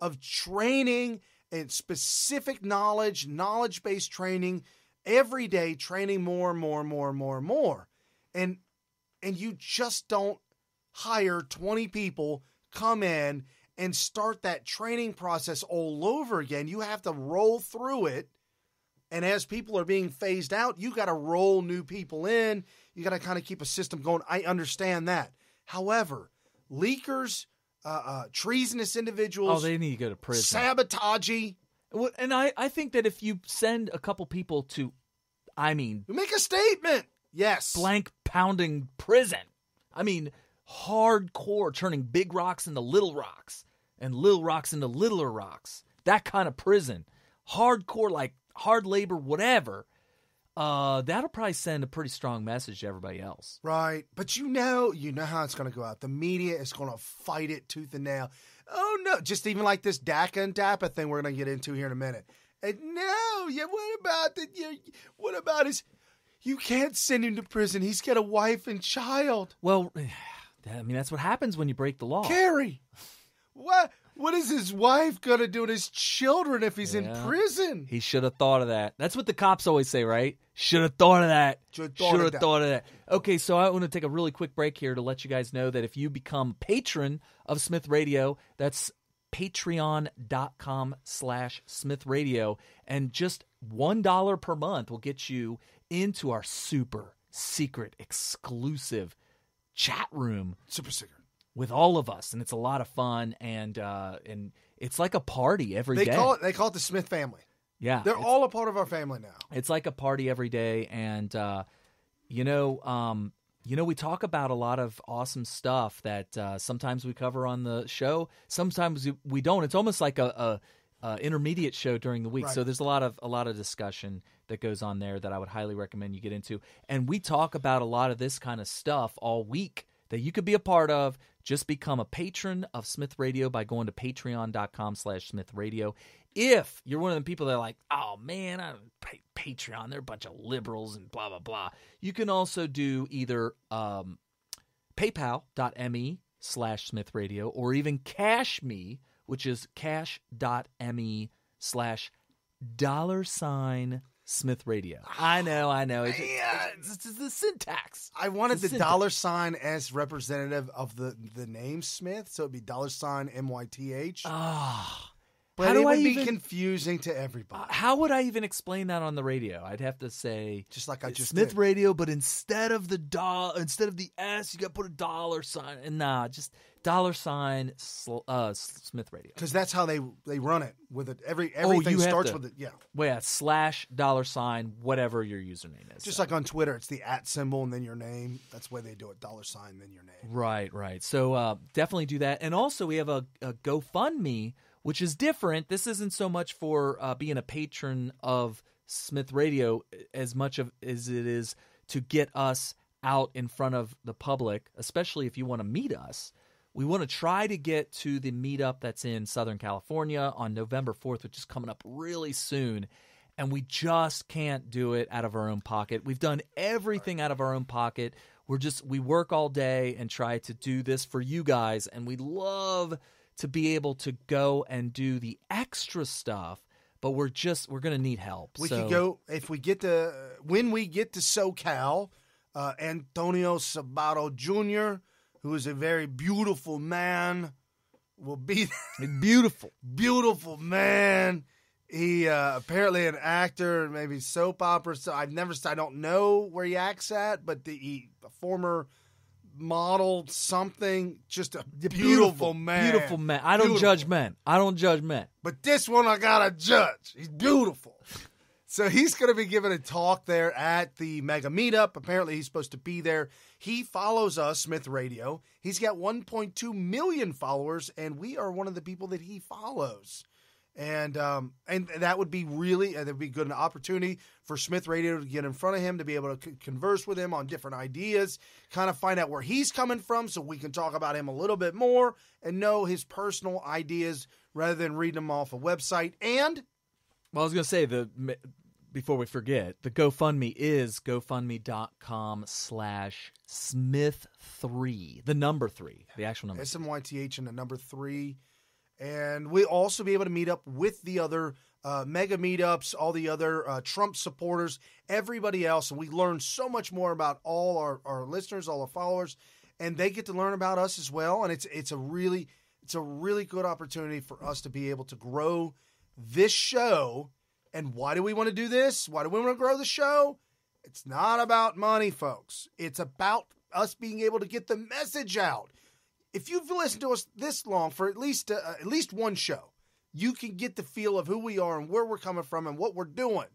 of training and specific knowledge-based training, every day training more and more and more and more and more. And you just don't hire 20 people, come in, and start that training process all over again. You have to roll through it. And as people are being phased out, you got to roll new people in. You got to kind of keep a system going. I understand that. However, leakers, treasonous individuals. Oh, they need to go to prison. Sabotagey. And I think that if you send a couple people to, I mean, make a statement. Yes. Blank pounding prison. I mean, hardcore, turning big rocks into little rocks and little rocks into littler rocks. That kind of prison. Hardcore, like hard labor, whatever. That'll probably send a pretty strong message to everybody else. Right. But you know how it's going to go out. The media is going to fight it tooth and nail. Oh, no. Just even like this DACA and DAPA thing we're going to get into here in a minute. And no, yeah, what about his... You can't send him to prison. He's got a wife and child. Well, I mean, that's what happens when you break the law. Carrie, what is his wife going to do to his children if he's in prison? He should have thought of that. That's what the cops always say, right? Should have thought of that. Should have thought of that. Okay, so I want to take a really quick break here to let you guys know that if you become patron of Smith Radio, that's patreon.com/Smith Radio, and just $1 per month will get you into our super secret exclusive chat room. Super secret. With all of us, and it's a lot of fun, and it's like a party every day. They call it the Smith family. Yeah. They're all a part of our family now. It's like a party every day, and we talk about a lot of awesome stuff that sometimes we cover on the show, sometimes we don't. It's almost like a intermediate show during the week. Right. So there's a lot of discussion that goes on there that I would highly recommend you get into. And we talk about a lot of this kind of stuff all week that you could be a part of. Just become a patron of Smith Radio by going to patreon.com/Smith Radio. If you're one of the people that are like, oh man, I don't pay Patreon, they're a bunch of liberals and blah, blah, blah. You can also do either paypal.me/Smith Radio or even Cash Me, which is cash.me/$ Smith Radio. I know. It's the syntax. I wanted the syntax. $sign as representative of the name Smith, so it'd be $MYTH. But How it do would I be even- confusing to everybody. How would I even explain that on the radio? I'd have to say Just like I just Smith did. Radio, but instead of the S, you got to put a $sign. And nah, just $sign Smith Radio. Because that's how they run it with it. Everything you have starts to- with it. Yeah. Well, yeah, $, whatever your username is. Just like on Twitter, it's the @ symbol and then your name. That's the way they do it. $, then your name. Right. So definitely do that. And also we have a GoFundMe, which is different. This isn't so much for being a patron of Smith Radio as much as it is to get us out in front of the public, especially if you want to meet us. We want to try to get to the meetup that's in Southern California on November 4th, which is coming up really soon. And we just can't do it out of our own pocket. We've done everything out of our own pocket. We work all day and try to do this for you guys. And we love to be able to go and do the extra stuff, but we're going to need help. We could go when we get to SoCal. Antonio Sabato Jr., who is a very beautiful man, will be beautiful man. He apparently an actor, maybe soap opera. So I don't know where he acts at, but a former model, something, just a beautiful man. Beautiful man. I don't judge men. But this one I gotta judge. He's beautiful. So he's going to be giving a talk there at the mega meetup. Apparently he's supposed to be there. He follows us, Smith Radio. He's got 1.2 million followers, and we are one of the people that he follows. And that would be that'd be good, an opportunity for Smith Radio to get in front of him, to be able to converse with him on different ideas, kind of find out where he's coming from so we can talk about him a little bit more and know his personal ideas rather than reading them off a website. And I was going to say, before we forget, the GoFundMe is GoFundMe.com/Smith3, the number 3, the actual number. SMYTH and the number 3. And we'll also be able to meet up with the other mega meetups, all the other Trump supporters, everybody else. And we learn so much more about all our listeners, all our followers, and they get to learn about us as well. And it's a really good opportunity for us to be able to grow this show. And why do we want to do this? Why do we want to grow the show? It's not about money, folks. It's about us being able to get the message out. If you've listened to us this long for at least one show, you can get the feel of who we are and where we're coming from and what we're doing.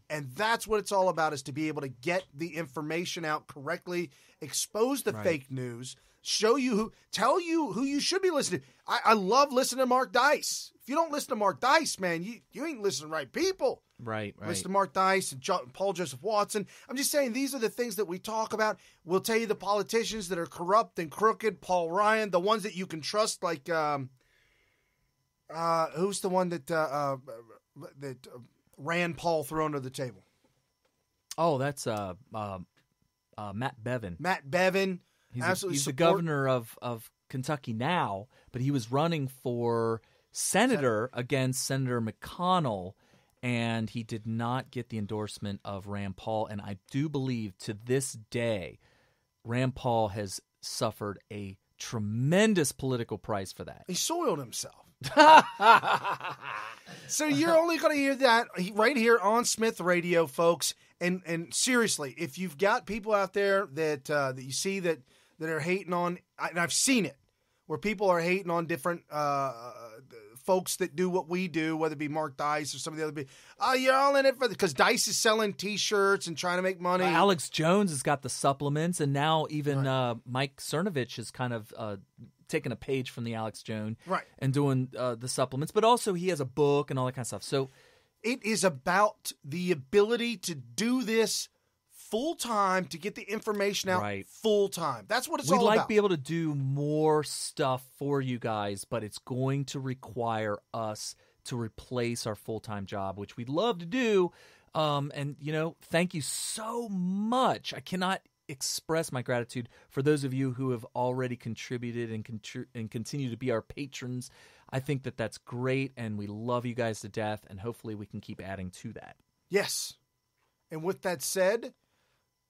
And that's what it's all about, is to be able to get the information out correctly, expose the fake news, tell you who you should be listening to. I love listening to Mark Dice. If you don't listen to Mark Dice, man, you ain't listening to the right people. Right. Listen to Mark Dice and Paul Joseph Watson. I'm just saying, these are the things that we talk about. We'll tell you the politicians that are corrupt and crooked, Paul Ryan, the ones that you can trust, like who's the one that Rand Paul threw under the table? Oh, that's Matt Bevin. Matt Bevin. He's the governor of Kentucky now, but he was running for senator against Senator McConnell, and he did not get the endorsement of Rand Paul. And I do believe to this day, Rand Paul has suffered a tremendous political price for that. He soiled himself. So you're only going to hear that right here on Smith Radio, folks. And seriously, if you've got people out there that you see that are hating on, and I've seen it, where people are hating on different folks that do what we do, whether it be Mark Dice or some of the other people. Oh, you're all in it because Dice is selling T-shirts and trying to make money. Alex Jones has got the supplements, and now even Mike Cernovich has kind of taken a page from the Alex Jones and doing the supplements. But also he has a book and all that kind of stuff. So it is about the ability to do this full-time, to get the information out full-time. That's what it's all about. We'd like to be able to do more stuff for you guys, but it's going to require us to replace our full-time job, which we'd love to do. And, thank you so much. I cannot express my gratitude for those of you who have already contributed and continue to be our patrons. I think that that's great, and we love you guys to death, and hopefully we can keep adding to that. Yes. And with that said,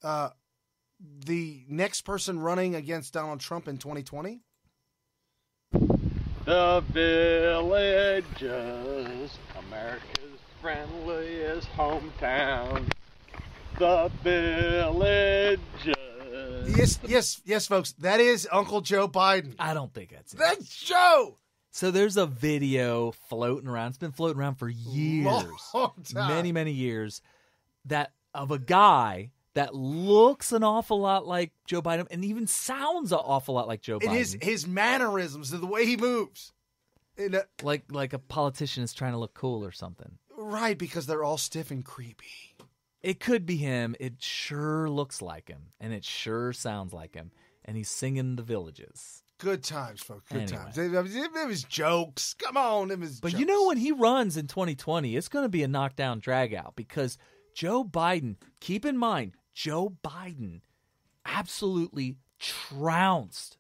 the next person running against Donald Trump in 2020? The Villages, America's friendliest hometown. The Villages. Yes, folks. That is Uncle Joe Biden. I don't think that's it. That's Joe. So there's a video floating around. It's been floating around for years. Long time. Many, many years. That of a guy that looks an awful lot like Joe Biden and even sounds an awful lot like Joe Biden. His mannerisms, the way he moves. Like a politician is trying to look cool or something. Right, because they're all stiff and creepy. It could be him. It sure looks like him. And it sure sounds like him. And he's singing The Villages. Good times, folks. Good Anyway. times. It was jokes. Come on. It was But jokes. you know, when he runs in 2020, it's going to be a knockdown drag out because Joe Biden, keep in mind, Joe Biden absolutely trounced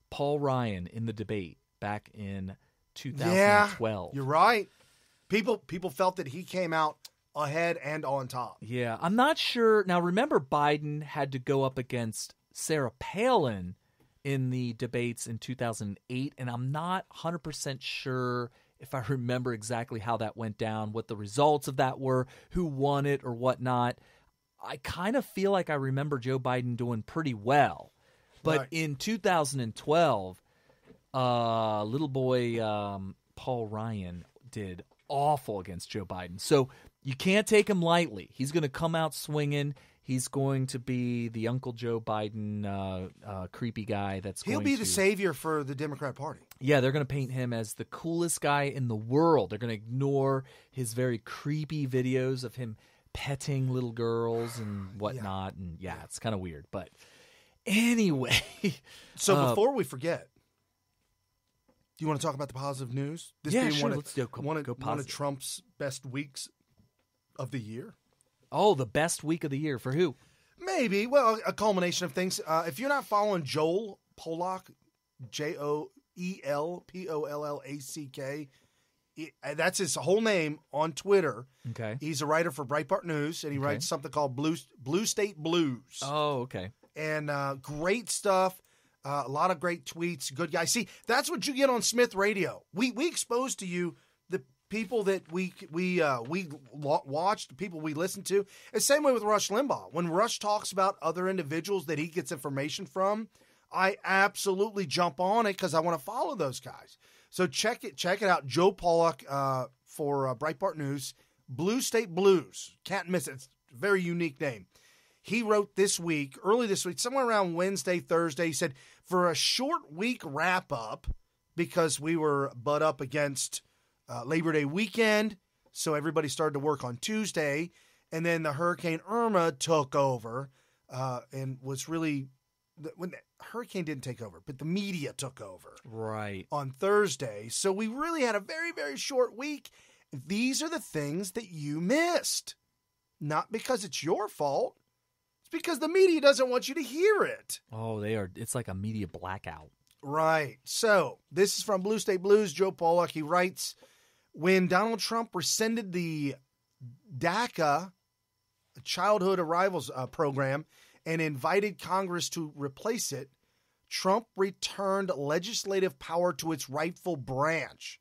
Paul Ryan in the debate back in 2012. Yeah, you're right. People felt that he came out ahead and on top. Yeah, I'm not sure. Now, remember, Biden had to go up against Sarah Palin in the debates in 2008, and I'm not 100% sure if I remember exactly how that went down, what the results of that were, who won it or whatnot. I kind of feel like I remember Joe Biden doing pretty well. But Right. in 2012, little boy Paul Ryan did awful against Joe Biden. So you can't take him lightly. He's going to come out swinging. He's going to be the Uncle Joe Biden creepy guy that's He'll going be to... the savior for the Democrat Party. Yeah, they're going to paint him as the coolest guy in the world. They're going to ignore his very creepy videos of him petting little girls and whatnot. Yeah. And yeah, it's kind of weird. But anyway. So before we forget, do you want to talk about the positive news? This yeah, being sure. One Let's go positive. One of Trump's best weeks of the year. Oh, the best week of the year for who? Maybe. Well, a culmination of things. If you're not following Joel Pollack, JoelPollack, that's his whole name on Twitter. Okay. He's a writer for Breitbart News, and he writes something called Blue State Blues. Oh, okay. And great stuff. A lot of great tweets. Good guy. See, that's what you get on Smith Radio. We expose to you the people that we watch, the people we listen to. And same way with Rush Limbaugh. When Rush talks about other individuals that he gets information from, I absolutely jump on it because I want to follow those guys. So check it out. Joe Pollack for Breitbart News. Blue State Blues. Can't miss it. It's a very unique name. He wrote early this week, somewhere around Wednesday, Thursday, he said, for a short week wrap up, because we were butt up against Labor Day weekend, so everybody started to work on Tuesday, and then the Hurricane Irma took over and was really, when the hurricane didn't take over, but the media took over. Right. On Thursday. So we really had a very, very short week. These are the things that you missed. Not because it's your fault. It's because the media doesn't want you to hear it. Oh, they are. It's like a media blackout. Right. So this is from Blue State Blues. Joe Pollack. He writes, when Donald Trump rescinded the DACA, Childhood Arrivals Program, and invited Congress to replace it, Trump returned legislative power to its rightful branch.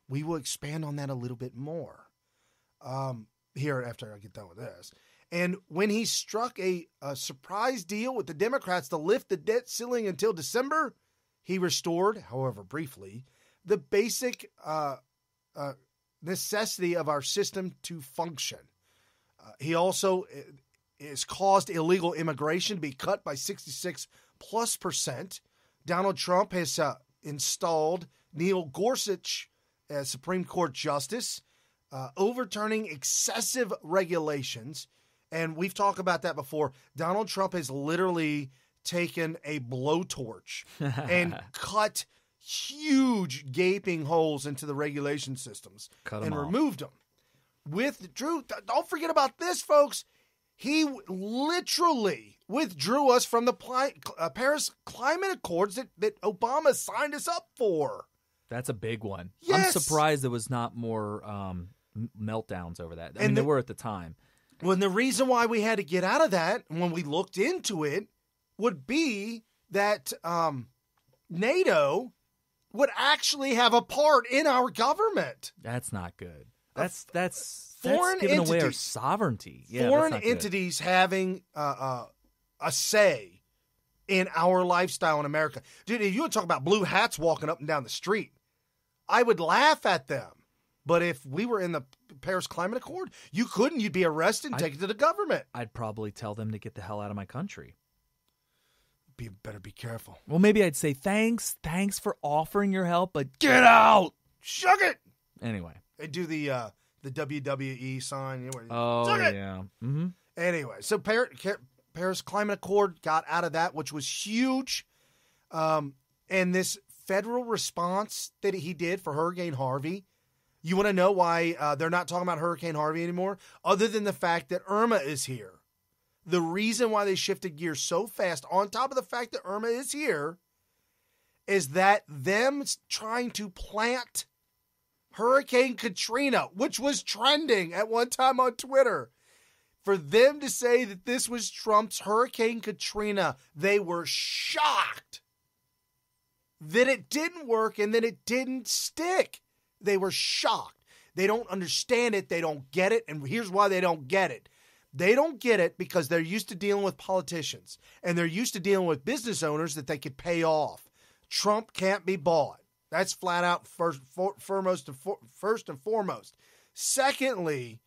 We will expand on that a little bit more here after I get done with this. And when he struck a surprise deal with the Democrats to lift the debt ceiling until December, he restored, however briefly, the basic necessity of our system to function. He also has caused illegal immigration to be cut by 66+%. Donald Trump has installed Neil Gorsuch as Supreme Court Justice, overturning excessive regulations. And we've talked about that before. Donald Trump has literally taken a blowtorch and cut huge gaping holes into the regulation systems and removed them. Don't forget about this, folks. He literally withdrew us from the Paris Climate Accords that Obama signed us up for. That's a big one. Yes. I'm surprised there was not more meltdowns over that. I mean, there were at the time. When the reason why we had to get out of that, when we looked into it, would be that NATO would actually have a part in our government. That's not good. That's foreign giving entities, away our sovereignty. Yeah, foreign that's not entities having a say in our lifestyle in America. Dude, if you would talk about blue hats walking up and down the street, I would laugh at them. But if we were in the Paris Climate Accord, you couldn't. You'd be arrested and taken to the government. I'd probably tell them to get the hell out of my country. Better be careful. Well, maybe I'd say thanks for offering your help, but get out. Shug it. Anyway, they do the WWE sign. Oh yeah. Mm-hmm. Anyway, so Paris Climate Accord got out of that, which was huge. And this federal response that he did for Hurricane Harvey. You want to know why they're not talking about Hurricane Harvey anymore? Other than the fact that Irma is here. The reason why they shifted gears so fast, on top of the fact that Irma is here, is that them trying to plant Hurricane Katrina, which was trending at one time on Twitter. For them to say that this was Trump's Hurricane Katrina, they were shocked that it didn't work and that it didn't stick. They were shocked. They don't understand it. They don't get it. And here's why they don't get it. They don't get it because they're used to dealing with politicians and they're used to dealing with business owners that they could pay off. Trump can't be bought. That's flat out first and foremost. Secondly,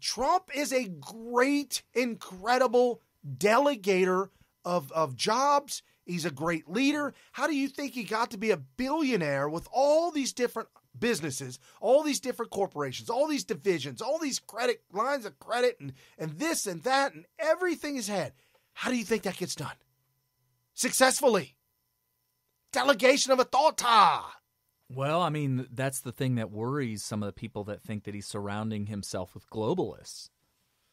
Trump is a great, incredible delegator of jobs. He's a great leader. How do you think he got to be a billionaire with all these different businesses, all these different corporations, all these divisions, all these credit lines of credit and this and that and everything he's had? How do you think that gets done? Successfully. Delegation of authority. Well, I mean, that's the thing that worries some of the people that think that he's surrounding himself with globalists.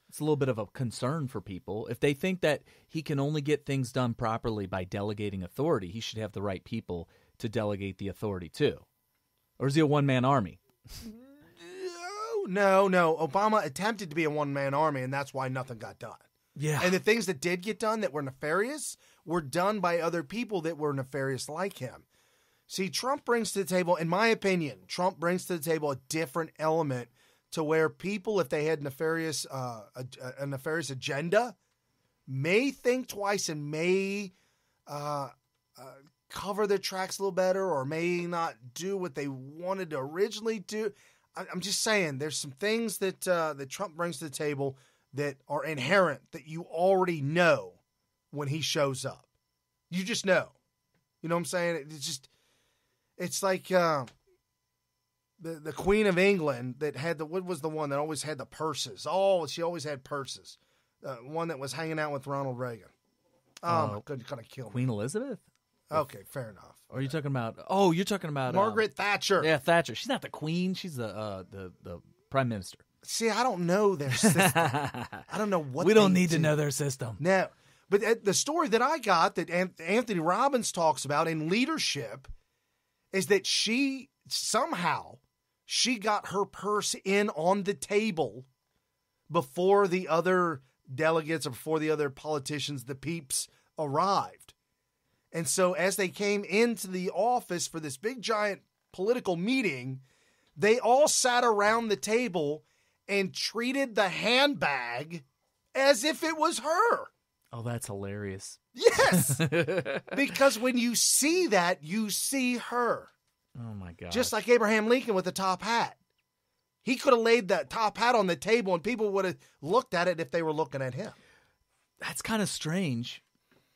It's a little bit of a concern for people. If they think that he can only get things done properly by delegating authority, he should have the right people to delegate the authority to. Or is he a one-man army? No. Obama attempted to be a one-man army, and that's why nothing got done. Yeah. And the things that did get done that were nefarious were done by other people that were nefarious like him. See, Trump brings to the table, in my opinion, a different element to where people, if they had a nefarious agenda, may think twice and may cover their tracks a little better or may not do what they wanted to originally do. I'm just saying there's some things that Trump brings to the table that are inherent that you already know when he shows up. You just know. You know what I'm saying? It's like the Queen of England that had what was the one that always had the purses? Oh, she always had purses. One that was hanging out with Ronald Reagan. Oh, my goodness, gonna kill me. Queen Elizabeth? Okay, fair enough. Or are you talking about? Oh, you're talking about Margaret Thatcher. Yeah, Thatcher. She's not the queen. She's the prime minister. See, I don't know their system. I don't know what we don't need to know their system. No, but the story that I got that Anthony Robbins talks about in leadership is that she got her purse in on the table before the other delegates or before the other politicians, the peeps, arrived. And so as they came into the office for this big giant political meeting, they all sat around the table and treated the handbag as if it was her. Oh, that's hilarious. Yes. Because when you see that, you see her. Oh, my God. Just like Abraham Lincoln with the top hat. He could have laid that top hat on the table and people would have looked at it if they were looking at him. That's kind of strange.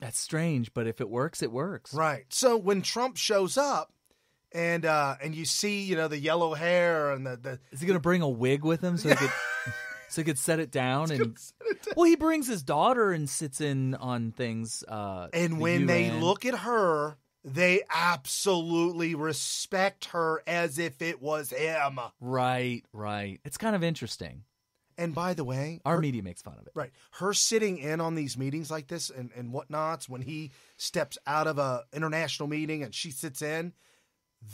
That's strange, but if it works, it works. Right. So when Trump shows up and you see, the yellow hair and the is he going to bring a wig with him so he could set it down? Well, he brings his daughter and sits in on things. And when they look at her, they absolutely respect her as if it was him. Right. It's kind of interesting. And by the way, our media makes fun of it. Right. Her sitting in on these meetings like this and whatnots, when he steps out of a international meeting and she sits in,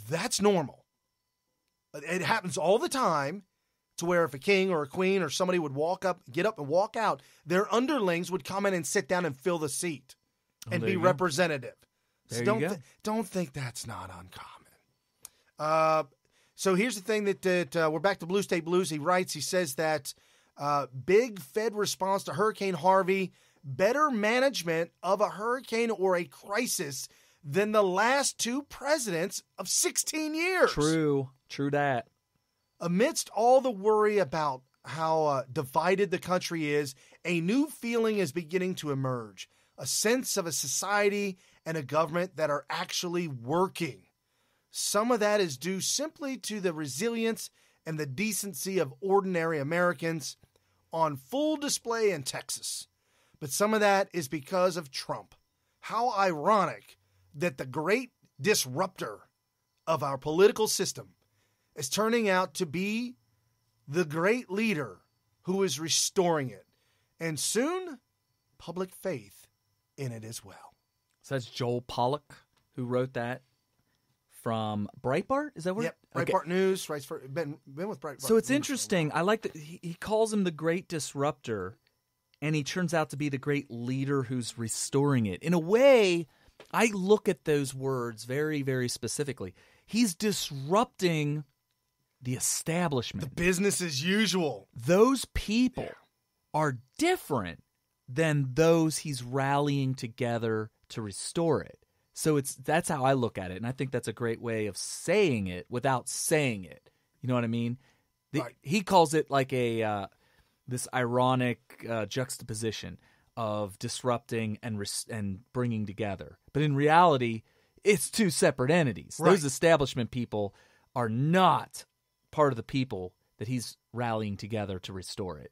that's normal. It happens all the time. to where if a king or a queen or somebody would get up and walk out, their underlings would come in and sit down and fill the seat and be representative. So don't think that's not uncommon. So here's the thing that we're back to Blue State Blues. He writes, he says that big Fed response to Hurricane Harvey, better management of a hurricane or a crisis than the last two presidents of 16 years. True that. Amidst all the worry about how divided the country is, a new feeling is beginning to emerge, a sense of a society and a government that are actually working. Some of that is due simply to the resilience and the decency of ordinary Americans on full display in Texas. But some of that is because of Trump. How ironic that the great disruptor of our political system is turning out to be the great leader who is restoring it. And soon, public faith in it as well. So that's Joel Pollack who wrote that from Breitbart? Is that what? Yep, Breitbart News. Writes for, been with Breitbart. So it's interesting. I like that he calls him the great disruptor, and he turns out to be the great leader who's restoring it. In a way, I look at those words very, very specifically. He's disrupting the establishment. The business as usual. Those people are different than those he's rallying together to restore it. So that's how I look at it, and I think that's a great way of saying it without saying it. You know what I mean? Right. He calls it like a this ironic juxtaposition of disrupting and bringing together. But in reality, it's two separate entities. Right. Those establishment people are not part of the people that he's rallying together to restore it.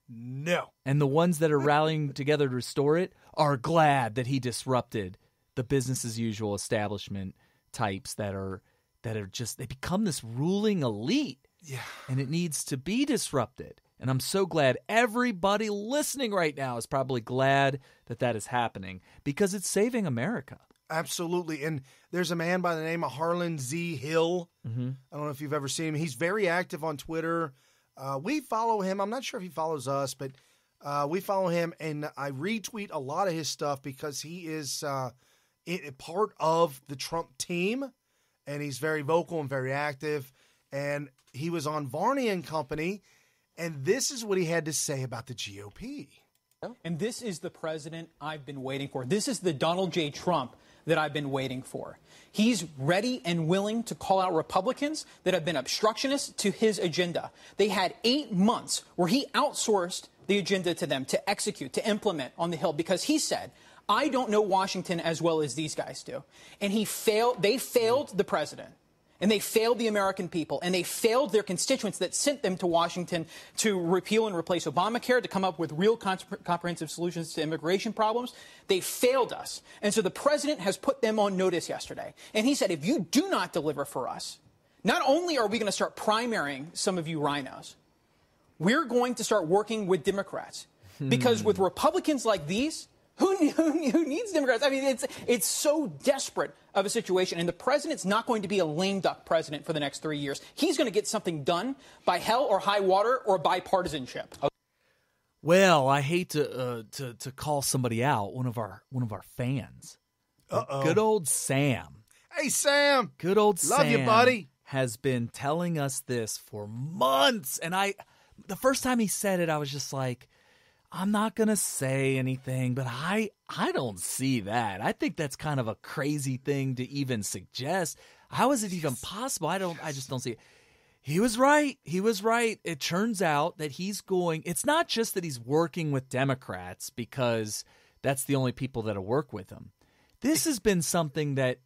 No. And the ones that are rallying together to restore it are glad that he disrupted the business as usual establishment types that are just, they become this ruling elite. Yeah. And it needs to be disrupted. And I'm so glad everybody listening right now is probably glad that is happening because it's saving America. Absolutely. And there's a man by the name of Harlan Z. Hill. Mm-hmm. I don't know if you've ever seen him. He's very active on Twitter. We follow him. I'm not sure if he follows us, but we follow him. And I retweet a lot of his stuff because he is part of the Trump team. And he's very vocal and very active. And he was on Varney and Company. And this is what he had to say about the GOP. And this is the president I've been waiting for. This is the Donald J. Trump that I've been waiting for. He's ready and willing to call out Republicans that have been obstructionists to his agenda. They had 8 months where he outsourced the agenda to them to execute, to implement on the Hill, because he said, I don't know Washington as well as these guys do. And they failed the president. And they failed the American people, and they failed their constituents that sent them to Washington to repeal and replace Obamacare, to come up with real comprehensive solutions to immigration problems. They failed us. And so the president has put them on notice yesterday. And he said, if you do not deliver for us, not only are we going to start primarying some of you rhinos, we're going to start working with Democrats. Because with Republicans like these, who needs Democrats? I mean, it's so desperate of a situation, and the president's not going to be a lame duck president for the next 3 years. He's going to get something done by hell or high water or bipartisanship. Well, I hate to call somebody out, one of our fans. Good old Sam. Hey, Sam. Good old Sam. Love you, buddy. Has been telling us this for months, and the first time he said it, I was just like, I'm not going to say anything, but I don't see that. I think that's kind of a crazy thing to even suggest. How is it even possible? I just don't see it. He was right. It turns out that it's not just that he's working with Democrats because that's the only people that'll work with him. This has been something it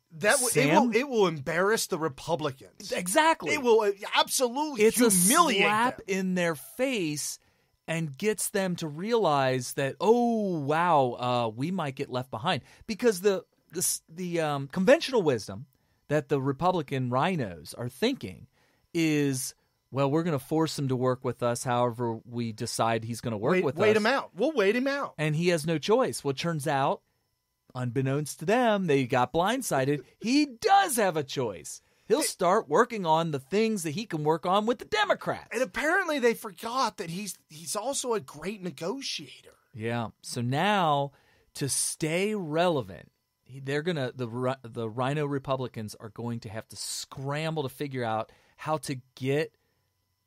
will embarrass the Republicans. Exactly. It will absolutely humiliate a slap them in their face. And gets them to realize that, oh, wow, we might get left behind. Because the conventional wisdom that the Republican rhinos are thinking is, well, we're going to force him to work with us however we decide he's going to work with us. Wait him out. We'll wait him out. And he has no choice. Well, it turns out, unbeknownst to them, they got blindsided. He does have a choice. he'll start working on the things that he can work on with the Democrats. And apparently they forgot that he's also a great negotiator. Yeah. So now to stay relevant, the Rhino Republicans are going to have to scramble to figure out how to get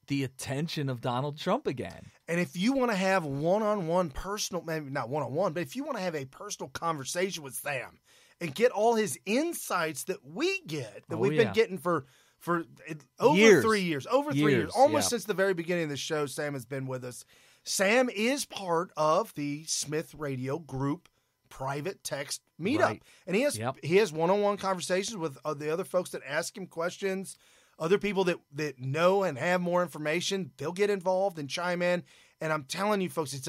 the attention of Donald Trump again. And if you want to have one-on-one personal, maybe not one-on-one, but if you want to have a personal conversation with Sam and get all his insights that we get, that we've been getting for over years. 3 years, almost since the very beginning of the show, Sam has been with us. Sam is part of the Smith Radio Group private text meetup. Right. And he has one-on-one conversations with the other folks that ask him questions. Other people that know and have more information, they'll get involved and chime in. And I'm telling you, folks, if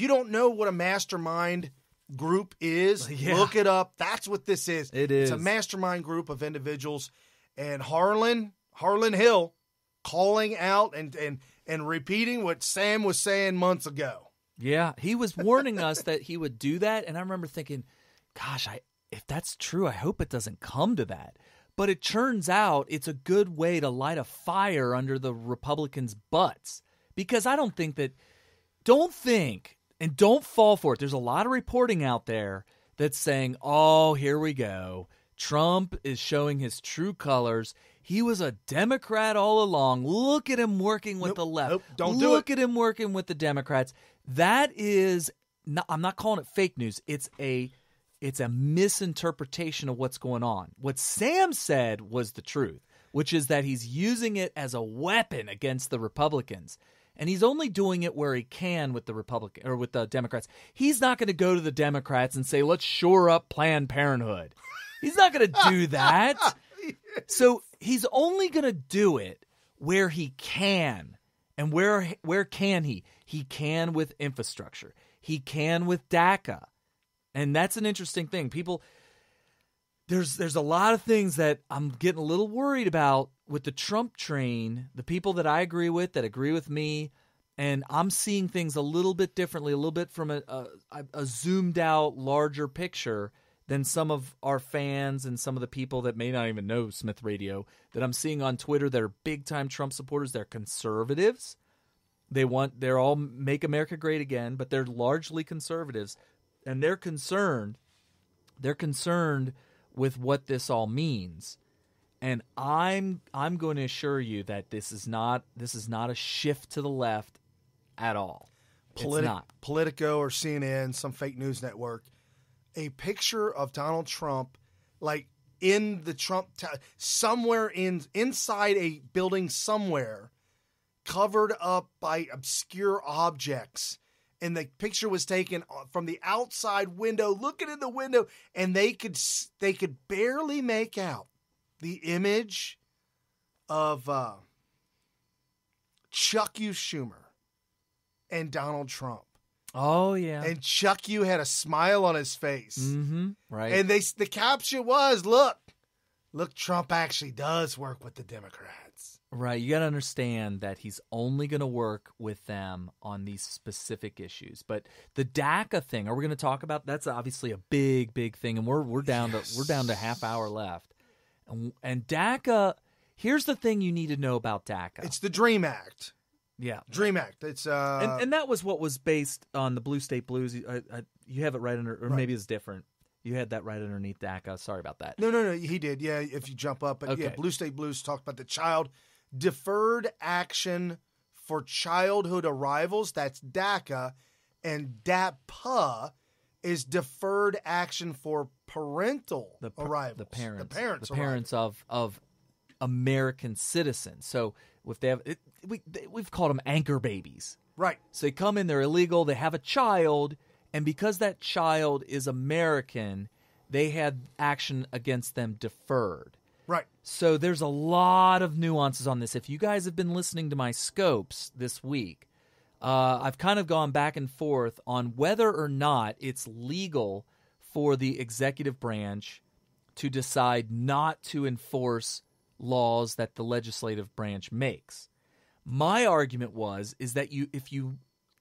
you don't know what a mastermind group is, look it up. That's what this is. It's a mastermind group of individuals. And Harlan Hill calling out and repeating what Sam was saying months ago. Yeah, he was warning us that he would do that. And I remember thinking, gosh, if that's true, I hope it doesn't come to that. But it turns out it's a good way to light a fire under the Republicans' butts. Because I don't think and don't fall for it. There's a lot of reporting out there that's saying, oh, here we go. Trump is showing his true colors. He was a Democrat all along. Look at him working with the left. Look at him working with the Democrats. That is, I'm not calling it fake news. It's a misinterpretation of what's going on. What Sam said was the truth, which is that he's using it as a weapon against the Republicans. And he's only doing it where he can with the Democrats. He's not going to go to the Democrats and say, let's shore up Planned Parenthood. He's not going to do that. So he's only going to do it where he can. And where can he? He can with infrastructure. He can with DACA. And that's an interesting thing. People, there's a lot of things that I'm getting a little worried about with the Trump train, the people that I agree with, that agree with me, and I'm seeing things a little bit differently, a little bit from a zoomed out, larger picture than some of our fans and some of the people that may not even know Smith Radio that I'm seeing on Twitter that are big-time Trump supporters. They're conservatives. They're all make America great again, but they're largely conservatives. And they're concerned with what this all means. And I'm going to assure you that this is not a shift to the left at all. It's not. Politico or CNN, some fake news network, a picture of Donald Trump like in the Trump somewhere inside a building somewhere, covered up by obscure objects. And the picture was taken from the outside window, looking in the window, and they could barely make out the image of Chuck U. Schumer and Donald Trump. Oh yeah, and Chuck U. had a smile on his face. Mm-hmm. Right, and the caption was, "Look, Trump actually does work with the Democrats." Right. You got to understand that he's only going to work with them on these specific issues. But the DACA thing, are we going to talk about? That's obviously a big, big thing, and we're down to half hour left. And DACA, here's the thing you need to know about DACA. It's the DREAM Act. Yeah, DREAM Act. It's and that was what was based on the Blue State Blues. You have it right under, or maybe it's different. You had that right underneath DACA. Sorry about that. No, he did. Yeah, if you jump up, but okay. Yeah, Blue State Blues talked about the child deferred action for childhood arrivals. That's DACA, and DAPA is deferred action for parental arrivals. The parents of American citizens. So if they have, we've called them anchor babies. Right. So they come in, they're illegal, they have a child, and because that child is American, they had action against them deferred. Right. So there's a lot of nuances on this. If you guys have been listening to my scopes this week, I've kind of gone back and forth on whether or not it's legal for the executive branch to decide not to enforce laws that the legislative branch makes. My argument is that if you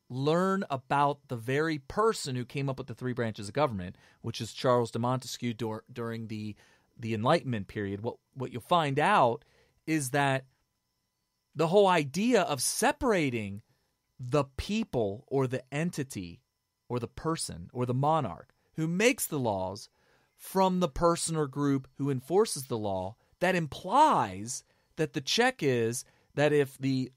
learn about the very person who came up with the three branches of government, which is Charles de Montesquieu during the the Enlightenment period, what you'll find out is that the whole idea of separating the people or the entity or the person or the monarch who makes the laws from the person or group who enforces the law, that implies that the check is that if the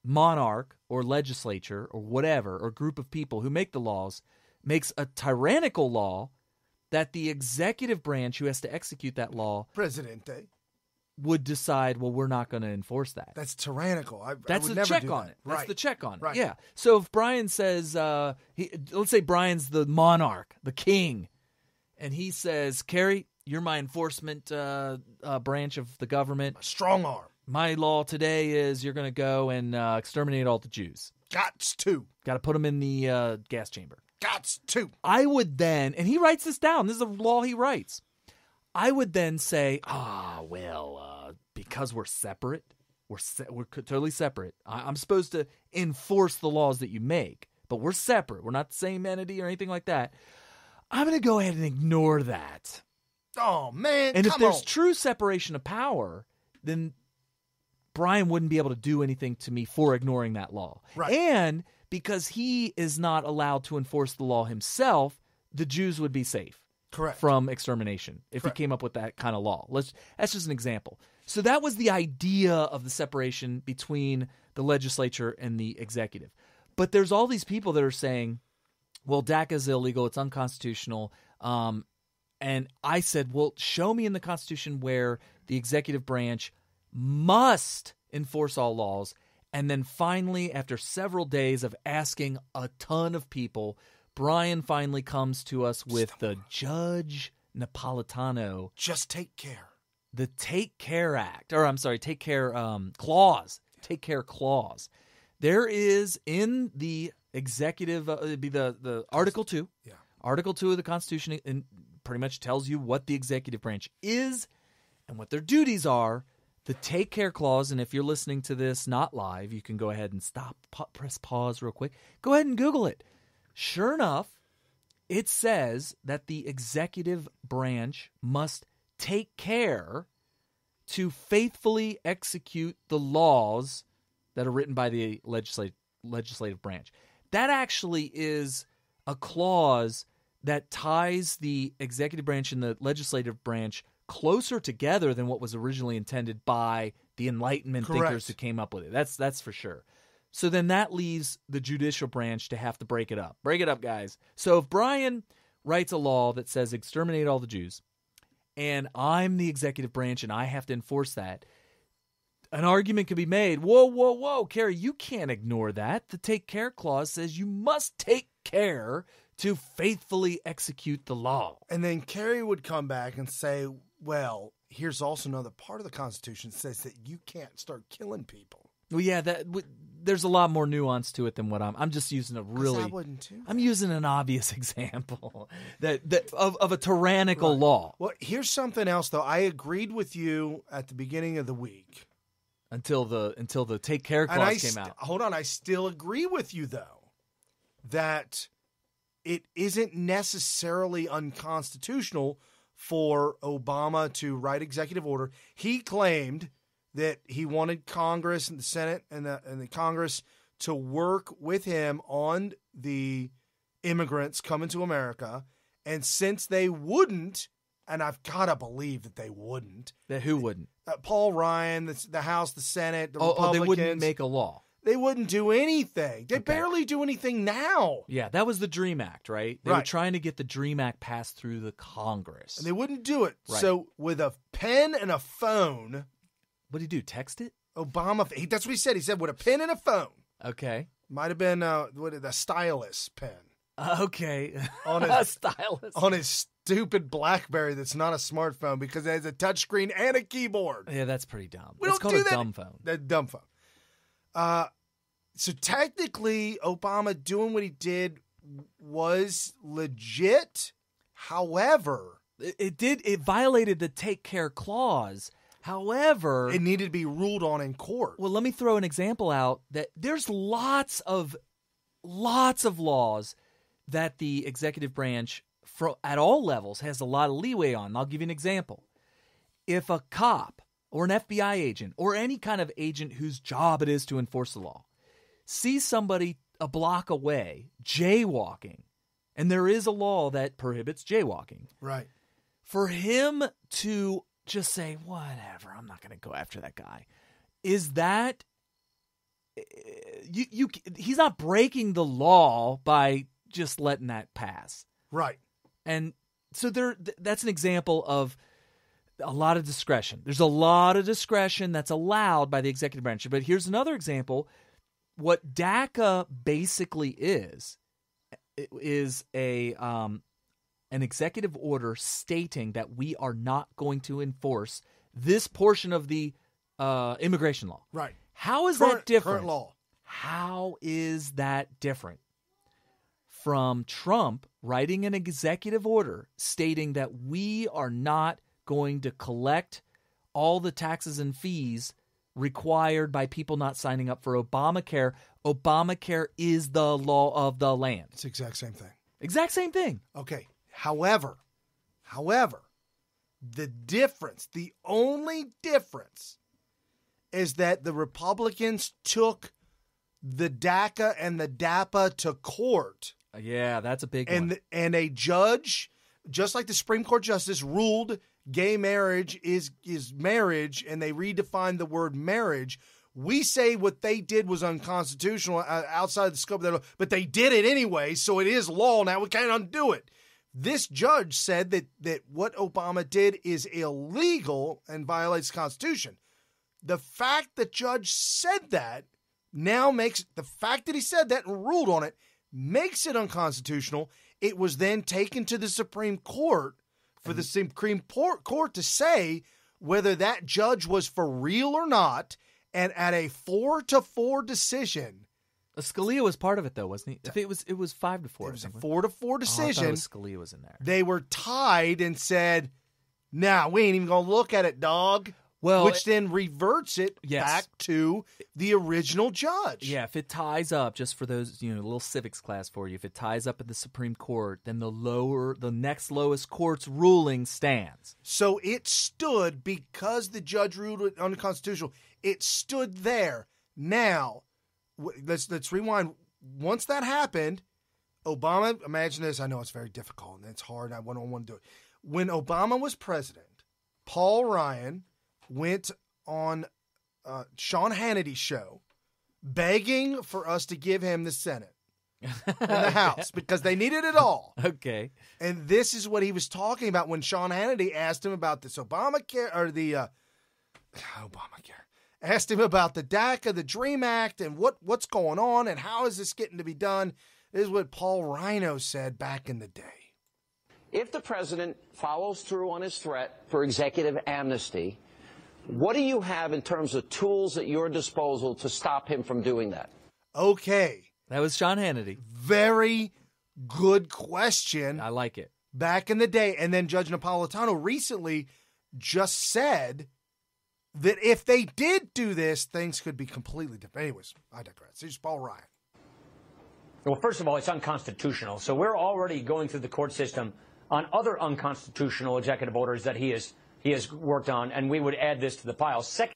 monarch or legislature or whatever or group of people who make the laws makes a tyrannical law, that the executive branch who has to execute that law, Presidente, would decide, well, we're not going to enforce that. That's tyrannical. That's I would the never check do on that. it. That's Right. the check on it. Right. Yeah. So if Brian says, let's say Brian's the monarch, the king, and he says, Carrie, you're my enforcement branch of the government. Strong arm. My law today is you're going to go and exterminate all the Jews. Got to put them in the gas chamber. Got to. I would then, and he writes this down. This is a law he writes. I would then say, because we're separate, we're totally separate. I'm supposed to enforce the laws that you make, but we're separate. We're not the same entity or anything like that. I'm going to go ahead and ignore that. Oh, man, and if come there's on. true separation of power, then Brian wouldn't be able to do anything to me for ignoring that law. Right. And because he is not allowed to enforce the law himself, the Jews would be safe. Correct. From extermination if Correct. he came up with that kind of law. That's just an example. So that was the idea of the separation between the legislature and the executive. But there's all these people that are saying, well, DACA is illegal, it's unconstitutional. And I said, well, show me in the Constitution where the executive branch must enforce all laws. And then finally, after several days of asking a ton of people, Brian finally comes to us with the Judge Napolitano. Just take care. The Take Care Act. Or I'm sorry, Take Care Clause. Take Care Clause. There is in the executive, it'd be the Article 2. Yeah. Article 2 of the Constitution and pretty much tells you what the executive branch is and what their duties are. The Take Care Clause, and if you're listening to this not live, you can go ahead and stop, press pause real quick. Go ahead and Google it. Sure enough, it says that the executive branch must take care to faithfully execute the laws that are written by the legislative branch. That actually is a clause that ties the executive branch and the legislative branch closer together than what was originally intended by the Enlightenment thinkers who came up with it. That's for sure. So then that leaves the judicial branch to have to break it up. Break it up, guys. So if Brian writes a law that says exterminate all the Jews, and I'm the executive branch and I have to enforce that, an argument could be made, whoa, Carrie, you can't ignore that. The Take Care Clause says you must take care to faithfully execute the law. And then Carrie would come back and say, well, here's also another part of the Constitution that says that you can't start killing people. Well, yeah, there's a lot more nuance to it than what I'm just using a really. I wouldn't too. I'm using an obvious example of a tyrannical law. Well, here's something else though. I agreed with you at the beginning of the week until the Take Care Clause came out. Hold on, I still agree with you though that it isn't necessarily unconstitutional for Obama to write executive order. He claimed that he wanted Congress and the Senate and the Congress to work with him on the immigrants coming to America. And since they wouldn't, and I've got to believe that they wouldn't. That who wouldn't? Paul Ryan, the House, the Senate, the Republicans. They wouldn't make a law. They wouldn't do anything. They barely do anything now. Yeah, that was the DREAM Act, right? They were trying to get the DREAM Act passed through the Congress. And they wouldn't do it. Right. So with a pen and a phone. What did he do, text it? Obama, that's what he said. He said with a pen and a phone. Okay. Might have been the stylus pen. Okay. On his stylus. On his stupid BlackBerry that's not a smartphone because it has a touchscreen and a keyboard. Yeah, that's pretty dumb. It's called a dumb phone. That dumb phone. So technically, Obama doing what he did was legit. However, it violated the Take Care Clause. However, it needed to be ruled on in court. Well, let me throw an example out that there's lots of laws that the executive branch at all levels has a lot of leeway on. I'll give you an example. if a cop or an FBI agent or any kind of agent whose job it is to enforce the law sees somebody a block away jaywalking, and there is a law that prohibits jaywalking, right? For him to just say, whatever, I'm not going to go after that guy, is that he's not breaking the law by just letting that pass. Right. And so that's an example of a lot of discretion. There's a lot of discretion that's allowed by the executive branch. But here's another example. What DACA basically is an executive order stating that we are not going to enforce this portion of the immigration law. Right. How is that different? Current law. How is that different from Trump writing an executive order stating that we are not going to collect all the taxes and fees required by people not signing up for Obamacare? Obamacare is the law of the land. It's the exact same thing. Exact same thing. Okay. However, the only difference is that the Republicans took the DACA and the DAPA to court. Yeah, that's a big one. And a judge, just like the Supreme Court justice, ruled gay marriage is marriage, and they redefined the word marriage. We say what they did was unconstitutional outside the scope of that law, but they did it anyway, so it is law now. We can't undo it. This judge said that what Obama did is illegal and violates the Constitution. The fact the judge said that now makes the fact that he said that and ruled on it makes it unconstitutional. It was then taken to the Supreme Court for the Supreme Court to say whether that judge was for real or not, and at a 4-4 decision. Scalia was part of it, though, wasn't he? If it was 5-4. It was a 4-4 decision. I thought Scalia was in there. They were tied and said, "Nah, we ain't even gonna look at it, dog." Well, which then reverts it back to the original judge. Yeah, if it ties up, just for those, a little civics class for you, if it ties up at the Supreme Court, then the next lowest court's ruling stands. So it stood because the judge ruled it unconstitutional. It stood there. Now, let's rewind. Once that happened, Obama, imagine this. I know it's very difficult and it's hard. I don't want to do it. When Obama was president, Paul Ryan went on Sean Hannity's show begging for us to give him the Senate and the House because they needed it all. Okay. And this is what he was talking about when Sean Hannity asked him about this Obamacare or the Obamacare. Asked him about the DACA, the DREAM Act, and what's going on and how is this getting to be done. This is what Paul Rhino said back in the day. If the president follows through on his threat for executive amnesty, what do you have in terms of tools at your disposal to stop him from doing that? Okay. That was Sean Hannity. Very good question. I like it. Back in the day. And then Judge Napolitano recently just said that if they did do this, things could be completely different. Anyways, I digress. Here's Paul Ryan. Well, first of all, it's unconstitutional. So we're already going through the court system on other unconstitutional executive orders that he has worked on, and we would add this to the pile. Second,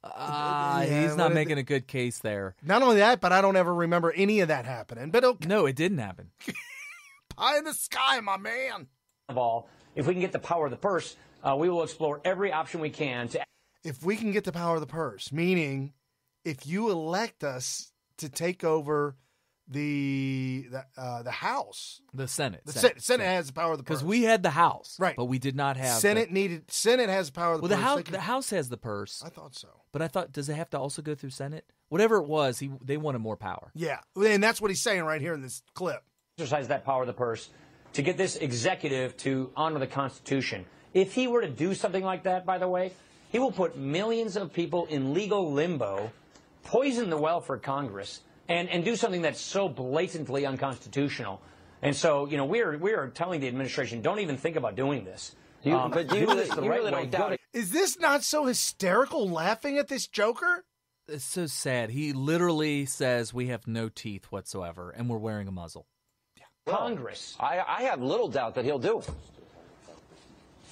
he's not making a good case there. Not only that, but I don't ever remember any of that happening. But okay. No, it didn't happen. Pie in the sky, my man. Of all, if we can get the power of the purse, we will explore every option we can to. If we can get the power of the purse, meaning if you elect us to take over the House, the Senate. The Senate has the power of the purse. Because we had the House, right? But we did not have Senate. Senate has the power of the purse. The House has the purse. I thought so, but I thought, does it have to also go through Senate? Whatever it was, they wanted more power. Yeah, and that's what he's saying right here in this clip. Exercise that power of the purse to get this executive to honor the Constitution. If he were to do something like that, by the way, he will put millions of people in legal limbo, poison the well for Congress, and do something that's so blatantly unconstitutional. And so, we are telling the administration, don't even think about doing this. You really don't doubt it. Is this not so hysterical, laughing at this joker? It's so sad. He literally says we have no teeth whatsoever, and we're wearing a muzzle. Congress. I have little doubt that he'll do it.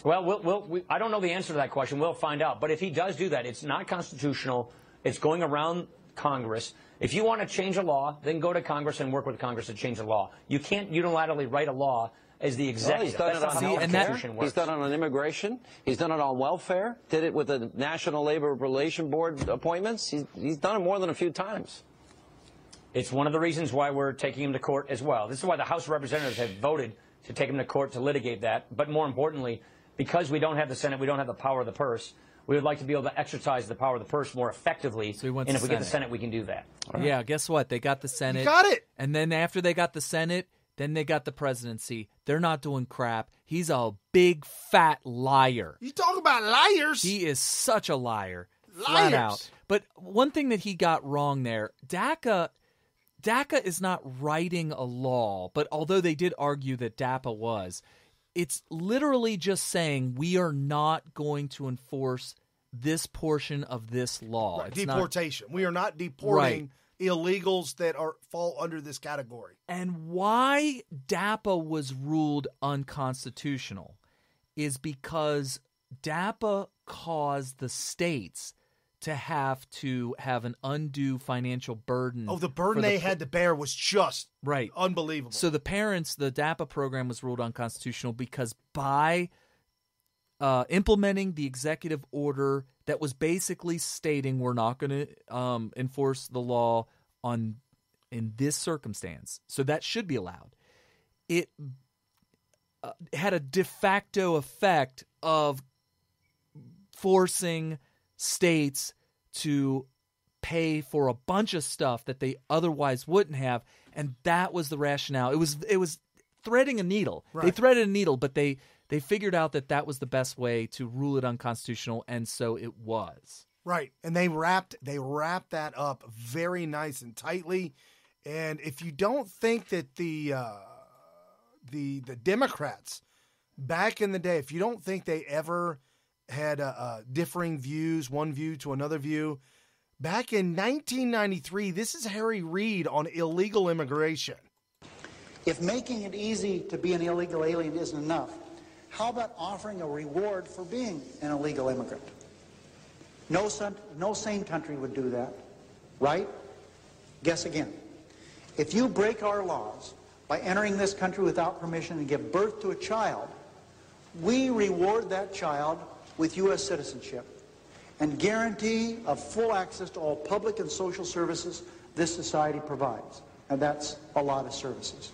Well, I don't know the answer to that question. We'll find out. But if he does do that, it's not constitutional. It's going around Congress. If you want to change a law, then go to Congress and work with Congress to change the law. You can't unilaterally write a law as the executive. Well, he's done it on healthcare. He's done it on immigration. He's done it on welfare. Did it with the National Labor Relations Board appointments. He's done it more than a few times. It's one of the reasons why we're taking him to court as well. This is why the House of Representatives have voted to take him to court to litigate that. But more importantly, because we don't have the Senate, we don't have the power of the purse, we would like to be able to exercise the power of the purse more effectively. So he wants and the if we get the Senate. Senate, we can do that. Yeah, guess what? They got the Senate. You got it. And then after they got the Senate, then they got the presidency. They're not doing crap. He's a big, fat liar. You talk about liars. He is such a liar. Liars. Flat out. But one thing that he got wrong there, DACA is not writing a law, but although they did argue that DAPA was, it's literally just saying we are not going to enforce this portion of this law. Right. It's Deportation. We are not deporting illegals that fall under this category. And why DAPA was ruled unconstitutional is because DAPA caused the states to have an undue financial burden. Oh, the burden they had to bear was just right, unbelievable. So the DAPA program was ruled unconstitutional because by implementing the executive order that was basically stating we're not going to enforce the law in this circumstance, so that should be allowed. It had a de facto effect of forcing states to pay for a bunch of stuff that they otherwise wouldn't have, and that was the rationale. It was threading a needle. Right. They threaded a needle, but they figured out that was the best way to rule it unconstitutional, and so it was. Right, and they wrapped that up very nice and tightly. And if you don't think that the Democrats back in the day, if you don't think they ever had differing views, one view to another view, back in 1993, this is Harry Reid on illegal immigration. If making it easy to be an illegal alien isn't enough, how about offering a reward for being an illegal immigrant? No sane country would do that, right? Guess again. If you break our laws by entering this country without permission and give birth to a child, we reward that child with U.S. citizenship and guarantee of full access to all public and social services this society provides. And that's a lot of services.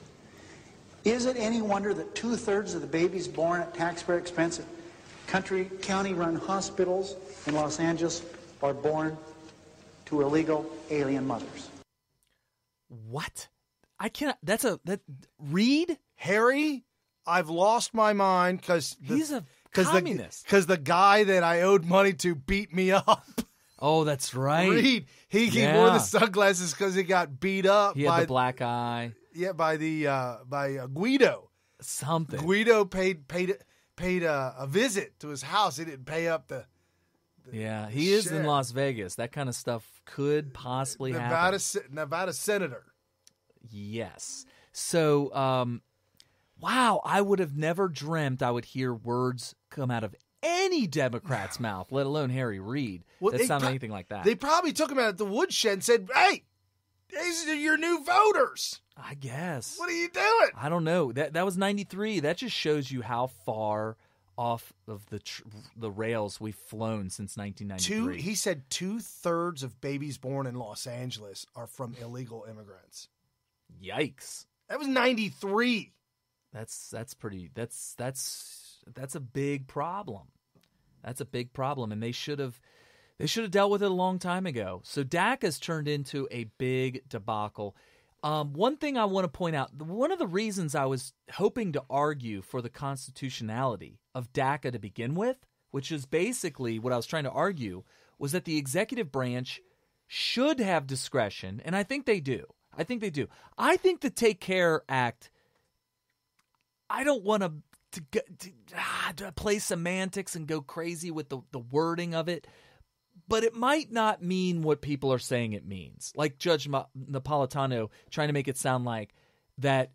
Is it any wonder that 2/3 of the babies born at taxpayer expense at county-run hospitals in Los Angeles are born to illegal alien mothers? What? I can't. Reid? Harry? I've lost my mind because he's a communist. Because the guy that I owed money to beat me up. Oh, that's right. Reid. He wore the sunglasses because he got beat up. He had the black eye. Yeah, by Guido. Something. Guido paid a visit to his house. He didn't pay up the yeah, he is in Las Vegas. That kind of stuff could possibly happen. Nevada senator. Yes. So, wow, I would have never dreamt I would hear words come out of any Democrat's mouth, let alone Harry Reid, that sounded anything like that. They probably took him out at the woodshed and said, hey, these are your new voters. I guess. What are you doing? I don't know. That was 93. That just shows you how far off of the rails we've flown since 1993. He said 2/3 of babies born in Los Angeles are from illegal immigrants. Yikes. That was 93. That's a big problem. That's a big problem, and they should have dealt with it a long time ago. So DACA's turned into a big debacle. One thing I want to point out, one of the reasons I was hoping to argue for the constitutionality of DACA to begin with, which is basically what I was trying to argue, was that the executive branch should have discretion, and I think they do. I think the Take Care Act, I don't want to play semantics and go crazy with the wording of it, but it might not mean what people are saying it means. Like Judge Napolitano trying to make it sound like that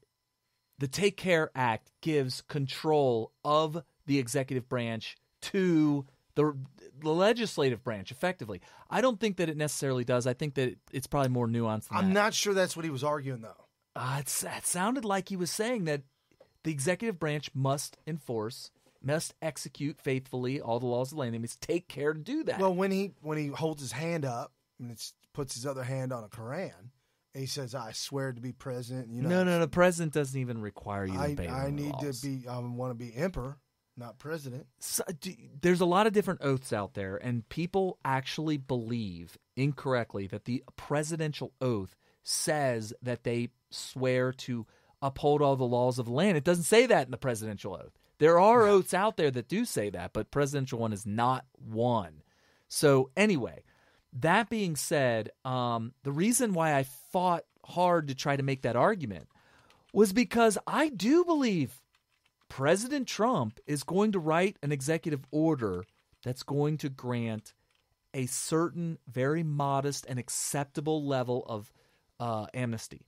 the Take Care Act gives control of the executive branch to the legislative branch, effectively. I don't think that it necessarily does. I think that it's probably more nuanced than I'm that. not sure that's what he was arguing, though. It sounded like he was saying that the executive branch must execute faithfully all the laws of the land. They must take care to do that. Well, when he holds his hand up and puts his other hand on a Quran, and he says, "I swear to be president." No. The president doesn't even require you to obey I need laws. to be. I want to be emperor, not president. So, there's a lot of different oaths out there, and people actually believe incorrectly that the presidential oath says that they swear to uphold all the laws of the land. It doesn't say that in the presidential oath. There are oaths out there that do say that, but presidential one is not one. So anyway, that being said, the reason why I fought hard to try to make that argument was because I do believe President Trump is going to write an executive order that's going to grant a certain very modest and acceptable level of amnesty.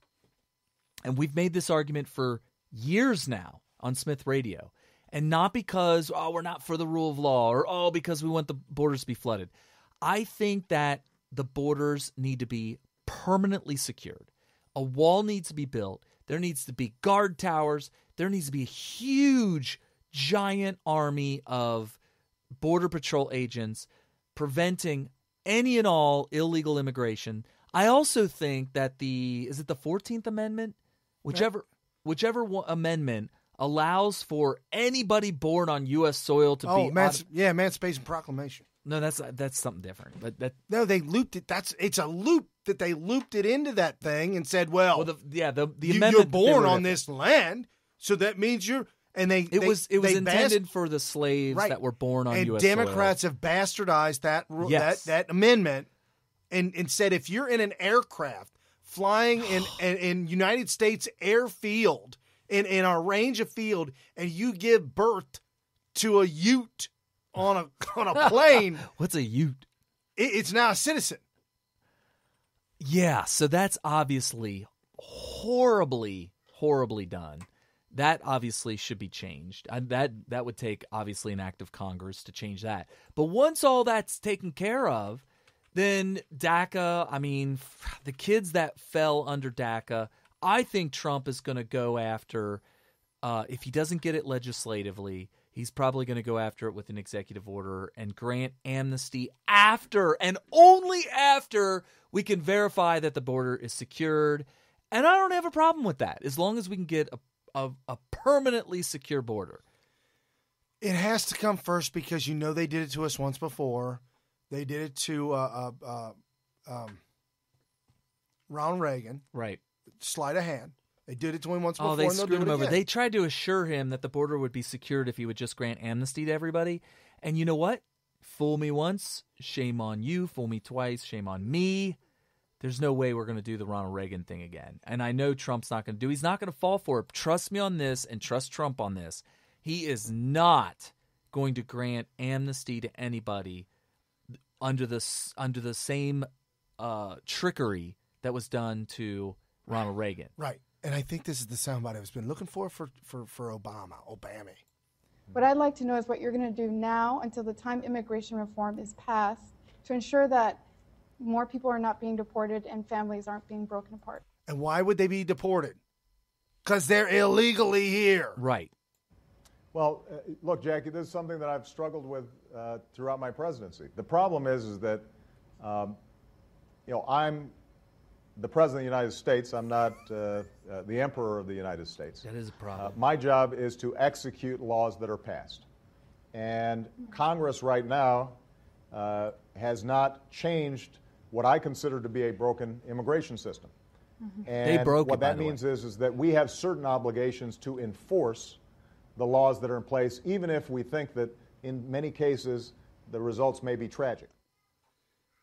And we've made this argument for years now on Smith Radio. And not because, we're not for the rule of law, or, because we want the borders to be flooded. I think that the borders need to be permanently secured. A wall needs to be built. There needs to be guard towers. There needs to be a huge, giant army of Border Patrol agents preventing any and all illegal immigration. I also think that is it the 14th Amendment? Whichever amendment allows for anybody born on U.S. soil to be... Emancipation Proclamation. No, that's something different. But no, they looped it. It's a loop that they looped it into that thing and said, the amendment, you're born on this land, so that means you're... And it was intended for the slaves that were born on U.S. soil. And Democrats have bastardized that that amendment and said if you're in an aircraft flying in United States airfield, in our range of field, and you give birth to a Ute on a plane. What's a Ute? It's now a citizen. Yeah, so that's obviously horribly, horribly done. That obviously should be changed. That would take, obviously, an act of Congress to change that. But once all that's taken care of, then DACA, the kids that fell under DACA, I think Trump is going to go after, if he doesn't get it legislatively, he's probably going to go after it with an executive order and grant amnesty after and only after we can verify that the border is secured. And I don't have a problem with that as long as we can get a permanently secure border. It has to come first because they did it to us once before. They did it to Ronald Reagan. Right. Sleight of hand. They did it to him once before. They and they'll screwed do him it over. again. They tried to assure him that the border would be secured if he would just grant amnesty to everybody. And you know what? Fool me once, shame on you. Fool me twice, shame on me. There's no way we're going to do the Ronald Reagan thing again. And I know Trump's not going to do. He's not going to fall for it. Trust me on this and trust Trump on this. He is not going to grant amnesty to anybody under the same trickery that was done to Ronald Reagan. Right. And I think this is the soundbite I've been looking for Obama. What I'd like to know is what you're going to do now until the time immigration reform is passed to ensure that more people are not being deported and families aren't being broken apart. And why would they be deported? Because they're illegally here. Right. Well, look, Jackie, this is something that I've struggled with throughout my presidency. The problem is that, I'm the President of the United States. I'm not the Emperor of the United States. That is a problem. My job is to execute laws that are passed. And Congress right now has not changed what I consider to be a broken immigration system. Mm-hmm. And They broke what it, by that the way. means is that we have certain obligations to enforce the laws that are in place, even if we think that in many cases the results may be tragic.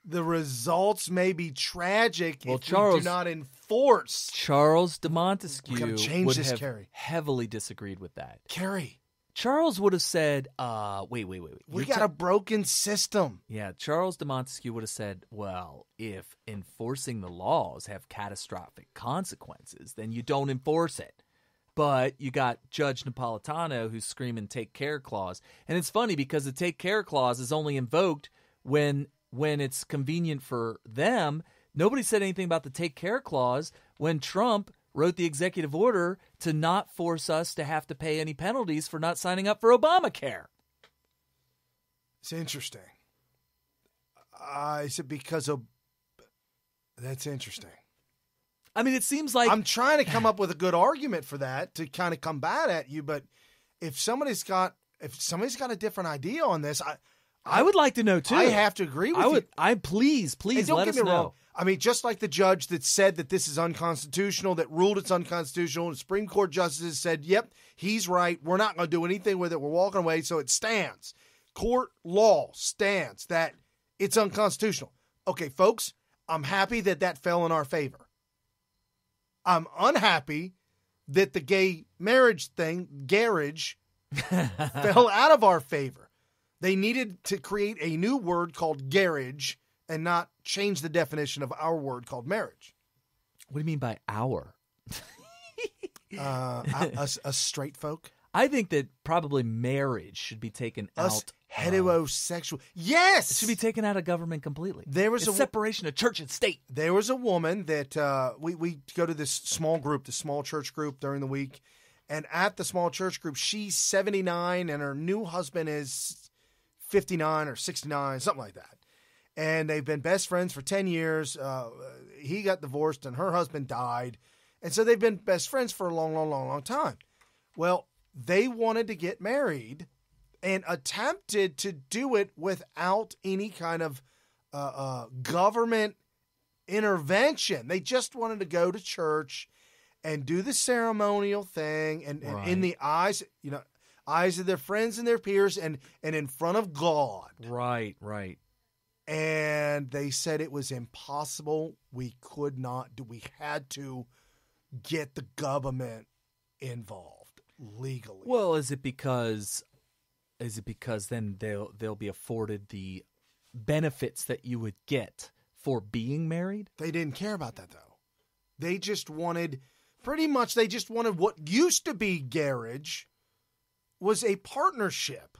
The results may be tragic if we Charles- do not enforce. Charles de We gotta Montesquieu change would this, have Kerry. heavily disagreed with that. Kerry, Charles would have said, wait. we You're got a broken system. Yeah, Charles de Montesquieu would have said, well, if enforcing the laws have catastrophic consequences, then you don't enforce it. But you got Judge Napolitano who's screaming "Take Care" clause, and it's funny because the "Take Care" clause is only invoked when it's convenient for them. Nobody said anything about the "Take Care" clause when Trump wrote the executive order to not force us to have to pay any penalties for not signing up for Obamacare. It's interesting. Is it because of... That's interesting. I mean, it seems like... I'm trying to come up with a good argument for that to kind of combat at you, but if somebody's got a different idea on this, I would like to know too. I have to agree with you. Please let us know. Wrong. I mean, just like the judge that said that this is unconstitutional, that ruled it's unconstitutional, and Supreme Court justices said, yep, he's right. We're not going to do anything with it. We're walking away. So it stands. Court law stands that it's unconstitutional. Okay, folks, I'm happy that fell in our favor. I'm unhappy that the gay marriage thing, garage, fell out of our favor. They needed to create a new word called garage and not change the definition of our word called marriage. What do you mean by our? Us straight folk? I think that probably marriage should be taken out. Heterosexual. Yes! It should be taken out of government completely. There was a separation of church and state. There was a woman that we go to this small group, the small church group during the week. And at the small church group, she's 79 and her new husband is 59 or 69, something like that. And they've been best friends for 10 years. He got divorced and her husband died. And so they've been best friends for a long time. Well, they wanted to get married and attempted to do it without any kind of government intervention. They just wanted to go to church and do the ceremonial thing and in the eyes of their friends and their peers and in front of God. Right. And they said it was impossible. We could not do. We had to get the government involved legally. Well, is it because then they'll be afforded the benefits that you would get for being married? They didn't care about that though. They just wanted what used to be garage was a partnership.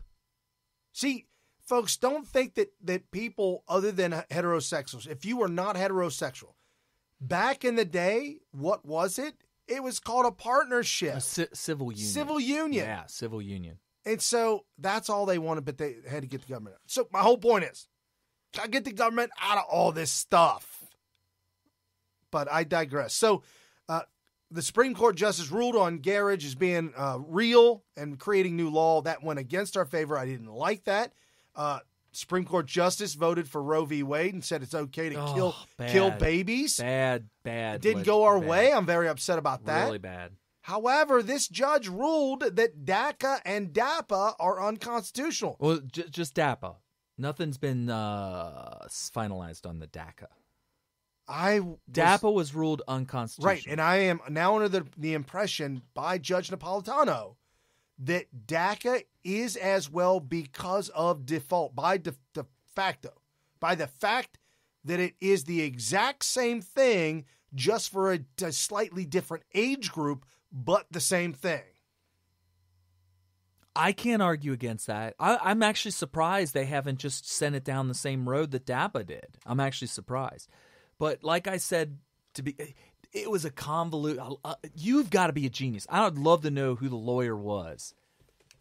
See, folks, don't think that people other than heterosexuals, if you were not heterosexual, back in the day, what was it? It was called a partnership. A civil union. Civil union. Yeah, civil union. And so that's all they wanted, but they had to get the government out. So my whole point is, gotta get the government out of all this stuff. But I digress. So the Supreme Court justice ruled on garage as being real and creating new law. That went against our favor. I didn't like that. Supreme Court justice voted for Roe v. Wade and said it's okay to kill babies. Bad. It didn't go our way. I'm very upset about that. Really bad. However, this judge ruled that DACA and DAPA are unconstitutional. Well, just DAPA. Nothing's been finalized on the DACA. DAPA was ruled unconstitutional. Right, and I am now under the impression by Judge Napolitano that DACA is as well because of default, by de facto, by the fact that it is the exact same thing just for a slightly different age group, but the same thing. I can't argue against that. I'm actually surprised they haven't just sent it down the same road that DAPA did. I'm actually surprised. But like I said, it was a convoluted. You've got to be a genius. I would love to know who the lawyer was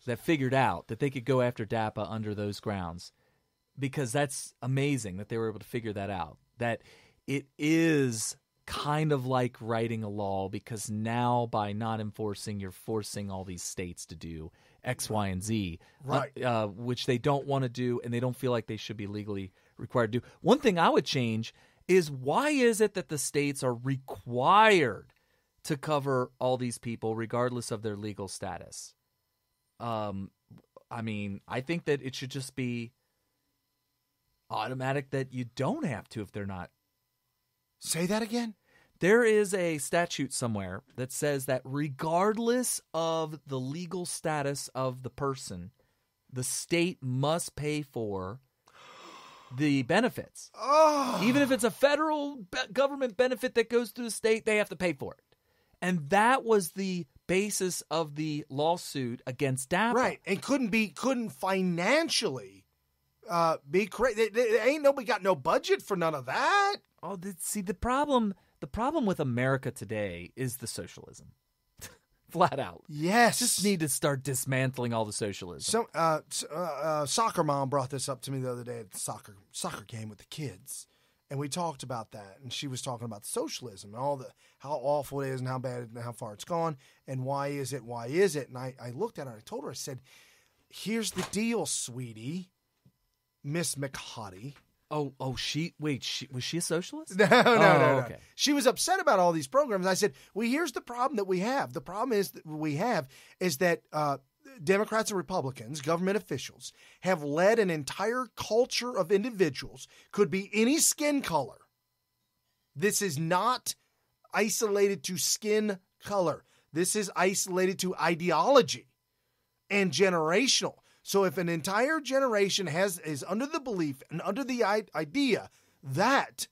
that figured out that they could go after DAPA under those grounds, because that's amazing that they were able to figure that out. That it is kind of like writing a law, because now by not enforcing, you're forcing all these states to do X, Y, and Z, right? Which they don't want to do, and they don't feel like they should be legally required to do. One thing I would change is, why is it that the states are required to cover all these people regardless of their legal status? I mean, I think that it should just be automatic that you don't have to if they're not. Say that again? There is a statute somewhere that says that regardless of the legal status of the person, the state must pay for the benefits. Oh. Even if it's a federal government benefit that goes through the state, they have to pay for it. And that was the basis of the lawsuit against DAPA. Right, and couldn't financially be correct. Ain't nobody got no budget for none of that. Oh, see, the problem with America today is the socialism. Flat out. Yes. Just need to start dismantling all the socialism. Soccer mom brought this up to me the other day at the soccer game with the kids. And we talked about that. And she was talking about socialism and how awful it is and how bad and how far it's gone. And why is it? And I looked at her and I told her, I said, here's the deal, sweetie, Miss McHottie. Was she a socialist? No. Okay. She was upset about all these programs. I said, well, here's the problem that we have. The problem is that Democrats and Republicans, government officials, have led an entire culture of individuals, could be any skin color. This is not isolated to skin color. This is isolated to ideology and generational. So if an entire generation is under the belief and under the idea that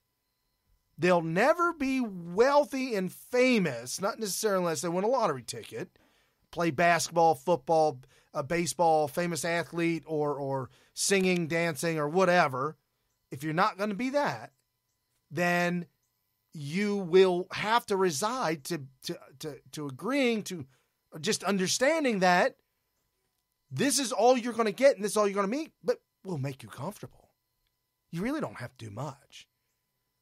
they'll never be wealthy and famous, not necessarily unless they win a lottery ticket, play basketball, football, baseball, famous athlete, or singing, dancing, or whatever, if you're not going to be that, then you will have to reside to agreeing to just understanding that this is all you're going to get and this is all you're going to meet, but we'll make you comfortable. You really don't have to do much.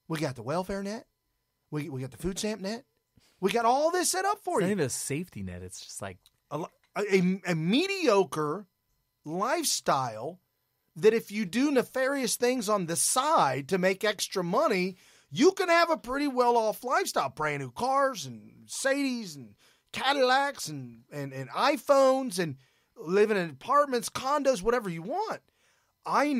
We got the welfare net. We got the food stamp net. We got all this set up for you. It's not even a safety net. It's just like a mediocre lifestyle that if you do nefarious things on the side to make extra money, you can have a pretty well-off lifestyle. Brand new cars and Mercedes and Cadillacs and iPhones and living in apartments, condos, whatever you want. I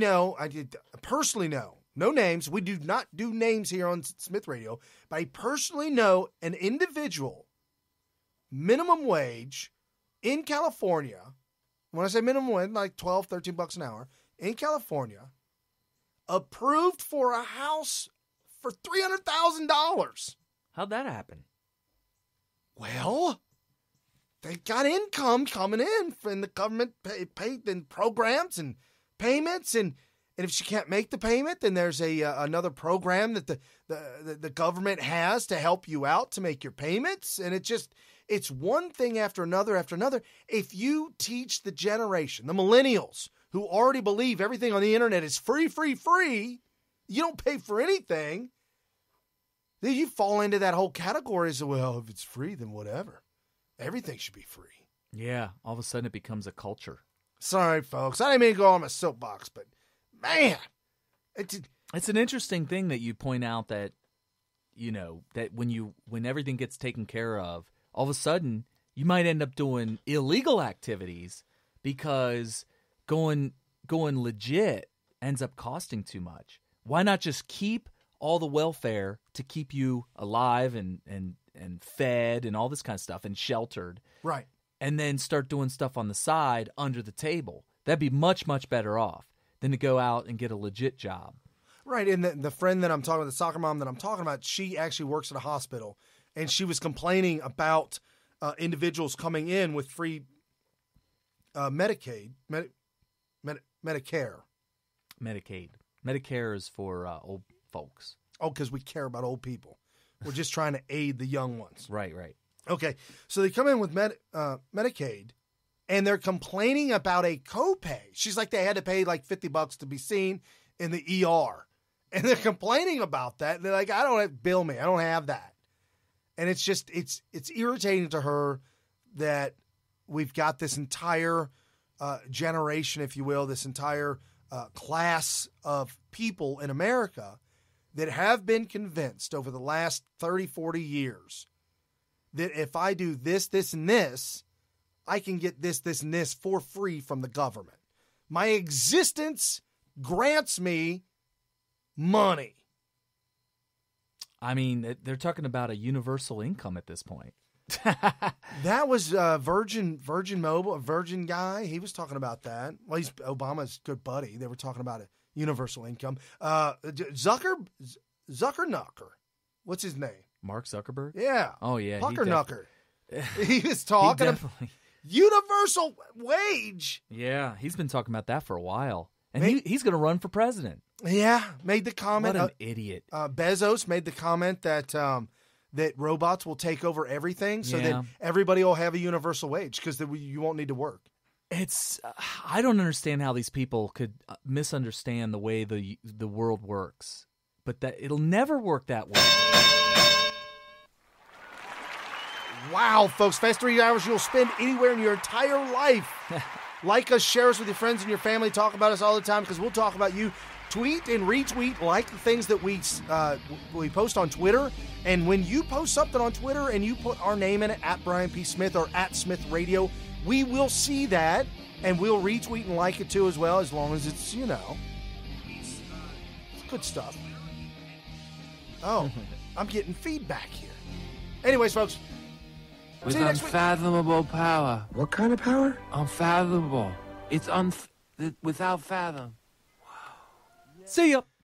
personally know, no names. We do not do names here on Smith Radio, but I personally know an individual, minimum wage in California. When I say minimum wage, like $12, $13 an hour in California, approved for a house for $300,000. How'd that happen? Well, they got income coming in from the government paid in programs and payments, and if she can't make the payment, then there's another program that the government has to help you out to make your payments, and it's one thing after another after another. If you teach the generation, the millennials, who already believe everything on the internet is free, you don't pay for anything, then you fall into that whole category as, well, if it's free, then whatever. Everything should be free. Yeah, all of a sudden it becomes a culture. Sorry, folks. I didn't mean to go on my soapbox, but man. It's an interesting thing that you point out that, that when everything gets taken care of, all of a sudden you might end up doing illegal activities because going legit ends up costing too much. Why not just keep all the welfare to keep you alive and fed and all this kind of stuff and sheltered. Right. And then start doing stuff on the side under the table. That'd be much, much better off than to go out and get a legit job. Right. And the friend that I'm talking about, the soccer mom that I'm talking about, she actually works at a hospital, and she was complaining about individuals coming in with free Medicare. Medicare is for old folks. Oh, because we care about old people. We're just trying to aid the young ones. Right. Okay, so they come in with Medicaid, and they're complaining about a copay. She's like, they had to pay like $50 to be seen in the ER. And they're complaining about that. They're like, bill me. I don't have that. And it's just, it's irritating to her that we've got this entire generation, if you will, this entire class of people in America that have been convinced over the last 30, 40 years that if I do this, this, and this, I can get this, this, and this for free from the government. My existence grants me money. I mean, they're talking about a universal income at this point. That was Virgin Mobile, a Virgin guy. He was talking about that. Well, he's Obama's good buddy. They were talking about a universal income. Zuckernucker. What's his name? Mark Zuckerberg? Yeah. Oh, yeah. Puckernucker. He was talking about universal wage. Yeah, he's been talking about that for a while. And he's going to run for president. Yeah, made the comment. What an idiot. Bezos made the comment that that robots will take over everything so Yeah. that everybody will have a universal wage because you won't need to work. It's I don't understand how these people could misunderstand the way the world works. But that it'll never work that way. Wow, folks, fast 3 hours you'll spend anywhere in your entire life. Like us, share us with your friends and your family. Talk about us all the time because we'll talk about you. Tweet and retweet, like the things that we post on Twitter. And when you post something on Twitter and you put our name in it, at Brian P. Smith or at Smith Radio, we will see that and we'll retweet and like it too as well, as long as it's, it's good stuff. Oh, I'm getting feedback here. Anyways, folks. With unfathomable power. What kind of power? Unfathomable. It's without fathom. See ya.